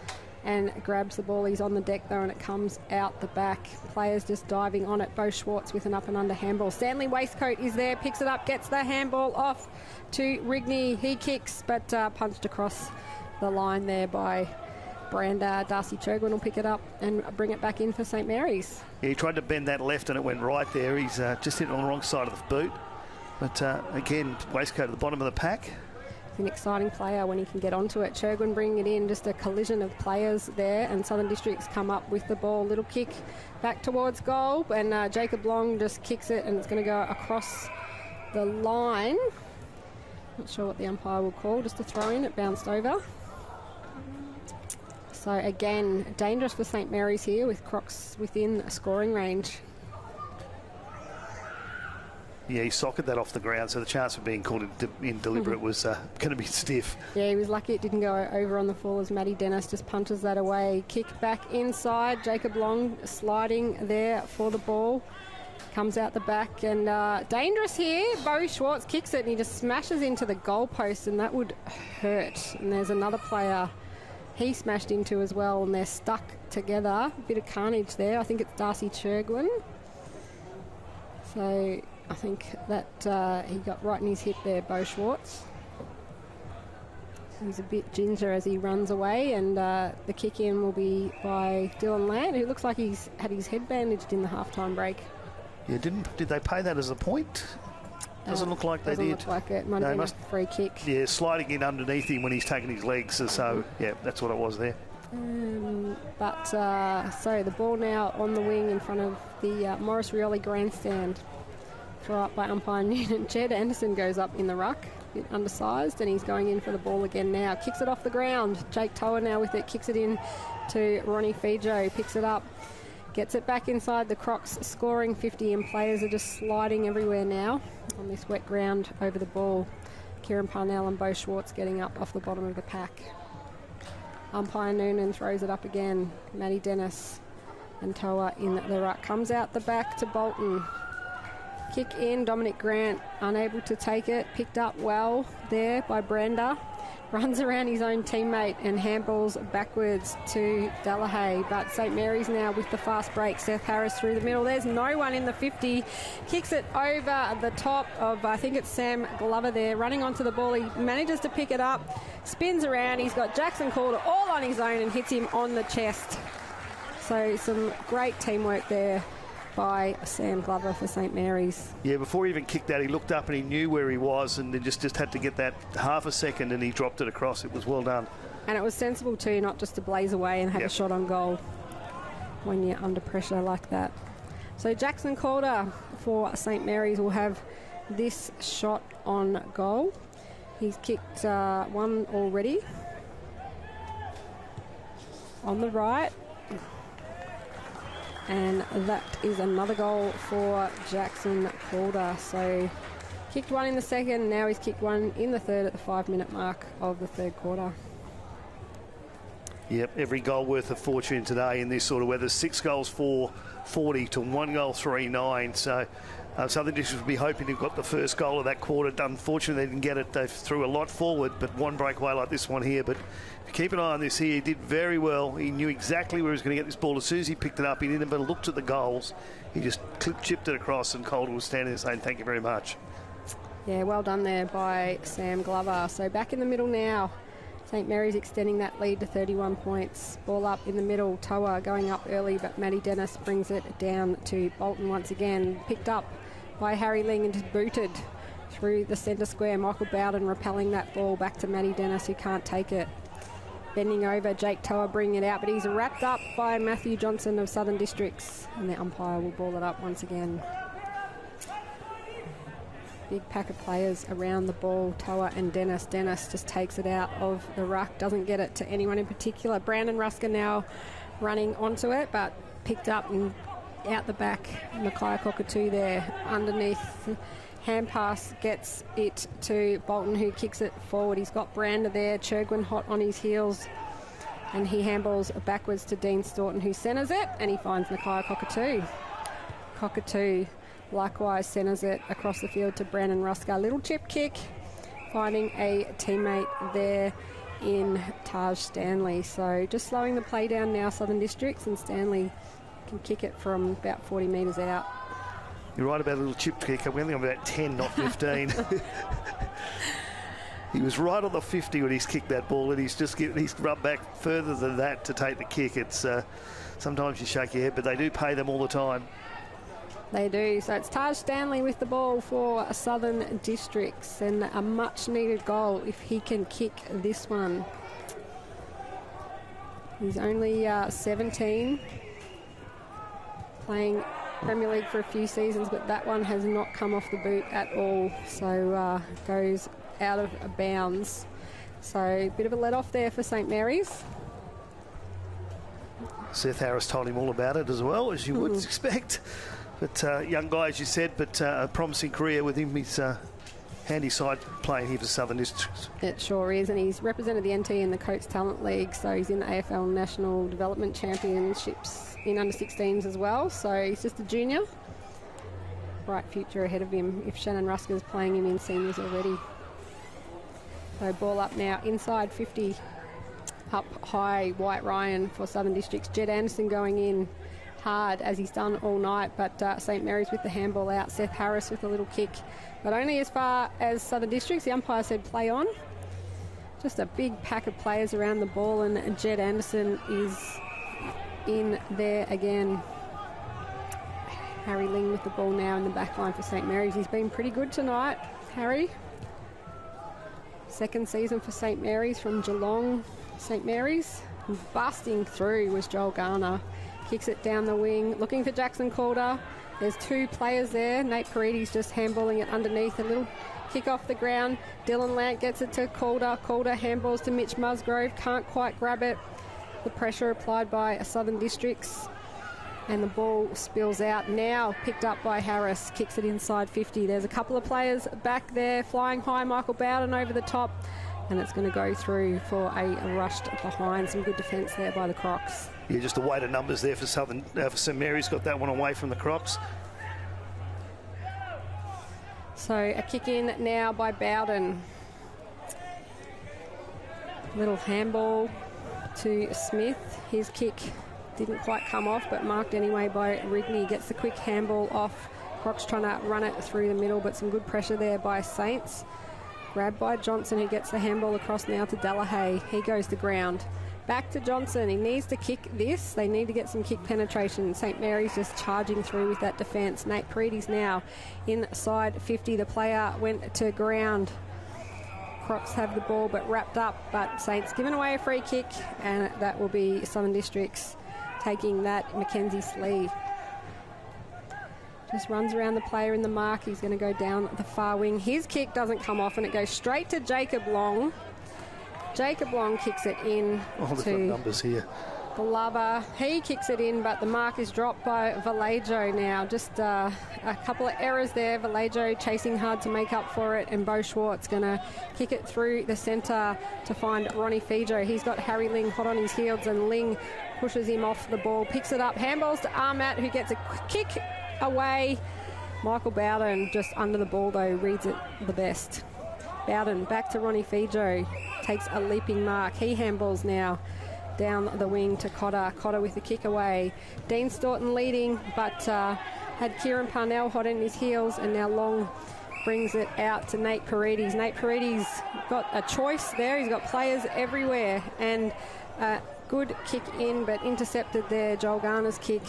and grabs the ball. He's on the deck though, and it comes out the back. Players just diving on it. Bo Schwartz with an up and under handball. Stanley Waistcoat is there, picks it up, gets the handball off to Rigney. He kicks, but punched across the line there by Brander. Darcy Chergwin will pick it up and bring it back in for St Mary's. Yeah, he tried to bend that left and it went right there. He's just hit it on the wrong side of the boot. But again, Waistcoat at the bottom of the pack. He's an exciting player when he can get onto it. Chergwin bringing it in, just a collision of players there, and Southern Districts come up with the ball. Little kick back towards goal, and Jacob Long just kicks it, and it's going to go across the line. Not sure what the umpire will call, just a throw in. It bounced over. So again, dangerous for St Mary's here with Crocs within scoring range. Yeah, he socketed that off the ground, so the chance of being called in deliberate was going to be stiff. Yeah, he was lucky it didn't go over on the full as Matty Dennis just punches that away. Kick back inside. Jacob Long sliding there for the ball. Comes out the back and dangerous here. Bo Schwartz kicks it and he just smashes into the goalpost, and that would hurt. And there's another player he smashed into as well, and they're stuck together. A bit of carnage there. I think it's Darcy Chergwin. So I think that he got right in his hip there, Bo Schwartz. He's a bit ginger as he runs away, and the kick in will be by Dylan Land, who looks like he's had his head bandaged in the halftime break. Yeah, did they pay that as a point? Doesn't look like they did. Doesn't look like it. Might have been a free kick. Yeah, sliding in underneath him when he's taking his legs. So, yeah, that's what it was there. So the ball now on the wing in front of the Morris Rioli grandstand. Throw up by umpire Noonan. Jed Anderson goes up in the ruck, a bit undersized, and he's going in for the ball again now. Kicks it off the ground. Jake Toa now with it, kicks it in to Ronnie Fijo, picks it up, gets it back inside the Crocs scoring 50, and players are just sliding everywhere now on this wet ground over the ball. Kieran Parnell and Bo Schwartz getting up off the bottom of the pack. Umpire Noonan throws it up again. Matty Dennis and Toa in the ruck. Comes out the back to Bolton. Kick in, Dominic Grant unable to take it. Picked up well there by Brander. Runs around his own teammate and handballs backwards to Delahaye. But St Mary's now with the fast break. Seth Harris through the middle. There's no one in the 50. Kicks it over the top of, I think it's Sam Glover there, running onto the ball. He manages to pick it up, spins around. He's got Jackson Calder all on his own and hits him on the chest. So some great teamwork there by Sam Glover for St Mary's. Yeah, before he even kicked that, he looked up and he knew where he was, and then just had to get that half a second, and he dropped it across. It was well done. And it was sensible too, not just to blaze away and have a shot on goal when you're under pressure like that. So Jackson Calder for St Mary's will have this shot on goal. He's kicked one already on the right. And that is another goal for Jackson Calder. So kicked one in the second, now he's kicked one in the third at the 5-minute mark of the third quarter. Yep, every goal worth a fortune today in this sort of weather. 6 goals 4-40 to 1 goal 3-9. So Southern Districts will be hoping to have got the first goal of that quarter. Unfortunately, they didn't get it. They threw a lot forward, but one breakaway like this one here. But keep an eye on this here. He did very well. He knew exactly where he was going to get this ball. As soon as he picked it up, he didn't even look at the goals. He just chipped it across, and Calder was standing there saying, thank you very much. Yeah, well done there by Sam Glover. So back in the middle now. St Mary's extending that lead to 31 points. Ball up in the middle. Toa going up early, but Matty Dennis brings it down to Bolton once again. Picked up by Harry Ling and just booted through the centre square. Michael Bowden repelling that ball back to Matty Dennis, who can't take it. Bending over, Jake Toa bringing it out, but he's wrapped up by Matthew Johnson of Southern Districts, and the umpire will ball it up once again. Big pack of players around the ball, Toa and Dennis. Dennis just takes it out of the ruck, doesn't get it to anyone in particular. Brandon Rusker now running onto it, but picked up and out the back. Mackay Cockatoo there underneath Hand pass gets it to Bolton, who kicks it forward. He's got Brander there. Churgwin hot on his heels. And he handballs backwards to Dean Staunton, who centres it, and he finds Nakia Cockatoo. Cockatoo likewise centres it across the field to Brandon Rusker. Little chip kick, finding a teammate there in Taj Stanley. So just slowing the play down now, Southern Districts, and Stanley can kick it from about 40 metres out. You're right about a little chip kick. I'm only on about 10, not 15. He was right on the 50 when he's kicked that ball, and he's rubbed back further than that to take the kick. It's sometimes you shake your head, but they do pay them all the time. They do. So it's Taj Stanley with the ball for Southern Districts, and a much-needed goal if he can kick this one. He's only 17, playing Premier League for a few seasons, but that one has not come off the boot at all, so goes out of bounds. So a bit of a let-off there for St Mary's. Seth Harris told him all about it as well, as you would expect. But young guy, as you said, but a promising career with him. He's handy side playing here for Southern Districts. It sure is, and he's represented the NT in the Coates Talent League, so he's in the AFL National Development Championships in under-16s as well, so he's just a junior. Bright future ahead of him if Shannon Rusker's playing him in seniors already. So ball up now, inside 50, up high, White Ryan for Southern Districts. Jed Anderson going in hard as he's done all night, but St Mary's with the handball out. Seth Harris with a little kick, but only as far as Southern Districts. The umpire said play on. Just a big pack of players around the ball, and Jed Anderson is in there again. Harry Ling with the ball now in the back line for St Mary's. He's been pretty good tonight, Harry. Second season for St Mary's from Geelong. St Mary's busting through was Joel Garner. Kicks it down the wing, looking for Jackson Calder. There's two players there. Nate Paredes just handballing it underneath. A little kick off the ground. Dylan Lant gets it to Calder. Calder handballs to Mitch Musgrove. Can't quite grab it. The pressure applied by Southern Districts. And the ball spills out. Now picked up by Harris. Kicks it inside 50. There's a couple of players back there. Flying high, Michael Bowden over the top. And it's going to go through for a rushed behind. Some good defence there by the Crocs. Yeah, just a weight of numbers there for for St Mary's. Got that one away from the Crocs. So a kick in now by Bowden. Little handball to Smith. His kick didn't quite come off, but marked anyway by Rigney. Gets the quick handball off. Crocs trying to run it through the middle, but some good pressure there by Saints. Grabbed by Johnson, who gets the handball across now to Delahaye. He goes to ground. Back to Johnson. He needs to kick this. They need to get some kick penetration. St Mary's just charging through with that defence. Nate Paredes now inside 50. The player went to ground. Crocs have the ball but wrapped up, but Saints giving away a free kick, and that will be Southern Districts taking that. Mackenzie Slee just runs around the player in the mark. He's going to go down the far wing. His kick doesn't come off, and it goes straight to Jacob Long. Jacob Long kicks it in to numbers here. Glover. He kicks it in, but the mark is dropped by Vallejo now. Just a couple of errors there. Vallejo chasing hard to make up for it, and Bo Schwartz going to kick it through the centre to find Ronnie Fijo. He's got Harry Ling hot on his heels, and Ling pushes him off the ball, picks it up, handballs to Armat, who gets a kick away. Michael Bowden just under the ball though, reads it the best. Bowden back to Ronnie Fijo, takes a leaping mark. He handballs now down the wing to Cotter. Cotter with the kick away. Dean Staunton leading, but had Kieran Parnell hot in his heels, and now Long brings it out to Nate Paredes. Nate Paredes got a choice there. He's got players everywhere, and good kick in, but intercepted there. Joel Garner's kick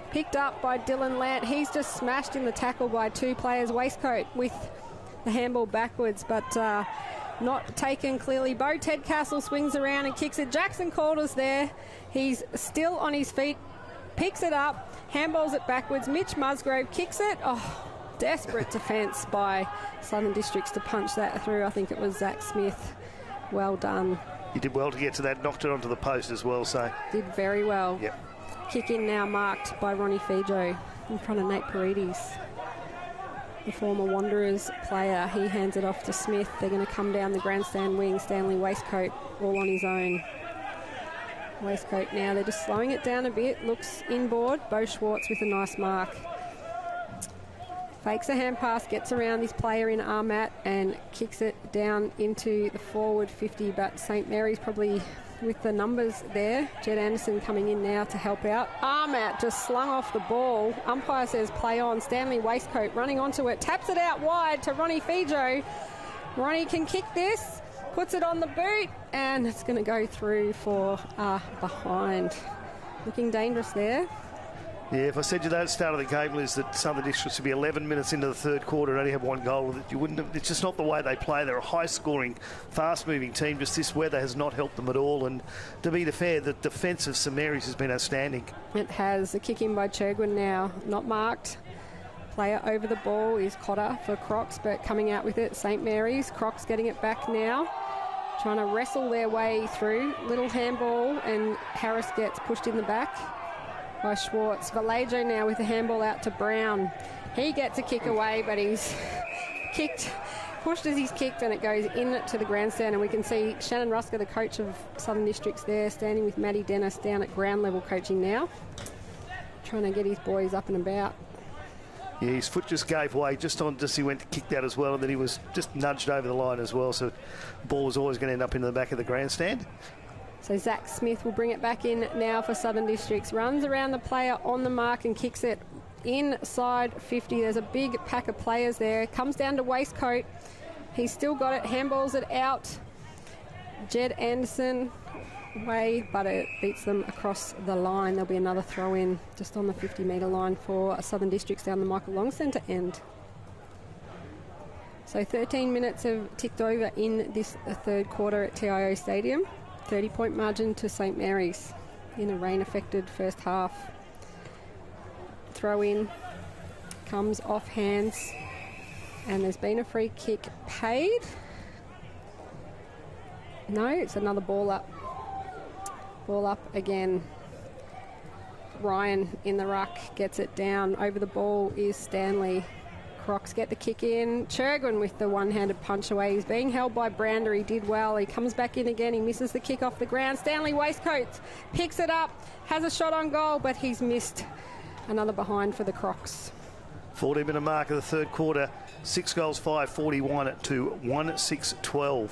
picked up by Dylan Lant. He's just smashed in the tackle by two players. Waistcoat with the handball backwards, but not taken clearly. Bo Tedcastle swings around and kicks it. Jackson Calder's there. He's still on his feet, picks it up, handballs it backwards. Mitch Musgrove kicks it. Oh, desperate defence by Southern Districts to punch that through. I think it was Zach Smith. Well done. He did well to get to that, knocked it onto the post as well, so. Did very well. Yep. Kick in now marked by Ronnie Fijo in front of Nate Paredes. the former Wanderers player. He hands it off to Smith. They're going to come down the grandstand wing. Stanley Waistcoat all on his own. Waistcoat now, they're just slowing it down a bit. Looks inboard. Bo Schwartz with a nice mark. Fakes a hand pass, gets around this player in Armat and kicks it down into the forward 50, but St Mary's probably with the numbers there. Jed Anderson coming in now to help out. Armat just slung off the ball. Umpire says play on. Stanley Waistcoat running onto it, taps it out wide to Ronnie Fijo. Ronnie can kick this, puts it on the boot, and it's going to go through for behind. Looking dangerous there. Yeah, if I said to you that at the start of the game, Liz, that Southern Districts would be 11 minutes into the third quarter and only have one goal, that you wouldn't have, it's just not the way they play. They're a high-scoring, fast-moving team. Just this weather has not helped them at all. And to be fair, the defence of St Mary's has been outstanding. It has. A kick in by Chergwin now, not marked. Player over the ball is Cotter for Crocs, but coming out with it, St Mary's. Crocs getting it back now, trying to wrestle their way through. Little handball, and Harris gets pushed in the back by Schwartz. Vallejo now with a handball out to Brown. He gets a kick away, but he's pushed as he's kicked, and it goes in to the grandstand. And we can see Shannon Rusker, the coach of Southern Districts there, standing with Matty Dennis down at ground level coaching now, trying to get his boys up and about. Yeah, his foot just gave way just he went to kick that as well, and then he was just nudged over the line as well, so the ball was always going to end up into the back of the grandstand. So Zach Smith will bring it back in now for Southern Districts. Runs around the player on the mark and kicks it inside 50. There's a big pack of players there. Comes down to Waistcoat. He's still got it. Handballs it out. Jed Anderson way, but it beats them across the line. There'll be another throw in just on the 50-metre line for Southern Districts down the Michael Long Centre end. So 13 minutes have ticked over in this third quarter at TIO Stadium. 30-point margin to St Mary's in a rain-affected first half. Throw in comes off hands, and there's been a free kick paid. No, it's another ball up. Ball up again. Ryan in the ruck gets it down. Over the ball is Stanley. Crocs get the kick in. Chergwin with the one-handed punch away. He's being held by Brander. He did well. He comes back in again. He misses the kick off the ground. Stanley Waistcoats picks it up, has a shot on goal, but he's missed. Another behind for the Crocs. 14-minute mark of the third quarter. 6 goals, 5, 41 to 1-6-12.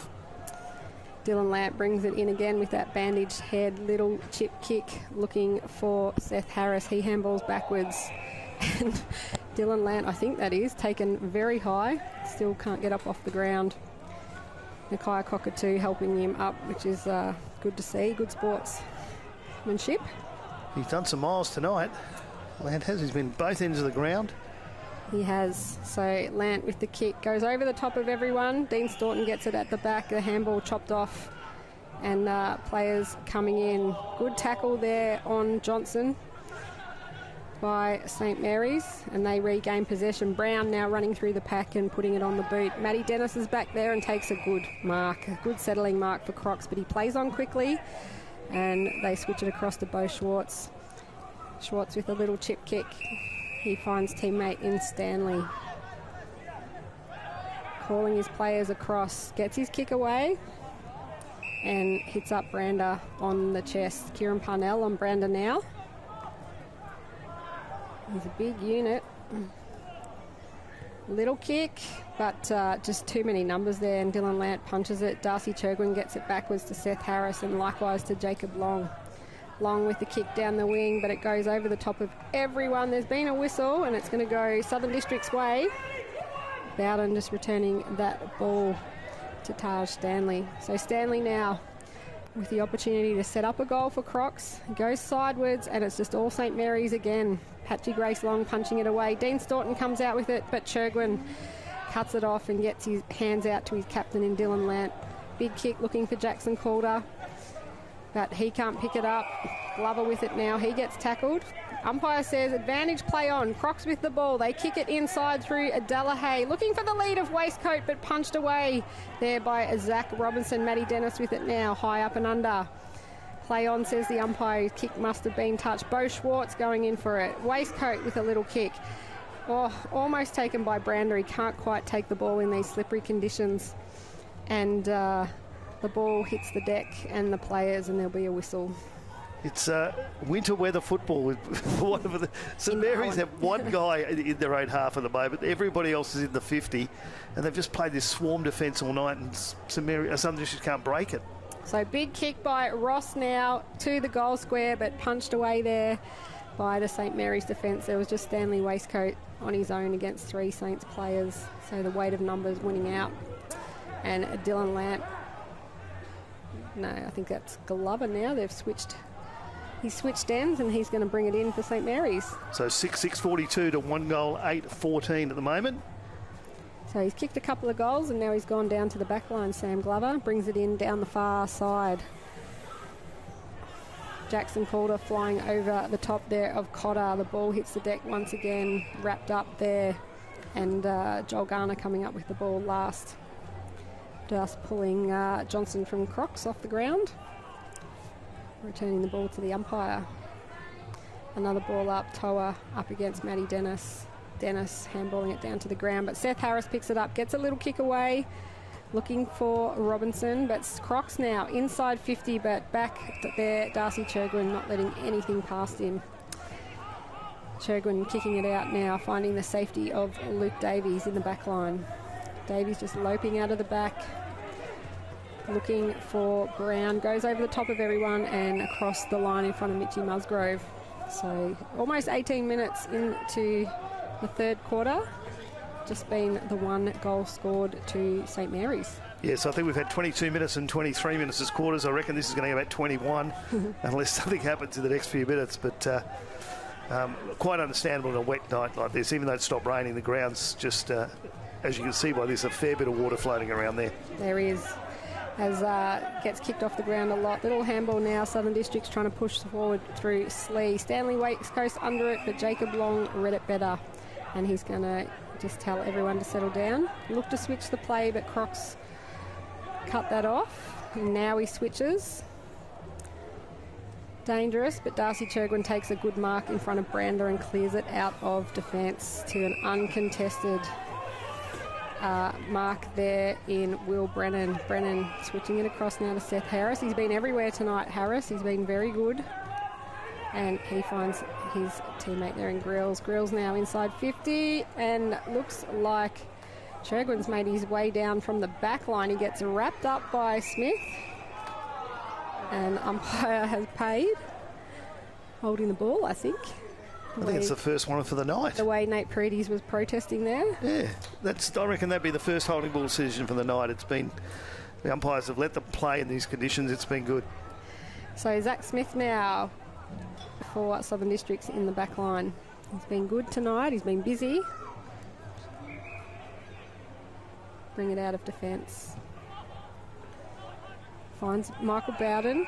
Dylan Lamp brings it in again with that bandaged head. Little chip kick looking for Seth Harris. He handballs backwards. And Dylan Lant, I think that is, taken very high. Still can't get up off the ground. Nakia Cockatoo helping him up, which is good to see. Good sportsmanship. He's done some miles tonight. Lant has. He's been both ends of the ground. He has. So Lant with the kick goes over the top of everyone. Dean Staunton gets it at the back. The handball chopped off. And players coming in. Good tackle there on Johnson by St Mary's, and they regain possession. Brown now running through the pack and putting it on the boot. Matty Dennis is back there and takes a good mark, a good settling mark for Crocs, but he plays on quickly, and they switch it across to Bo Schwartz. Schwartz with a little chip kick. He finds teammate in Stanley. Calling his players across, gets his kick away and hits up Brander on the chest. Kieran Parnell on Brander now. He's a big unit. Little kick, but just too many numbers there, and Dylan Lant punches it. Darcy Chergwin gets it backwards to Seth Harris, and likewise to Jacob Long. Long with the kick down the wing, but it goes over the top of everyone. There's been a whistle, and it's going to go Southern District's way. Bowden just returning that ball to Taj Stanley. So Stanley now with the opportunity to set up a goal for Crocs. It goes sidewards, and it's just all St Mary's again. Patchy Grace Long punching it away. Dean Staunton comes out with it, but Chergwin cuts it off and gets his hands out to his captain in Dylan Lant. Big kick looking for Jackson Calder, but he can't pick it up. Glover with it now. He gets tackled. Umpire says advantage play on. Crocs with the ball. They kick it inside through Adela Hay. Looking for the lead of Waistcoat, but punched away there by Zach Robinson. Matty Dennis with it now. High up and under. Play on, says the umpire. His kick must have been touched. Bo Schwartz going in for it. Waistcoat with a little kick. Oh, almost taken by Brander. He can't quite take the ball in these slippery conditions. And the ball hits the deck and the players, and there'll be a whistle. It's winter weather football. St Mary's have one guy in their own half at the moment. Everybody else is in the 50, and they've just played this swarm defence all night, and Southern Districts can't break it. So big kick by Ross now to the goal square, but punched away there by the St Mary's defence. There was just Stanley Waistcoat on his own against 3 Saints players, so the weight of numbers winning out. And Dylan Lamp, no, I think that's Glover now. They've switched. He's switched ends, and he's going to bring it in for St Mary's. So 6-6-42 to 1 goal, 8-14 at the moment. So he's kicked a couple of goals, and now he's gone down to the back line. Sam Glover brings it in down the far side. Jackson Calder flying over the top there of Cotter. The ball hits the deck once again, wrapped up there. And Joel Garner coming up with the ball last. Just pulling Johnson from Crocs off the ground. Returning the ball to the umpire. Another ball up, Toa up against Maddie Dennis. Dennis handballing it down to the ground, but Seth Harris picks it up, gets a little kick away, looking for Robinson, but Crocs now inside 50, but back there, Darcy Chergwin not letting anything past him. Chergwin kicking it out now, finding the safety of Luke Davies in the back line. Davies just loping out of the back, looking for Brown, goes over the top of everyone and across the line in front of Mitchie Musgrove. So almost 18 minutes into the third quarter, just been the 1 goal scored to St Mary's. Yes, I think we've had 22 minutes and 23 minutes as quarters. I reckon this is going to go about 21 unless something happens in the next few minutes. But quite understandable on a wet night like this. Even though it stopped raining, the ground's just, as you can see by this, a fair bit of water floating around there. There is. As gets kicked off the ground a lot. Little handball now. Southern District's trying to push forward through Slee. Stanley Waistcoat under it, but Jacob Long read it better. And he's going to just tell everyone to settle down. Look to switch the play, but Crocs cut that off. And now he switches. Dangerous, but Darcy Chergwin takes a good mark in front of Brander and clears it out of defence to an uncontested mark there in Will Brennan. Brennan switching it across now to Seth Harris. He's been everywhere tonight, Harris. He's been very good. And he finds his teammate there in Grills. Grills now inside 50, and looks like Chergwin's made his way down from the back line. He gets wrapped up by Smith, and umpire has paid. Holding the ball, I think. I think it's the first one for the night. The way Nate Paredes was protesting there. Yeah, I reckon that'd be the first holding ball decision for the night. It's been, the umpires have let them play in these conditions. It's been good. So Zach Smith now for Southern Districts in the back line. He's been good tonight. He's been busy. Bring it out of defence. Finds Michael Bowden.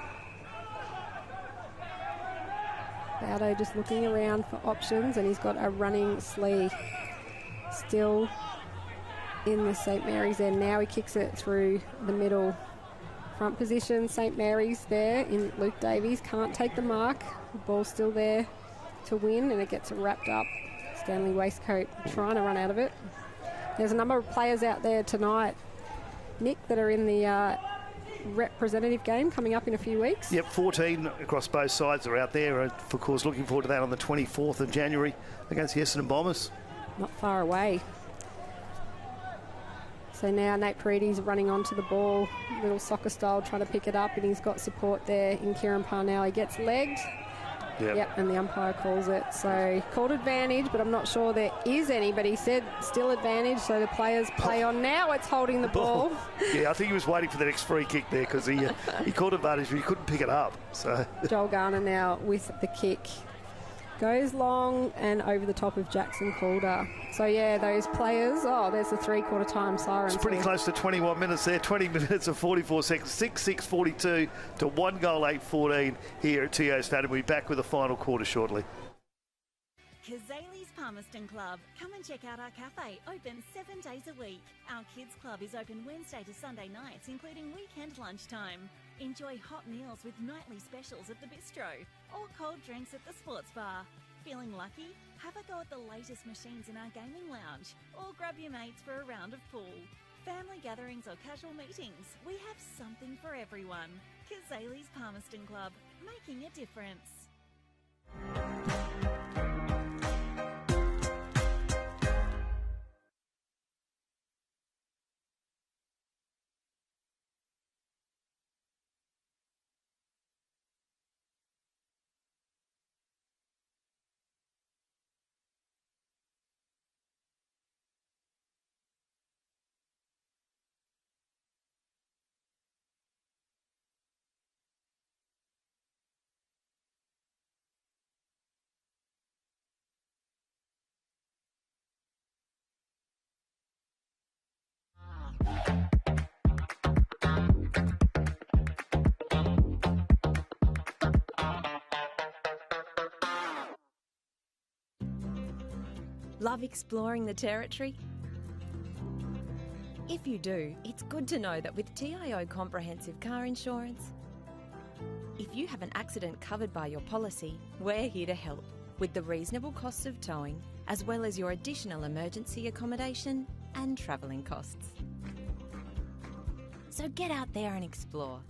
Bowdo just looking around for options, and he's got a running Slee still in the St Mary's end. Now he kicks it through the middle. Front position, St Mary's there in Luke Davies. Can't take the mark. The ball's still there to win, and it gets wrapped up. Stanley Waistcoat trying to run out of it. There's a number of players out there tonight, Nick, that are in the representative game coming up in a few weeks. Yep, 14 across both sides are out there. Of course, looking forward to that on the 24th of January against the Essendon Bombers. Not far away. So now Nate Paredes running onto the ball, little soccer style, trying to pick it up, and he's got support there in Kieran Parnell. He gets legged. Yep, and the umpire calls it. So called advantage, but I'm not sure there is any, but he said still advantage, so the players play on. Now it's holding the ball. Yeah, I think he was waiting for the next free kick there because he called advantage, but he couldn't pick it up. So Joel Garner now with the kick. Goes long and over the top of Jackson Calder. So, yeah, those players, there's the three-quarter time siren. It's pretty close to 21 minutes there, 20 minutes and 44 seconds, 6-6-42 to 1 goal, 8-14 here at TIO Stadium. We'll be back with the final quarter shortly. Kazali's Palmerston Club. Come and check out our cafe, open 7 days a week. Our kids club is open Wednesday to Sunday nights, including weekend lunchtime. Enjoy hot meals with nightly specials at the bistro or cold drinks at the sports bar. Feeling lucky? Have a go at the latest machines in our gaming lounge or grab your mates for a round of pool. Family gatherings or casual meetings, we have something for everyone. Kazali's Palmerston Club, making a difference. Love exploring the territory? If you do, it's good to know that with TIO Comprehensive Car Insurance, if you have an accident covered by your policy, we're here to help with the reasonable costs of towing, as well as your additional emergency accommodation and travelling costs. So get out there and explore.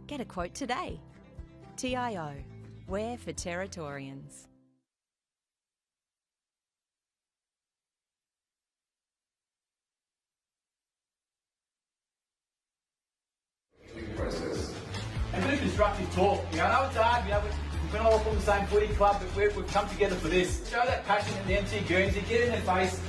Get a quote today. TIO, we're for Territorians. And do constructive talk. I know it's hard, we're not all from the same footy club, but we've come together for this. Show that passion in the MC Guernsey, get in their face.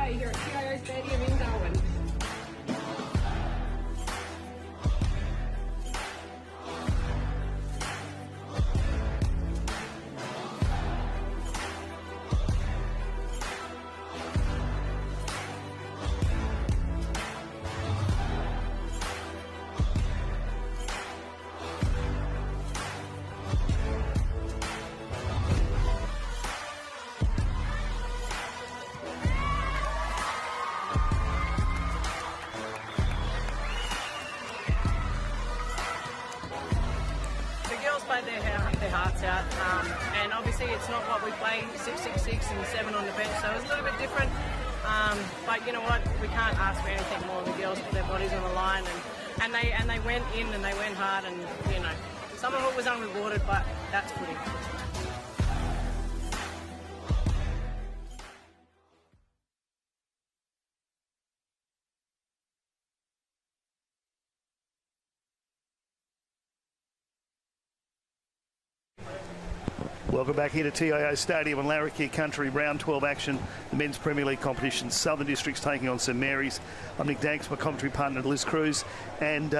Here at TIO Stadium in Darwin. Played their hearts out, and obviously it's not what we play 6-6-6 and 7 on the bench, so it's a little bit different. But you know what, we can't ask for anything more. The girls put their bodies on the line, and they went in and they went hard, and you know, some of it was unrewarded, but that's footy. Welcome back here to TIO Stadium and Larrakia Country, round 12 action, the Men's Premier League competition. Southern Districts taking on St Mary's. I'm Nick Danks, my commentary partner Liz Cruz. And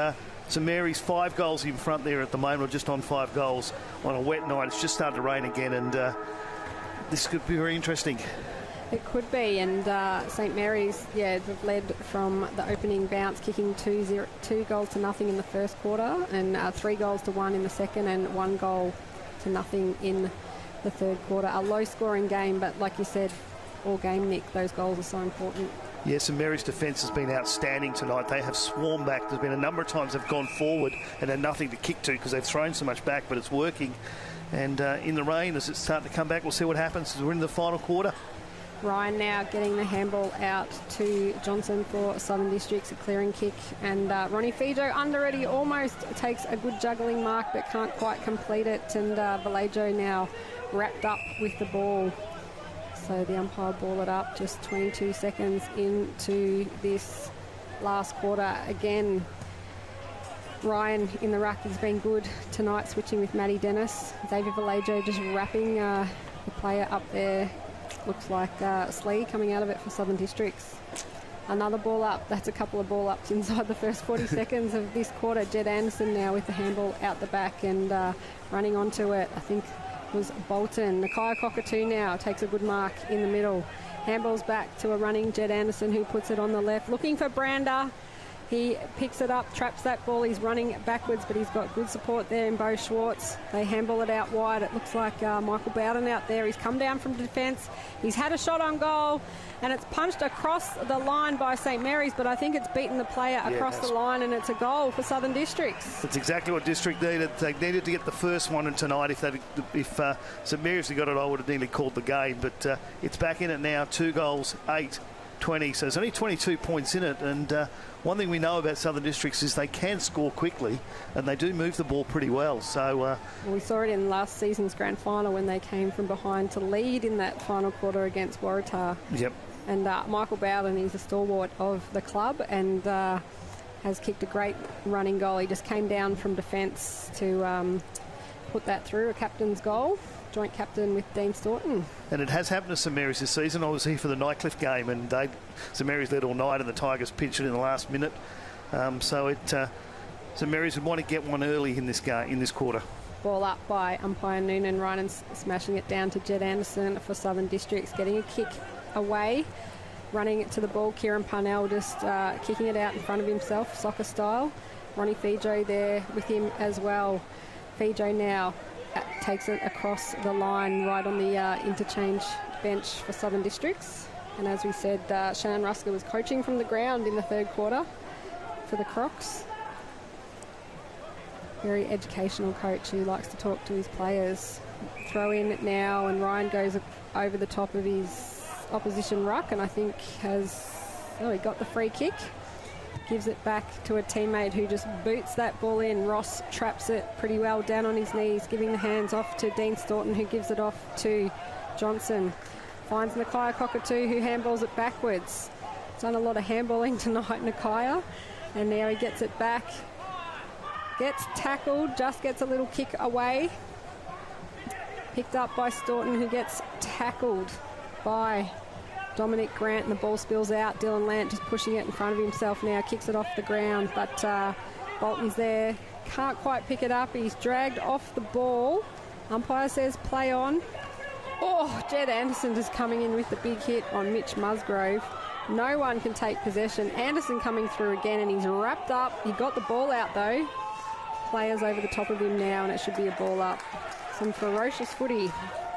St Mary's 5 goals in front there at the moment, or just on 5 goals on a wet night. It's just started to rain again, and this could be very interesting. It could be, and St Mary's, they've led from the opening bounce, kicking 2 goals to nothing in the first quarter, and 3 goals to 1 in the second, and 1 goal to nothing in the third quarter. A low-scoring game, but like you said, all game, Nick, those goals are so important. Yes, St Mary's defence has been outstanding tonight. They have swarmed back. There's been a number of times they've gone forward and had nothing to kick to because they've thrown so much back, but it's working. And in the rain, as it's starting to come back, we'll see what happens as we're in the final quarter. Ryan now getting the handball out to Johnson for Southern Districts, a clearing kick, and Ronnie Fijo under it. He almost takes a good juggling mark but can't quite complete it, and Vallejo now wrapped up with the ball. So the umpire ball it up just 22 seconds into this last quarter. Again, Ryan in the ruck has been good tonight, switching with Matty Dennis. Xavier Vallejo just wrapping the player up there. Looks like Slee coming out of it for Southern Districts. Another ball up. That's a couple of ball ups inside the first 40 seconds of this quarter. Jed Anderson now with the handball out the back and running onto it. I think it was Bolton. Nakia Cockatoo now takes a good mark in the middle. Handball's back to a running Jed Anderson, who puts it on the left. Looking for Brander. He picks it up, traps that ball. He's running backwards, but he's got good support there in Bo Schwartz. They handball it out wide. It looks like Michael Bowden out there. He's come down from defence. He's had a shot on goal, and it's punched across the line by St Mary's, but I think it's beaten the player across the line, and it's a goal for Southern Districts. That's exactly what District needed. They needed to get the first one, and tonight, if St Mary's had got it, I would have nearly called the game. But it's back in it now. 2 goals, 8-20. So there's only 22 points in it, and one thing we know about Southern Districts is they can score quickly, and they do move the ball pretty well. So we saw it in last season's grand final when they came from behind to lead in that final quarter against Waratah. Yep. And Michael Bowden is a stalwart of the club and has kicked a great running goal. He just came down from defence to put that through, a captain's goal. Joint captain with Dean Staunton. And it has happened to St Mary's this season. I was here for the Nightcliff game, and St Mary's led all night, and the Tigers pinched it in the last minute. St Mary's would want to get one early in this game, in this quarter. Ball up by umpire Noonan. Ryan smashing it down to Jed Anderson for Southern Districts, getting a kick away, running it to the ball. Kieran Parnell just kicking it out in front of himself, soccer style. Ronnie Fijo there with him as well. Fijo now takes it across the line right on the interchange bench for Southern Districts. And as we said, Shannon Rusker was coaching from the ground in the third quarter for the Crocs. Very educational coach who likes to talk to his players. Throw in now, and Ryan goes over the top of his opposition ruck, and I think he got the free kick. Gives it back to a teammate who just boots that ball in. Ross traps it pretty well down on his knees, giving the hands off to Dean Staunton, who gives it off to Johnson. Finds Nakia Cockatoo, who handballs it backwards. Done a lot of handballing tonight, Nakia. And now he gets it back. Gets tackled, just gets a little kick away. Picked up by Staunton, who gets tackled by Dominic Grant, and the ball spills out. Dylan Lant just pushing it in front of himself now, kicks it off the ground, but Bolton's there, can't quite pick it up. He's dragged off the ball. Umpire says play on. Oh, Jed Anderson just coming in with the big hit on Mitch Musgrove. No one can take possession. Anderson coming through again, and he's wrapped up. He got the ball out though. Players over the top of him now, and it should be a ball up. Some ferocious footy.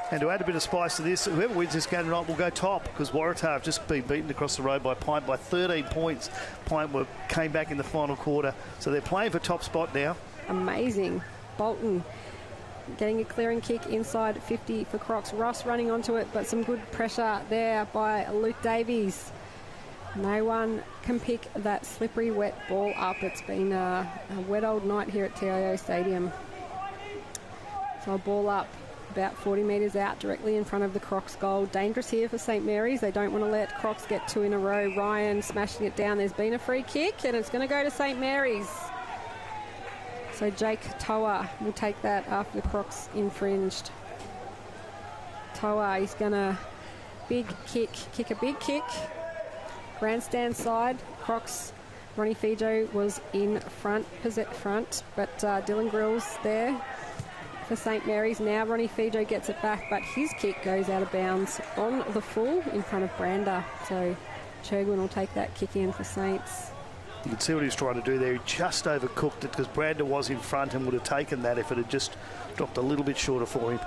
And to add a bit of spice to this, whoever wins this game tonight will go top, because Waratah have just been beaten across the road by Pint by 13 points. Pint came back in the final quarter, so they're playing for top spot now. Amazing. Bolton getting a clearing kick inside 50 for Crocs. Ross running onto it, but some good pressure there by Luke Davies. No one can pick that slippery, wet ball up. It's been a wet old night here at TIO Stadium. So a ball up about 40 metres out, directly in front of the Crocs goal. Dangerous here for St Mary's. They don't want to let Crocs get 2 in a row. Ryan smashing it down. There's been a free kick, and it's going to go to St Mary's. So Jake Toa will take that after the Crocs infringed. Toa, he's going to kick a big kick. Grandstand side, Crocs. Ronnie Fijo was in front, but Dylan Grills there for St Mary's. Now Ronnie Fijo gets it back, but his kick goes out of bounds on the full in front of Brander. So Chergwin will take that kick in for Saints. You can see what he was trying to do there. He just overcooked it because Brander was in front and would have taken that if it had just dropped a little bit shorter for him.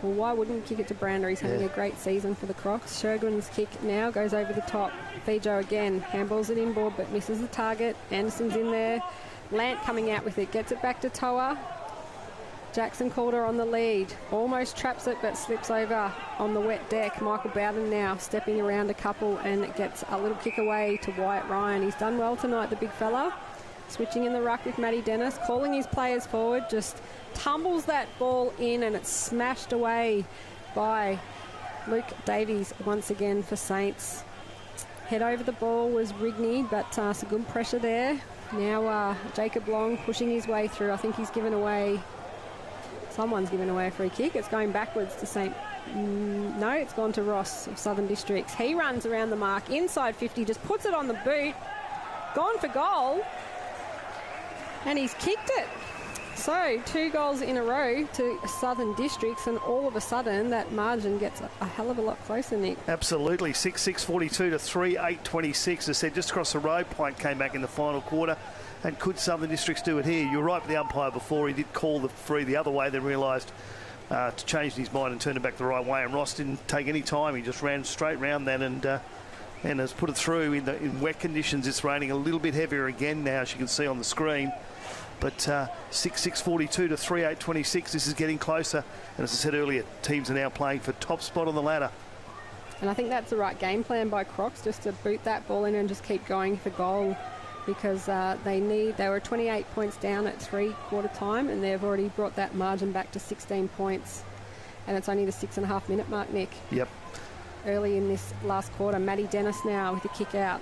Well, why wouldn't you kick it to Brander? He's having a great season for the Crocs. Chergwin's kick now goes over the top. Fijo again handballs it inboard but misses the target. Anderson's in there. Lant coming out with it. Gets it back to Toa. Jackson Calder on the lead. Almost traps it but slips over on the wet deck. Michael Bowden now stepping around a couple and gets a little kick away to Wyatt Ryan. He's done well tonight, the big fella. Switching in the ruck with Matty Dennis, calling his players forward, just tumbles that ball in and it's smashed away by Luke Davies once again for Saints. Head over the ball was Rigney, but some good pressure there. Now Jacob Long pushing his way through. I think he's given away, someone's given away a free kick. It's going backwards to St. No, it's gone to Ross of Southern Districts. He runs around the mark, inside 50, just puts it on the boot. Gone for goal. And he's kicked it. So 2 goals in a row to Southern Districts, and all of a sudden that margin gets a hell of a lot closer, Nick. Absolutely. 6-6-42 to 3-8-26. As I said, just across the road, Pint came back in the final quarter. And could Southern Districts do it here? You're right with the umpire before. He did call the free the other way, then realised to change his mind and turn it back the right way. And Ross didn't take any time. He just ran straight round then and has put it through in wet conditions. It's raining a little bit heavier again now, as you can see on the screen. But 6-6-42 to 3-8-26. This is getting closer. And as I said earlier, teams are now playing for top spot on the ladder. And I think that's the right game plan by Crocs, just to boot that ball in and just keep going for goal, because they were 28 points down at 3/4 time, and they've already brought that margin back to 16 points. And it's only the 6.5 minute mark, Nick. Yep. Early in this last quarter, Matty Dennis now with a kick out.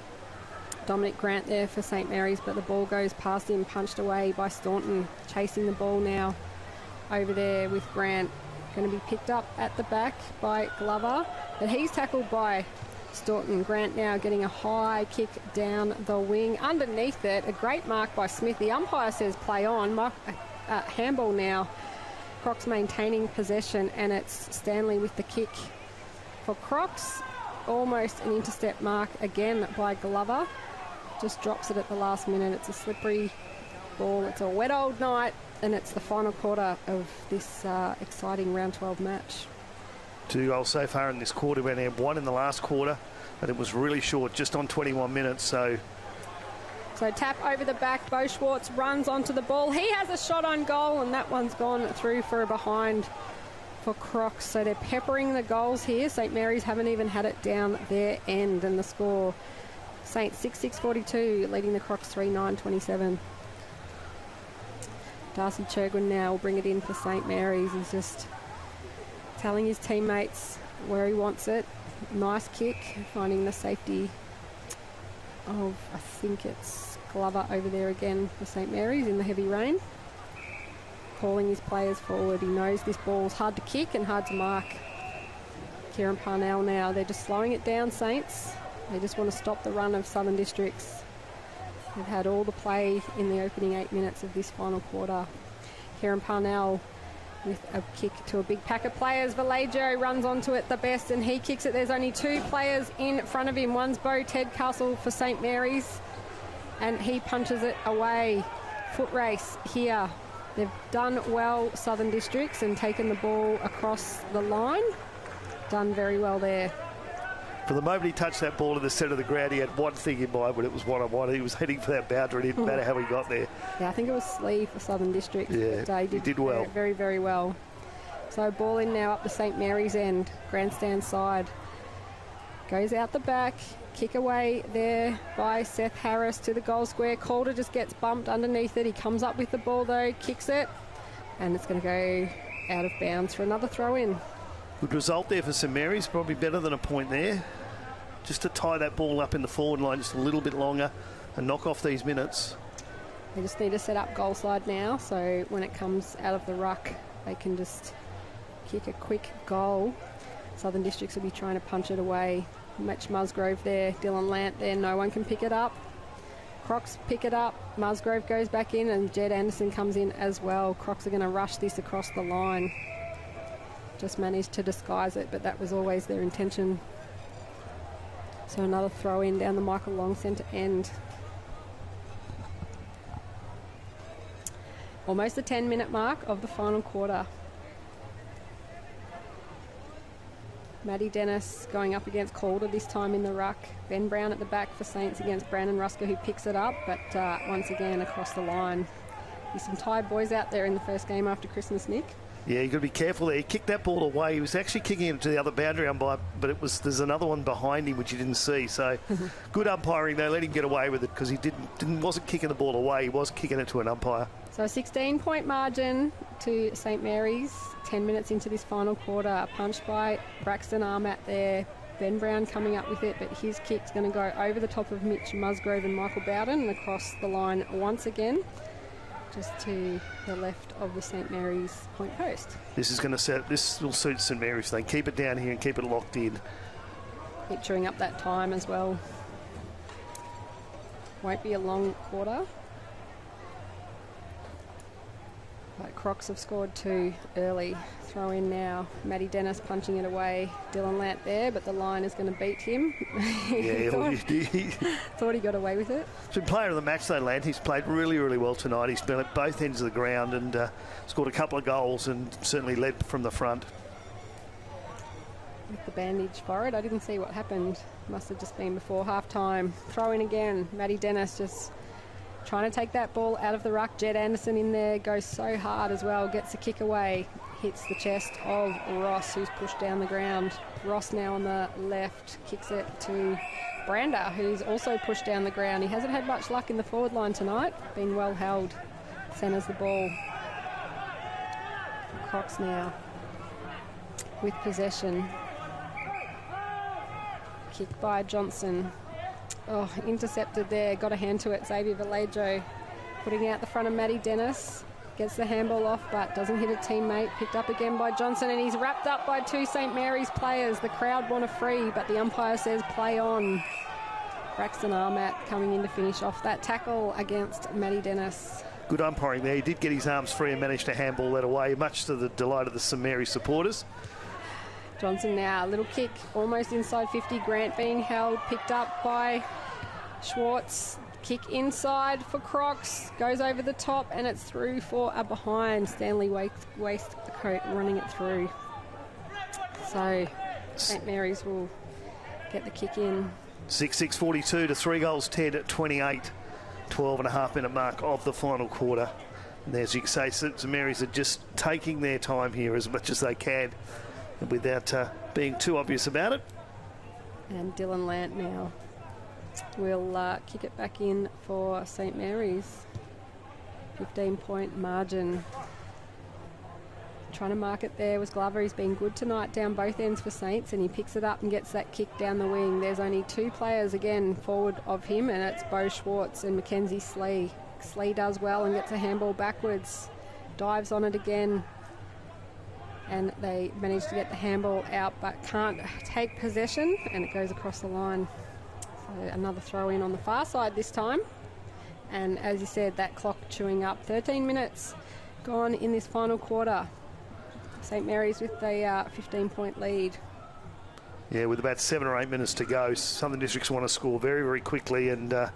Dominic Grant there for St Mary's, but the ball goes past him, punched away by Staunton. Chasing the ball now over there with Grant. Going to be picked up at the back by Glover, but he's tackled by Staunton. Grant now getting a high kick down the wing. Underneath it, a great mark by Smith. The umpire says play on. Handball now. Crocs maintaining possession, and it's Stanley with the kick for Crocs. Almost an intercept mark again by Glover. Just drops it at the last minute. It's a slippery ball. It's a wet old night, and it's the final quarter of this exciting round 12 match. 2 goals so far in this quarter. We only had 1 in the last quarter, but it was really short, just on 21 minutes. So tap over the back. Bo Schwartz runs onto the ball. He has a shot on goal, and that one's gone through for a behind for Crocs. So they're peppering the goals here. St Mary's haven't even had it down their end, and the score, Saints 6-6-42, leading the Crocs 3-9-27. Darcy Chergwin now will bring it in for St Mary's. He's just telling his teammates where he wants it. Nice kick, finding the safety of, I think it's Glover over there again for St Mary's in the heavy rain. Calling his players forward. He knows this ball's hard to kick and hard to mark. Kieran Parnell now, they're just slowing it down, Saints. They just want to stop the run of Southern Districts. They've had all the play in the opening 8 minutes of this final quarter. Kieran Parnell with a kick to a big pack of players. Vallejo runs onto it the best, and he kicks it. There's only 2 players in front of him. One's Bo Tedcastle for St Mary's, and he punches it away. Foot race here. They've done well, Southern Districts, and taken the ball across the line. Done very well there. For the moment he touched that ball to the centre of the ground, he had one thing in mind when it was one-on-one. He was heading for that boundary. It didn't matter how he got there. Yeah, I think it was Slee for Southern Districts. Yeah, he did well. Very, very well. So ball in now up the St Mary's end. Grandstand side. Goes out the back. Kick away there by Seth Harris to the goal square. Calder just gets bumped underneath it. He comes up with the ball though, kicks it, and it's going to go out of bounds for another throw-in. Good result there for St Mary's. Probably better than a point there. Just to tie that ball up in the forward line just a little bit longer and knock off these minutes. They just need to set up goal side now, so when it comes out of the ruck, they can just kick a quick goal. Southern Districts will be trying to punch it away. Mitch Musgrove there, Dylan Lant there, no one can pick it up. Crocs pick it up. Musgrove goes back in and Jed Anderson comes in as well. Crocs are going to rush this across the line. Just managed to disguise it, but that was always their intention. So another throw in down the Michael Long centre end. Almost the 10-minute mark of the final quarter. Maddie Dennis going up against Calder this time in the ruck. Ben Brown at the back for Saints against Brandon Rusker, who picks it up, but once again across the line. There's some tired boys out there in the first game after Christmas, Nick. Yeah, you've got to be careful there. He kicked that ball away. He was actually kicking it to the other boundary umpire, but there's another one behind him which you didn't see. So good umpiring. They let him get away with it because he wasn't kicking the ball away. He was kicking it to an umpire. So a 16-point margin to St Mary's. 10 minutes into this final quarter. Punched by Braxton Armat there. Ben Brown coming up with it, but his kick's going to go over the top of Mitch Musgrove and Michael Bowden and across the line once again, just to the left of the St Mary's point post. This will suit St Mary's. They keep it down here and keep it locked in. Keep chewing up that time as well. Won't be a long quarter. But Crocs have scored 2 early. Throw in now. Matty Dennis punching it away. Dylan Lant there, but the line is going to beat him. Yeah, thought he got away with it. He's been player of the match though, Lant. He's played really, really well tonight. He's been at both ends of the ground and scored a couple of goals and certainly led from the front. With the bandage for it, I didn't see what happened. Must have just been before half-time. Throw in again. Matty Dennis just trying to take that ball out of the ruck. Jed Anderson in there, goes so hard as well, gets the kick away, hits the chest of Ross, who's pushed down the ground. Ross now on the left, kicks it to Brander, who's also pushed down the ground. He hasn't had much luck in the forward line tonight, been well held. Centres the ball. Crocs now with possession. Kick by Johnson. Oh, intercepted there, got a hand to it. Xavier Vallejo putting out the front of Matty Dennis. Gets the handball off, but doesn't hit a teammate. Picked up again by Johnson, and he's wrapped up by 2 St Mary's players. The crowd want a free, but the umpire says play on. Braxton Armat coming in to finish off that tackle against Matty Dennis. Good umpiring there. He did get his arms free and managed to handball that away, much to the delight of the St Mary's supporters. Johnson now, little kick, almost inside 50. Grant being held, picked up by Schwartz. Kick inside for Crocs, goes over the top, and it's through for a behind. Stanley Waistcoat running it through. So St Mary's will get the kick in. 6:42 to 3 goals 10 at 28. 12.5-minute mark of the final quarter. And as you can say, St Mary's are just taking their time here as much as they can without being too obvious about it. And Dylan Lant now will kick it back in for St Mary's. 15-point margin. Trying to mark it there was Glover. He's been good tonight down both ends for Saints, and he picks it up and gets that kick down the wing. There's only 2 players again forward of him, and it's Beau Schwartz and Mackenzie Slee. Slee does well and gets a handball backwards. Dives on it again, and they manage to get the handball out but can't take possession, and it goes across the line. So another throw in on the far side this time. And as you said, that clock chewing up. 13 minutes gone in this final quarter. St Mary's with a 15-point lead. Yeah, with about 7 or 8 minutes to go, Southern Districts want to score very, very quickly, and I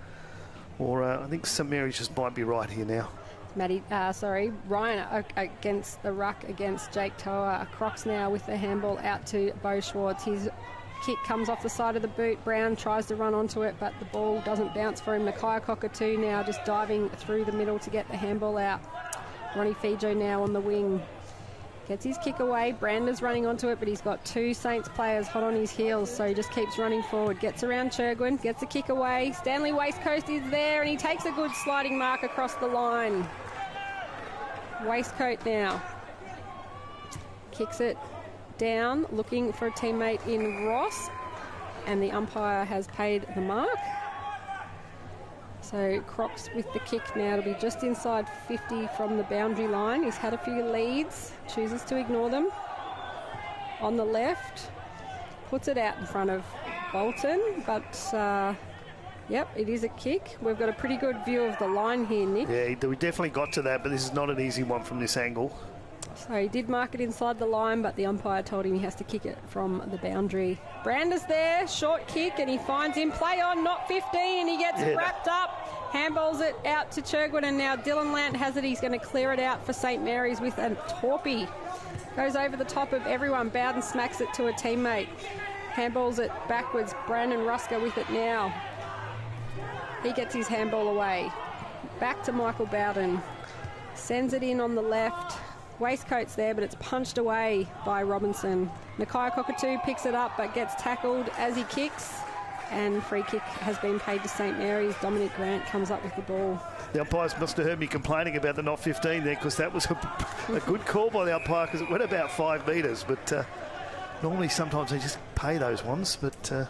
think St Mary's just might be right here now. Ryan against the ruck against Jake Toa. Crocs now with the handball out to Beau Schwartz. His kick comes off the side of the boot. Brown tries to run onto it, but the ball doesn't bounce for him. Nakia Cockatoo now just diving through the middle to get the handball out. Ronnie Fijo now on the wing. Gets his kick away. Brander's running onto it, but he's got 2 Saints players hot on his heels, so he just keeps running forward. Gets around Churgwin, gets a kick away. Stanley Waistcoat is there, and he takes a good sliding mark across the line. Waistcoat now kicks it down, looking for a teammate in Ross, and the umpire has paid the mark. So Crocs with the kick now to be just inside 50 from the boundary line. He's had a few leads, chooses to ignore them. On the left, puts it out in front of Bolton, but Yep, it is a kick. We've got a pretty good view of the line here, Nick. Yeah, we definitely got to that, but this is not an easy one from this angle. So he did mark it inside the line, but the umpire told him he has to kick it from the boundary. Brander's there, short kick, and he finds him. Play on, not 15, and he gets wrapped up. Handballs it out to Churgwin, and now Dylan Lant has it. He's going to clear it out for St Mary's with a torpy. Goes over the top of everyone. Bowden smacks it to a teammate. Handballs it backwards. Brandon Rusker with it now. He gets his handball away. Back to Michael Bowden. Sends it in on the left. Waistcoat's there, but it's punched away by Robinson. Nakia Cockatoo picks it up, but gets tackled as he kicks. And free kick has been paid to St Mary's. Dominic Grant comes up with the ball. The umpires must have heard me complaining about the not 15 there, because that was a good call by the umpire, because it went about 5 metres. But normally sometimes they just pay those ones. But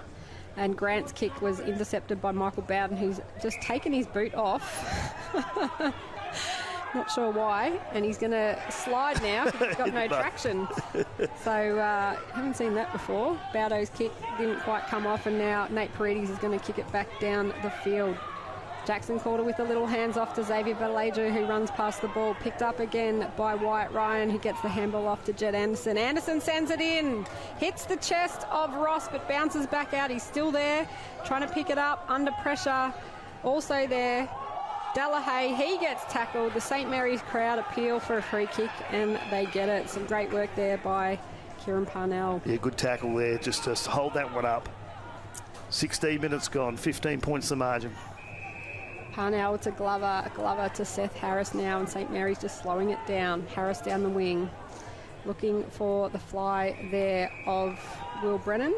and Grant's kick was intercepted by Michael Bowden, who's just taken his boot off. Not sure why, and he's going to slide now because he's got no traction. So haven't seen that before. Bowdo's kick didn't quite come off, and now Nate Paredes is going to kick it back down the field. Jackson Calder with a little hands off to Xavier Vallejo, who runs past the ball. Picked up again by Wyatt Ryan, who gets the handball off to Jed Anderson. Anderson sends it in, hits the chest of Ross, but bounces back out. He's still there, trying to pick it up, under pressure. Also there, Delahaye, he gets tackled. The St Mary's crowd appeal for a free kick, and they get it. Some great work there by Kieran Parnell. Yeah, good tackle there, just to hold that one up. 16 minutes gone, 15 points the margin. Parnell to Glover, Glover to Seth Harris now, and St Mary's just slowing it down. Harris down the wing, looking for the fly there of Will Brennan.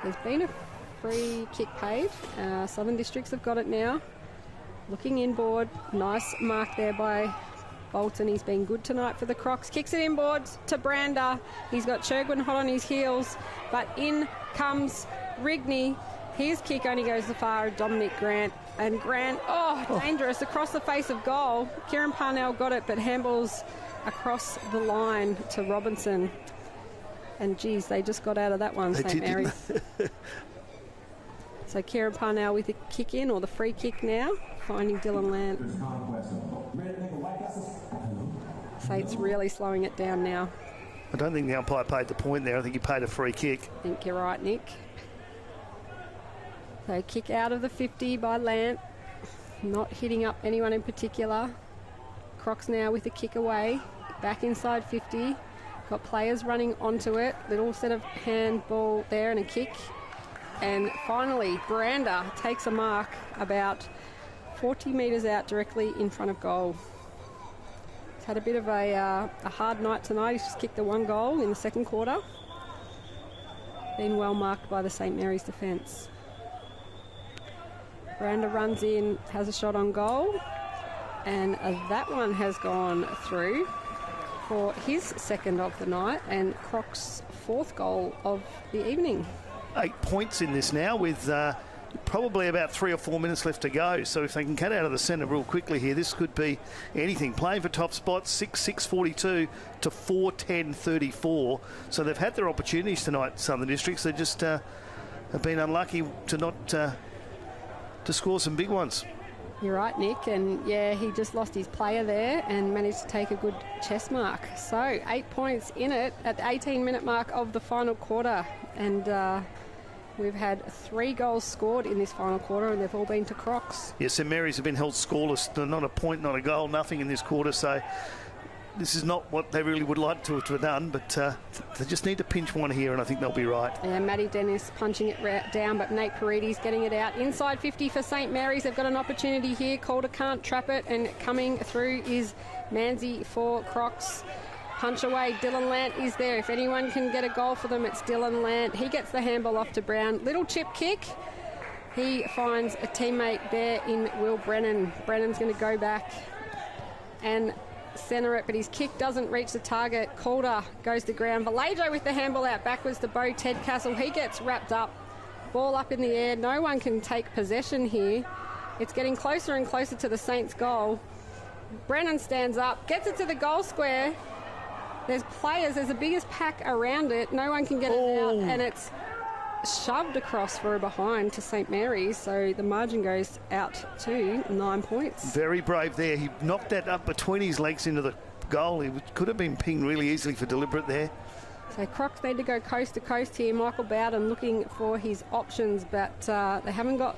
There's been a free kick paid. Southern Districts have got it now. Looking inboard, nice mark there by Bolton. He's been good tonight for the Crocs. Kicks it inboard to Brander. He's got Churgwin hot on his heels, but in comes Rigney. His kick only goes as far as Dominic Grant. And Grant, dangerous, across the face of goal. Kieran Parnell got it, but handballs across the line to Robinson. And geez, they just got out of that one, St Mary's. So Kieran Parnell with the kick in, or the free kick now, finding Dylan Lant. Saints really slowing it down now. I don't think the umpire paid the point there. I think he paid a free kick. I think you're right, Nick. So kick out of the 50 by Lant. Not hitting up anyone in particular. Crocs now with a kick away. Back inside 50. Got players running onto it. Little set of handball there and a kick. And finally, Brander takes a mark about 40 metres out directly in front of goal. He's had a bit of a hard night tonight. He's just kicked the one goal in the second quarter. Been well marked by the St Mary's defence. Brander runs in, has a shot on goal. And that one has gone through for his second of the night and Croc's fourth goal of the evening. 8 points in this now with probably about 3 or 4 minutes left to go. So if they can cut out of the centre real quickly here, this could be anything. Playing for top spots, 6-6-42 to 4-10-34. So they've had their opportunities tonight, Southern Districts. They just have been unlucky to not to score some big ones. You're right, Nick, and yeah, he just lost his player there and managed to take a good chest mark. So 8 points in it at the 18-minute mark of the final quarter, and we've had 3 goals scored in this final quarter, and they've all been to Crocs. Yes, St Mary's have been held scoreless, not a point, not a goal, nothing in this quarter, so this is not what they really would like to have done, but they just need to pinch one here, and I think they'll be right. Yeah, Matty Dennis punching it down, but Nate Paredes getting it out. Inside 50 for St Mary's. They've got an opportunity here. Calder can't trap it, and coming through is Manzi for Crocs. Punch away. Dylan Lant is there. If anyone can get a goal for them, it's Dylan Lant. He gets the handball off to Brown. Little chip kick. He finds a teammate there in Will Brennan. Brennan's going to go back and centre it, but his kick doesn't reach the target. Calder goes to ground. Vallejo with the handball out backwards to Bo Tedcastle. He gets wrapped up. Ball up in the air. No one can take possession here. It's getting closer and closer to the Saints' goal. Brennan stands up, gets it to the goal square. There's players. There's the biggest pack around it. No one can get it out, and it's shoved across for a behind to St Mary's, so the margin goes out to 9 points. Very brave there. He knocked that up between his legs into the goal. He could have been pinged really easily for deliberate there. So Crocs need to go coast to coast here. Michael Bowden looking for his options, but they haven't got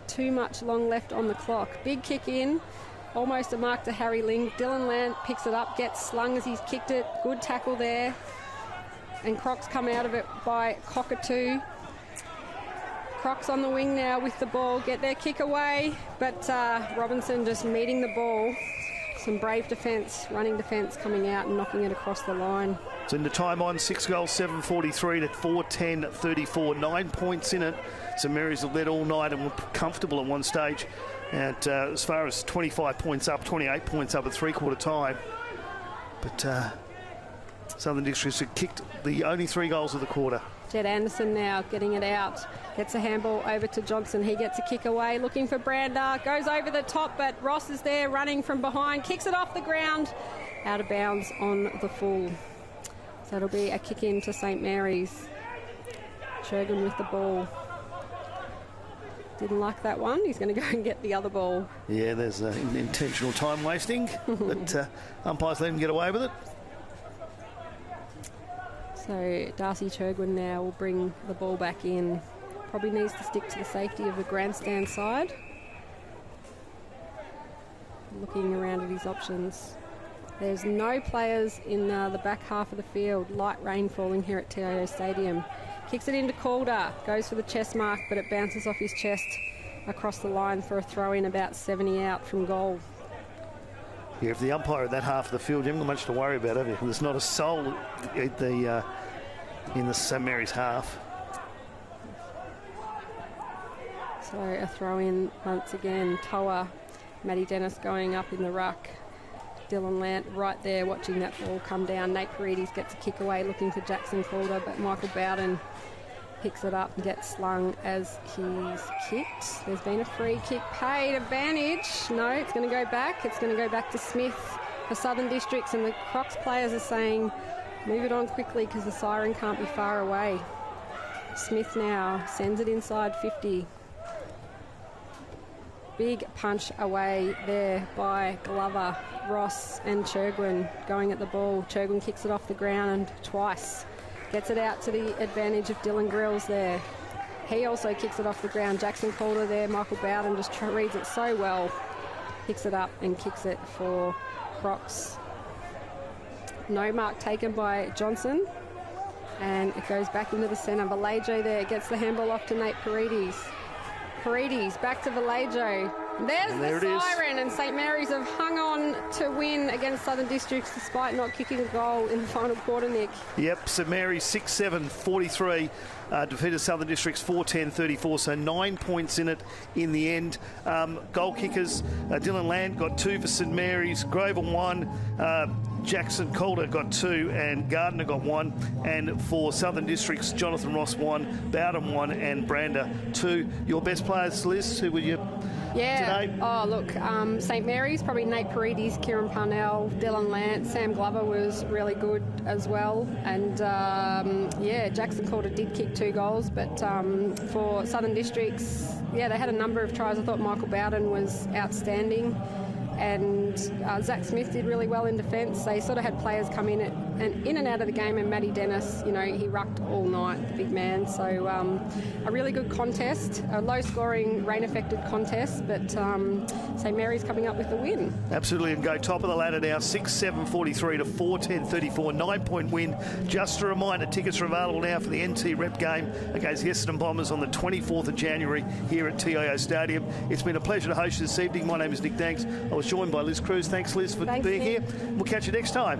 too much long left on the clock. Big kick in. Almost a mark to Harry Ling. Dylan Lant picks it up, gets slung as he's kicked it. Good tackle there. And Crocs come out of it by Cockatoo. Crocs on the wing now with the ball. Get their kick away. But Robinson just meeting the ball. Some brave defence, running defence coming out and knocking it across the line. It's in the time on, 6 goals, 7:43 to 4:10:34. 9 points in it. St Mary's have led all night and were comfortable at one stage. And as far as 25 points up, 28 points up at three-quarter time. But Southern Districts had kicked the only 3 goals of the quarter. Jed Anderson now getting it out. Gets a handball over to Johnson. He gets a kick away, looking for Brander. Goes over the top, but Ross is there running from behind. Kicks it off the ground. Out of bounds on the full. So it'll be a kick in to St Mary's. Shergan with the ball. Didn't like that one. He's going to go and get the other ball. Yeah, there's intentional time wasting, but umpires let him get away with it. So Darcy Churgwin now will bring the ball back in. Probably needs to stick to the safety of the grandstand side. Looking around at his options. There's no players in the back half of the field. Light rain falling here at TIO Stadium. Kicks it into Calder. Goes for the chest mark, but it bounces off his chest across the line for a throw-in about 70 out from goal. Yeah, if the umpire at that half of the field, you haven't got much to worry about, have you? There's not a soul at in the St Mary's half. So a throw-in once again. Toa, Matty Dennis going up in the ruck. Dylan Lant right there watching that ball come down. Nate Paredes gets a kick away looking for Jackson Calder, but Michael Bowden picks it up and gets slung as he's kicked. There's been a free kick paid. Advantage. No, it's going to go back. It's going to go back to Smith for Southern Districts, and the Crocs players are saying move it on quickly because the siren can't be far away. Smith now sends it inside 50. Big punch away there by Glover, Ross and Churgwin going at the ball. Churgwin kicks it off the ground twice. Gets it out to the advantage of Dylan Grills there. He also kicks it off the ground. Jackson Calder there. Michael Bowden just reads it so well. Picks it up and kicks it for Crocs. No mark taken by Johnson. And it goes back into the centre. Vallejo there gets the handball off to Nate Paredes. Paredes back to Vallejo. There's the siren, and St Mary's have hung on to win against Southern Districts despite not kicking a goal in the final quarter, Nick. Yep, St Mary's 6-7-43 defeated Southern Districts 4-10-34, so 9 points in it in the end. Goal kickers, Dylan Land got 2 for St Mary's, Grover 1, Jackson Calder got 2, and Gardner got 1. And for Southern Districts, Jonathan Ross 1, Bowden 1, and Brander 2. Your best players, Liz, who were you today? Oh, look, St Mary's, probably Nate Paredes, Kieran Parnell, Dylan Lance, Sam Glover was really good as well. And, Jackson Calder did kick 2 goals, but for Southern Districts, they had a number of tries. I thought Michael Bowden was outstanding. And Zach Smith did really well in defence. They sort of had players come in and out of the game, and Matty Dennis, he rucked all night, the big man. So a really good contest, a low-scoring, rain-affected contest, but St Mary's coming up with the win. Absolutely, and go top of the ladder now, 6-7-43 to 4-10-34, 9-point win. Just a reminder, tickets are available now for the NT Rep game against the Essendon Bombers on the 24th of January here at TIO Stadium. It's been a pleasure to host you this evening. My name is Nick Danks. I was joined by Liz Cruz. Thanks, Liz, for being here. We'll catch you next time.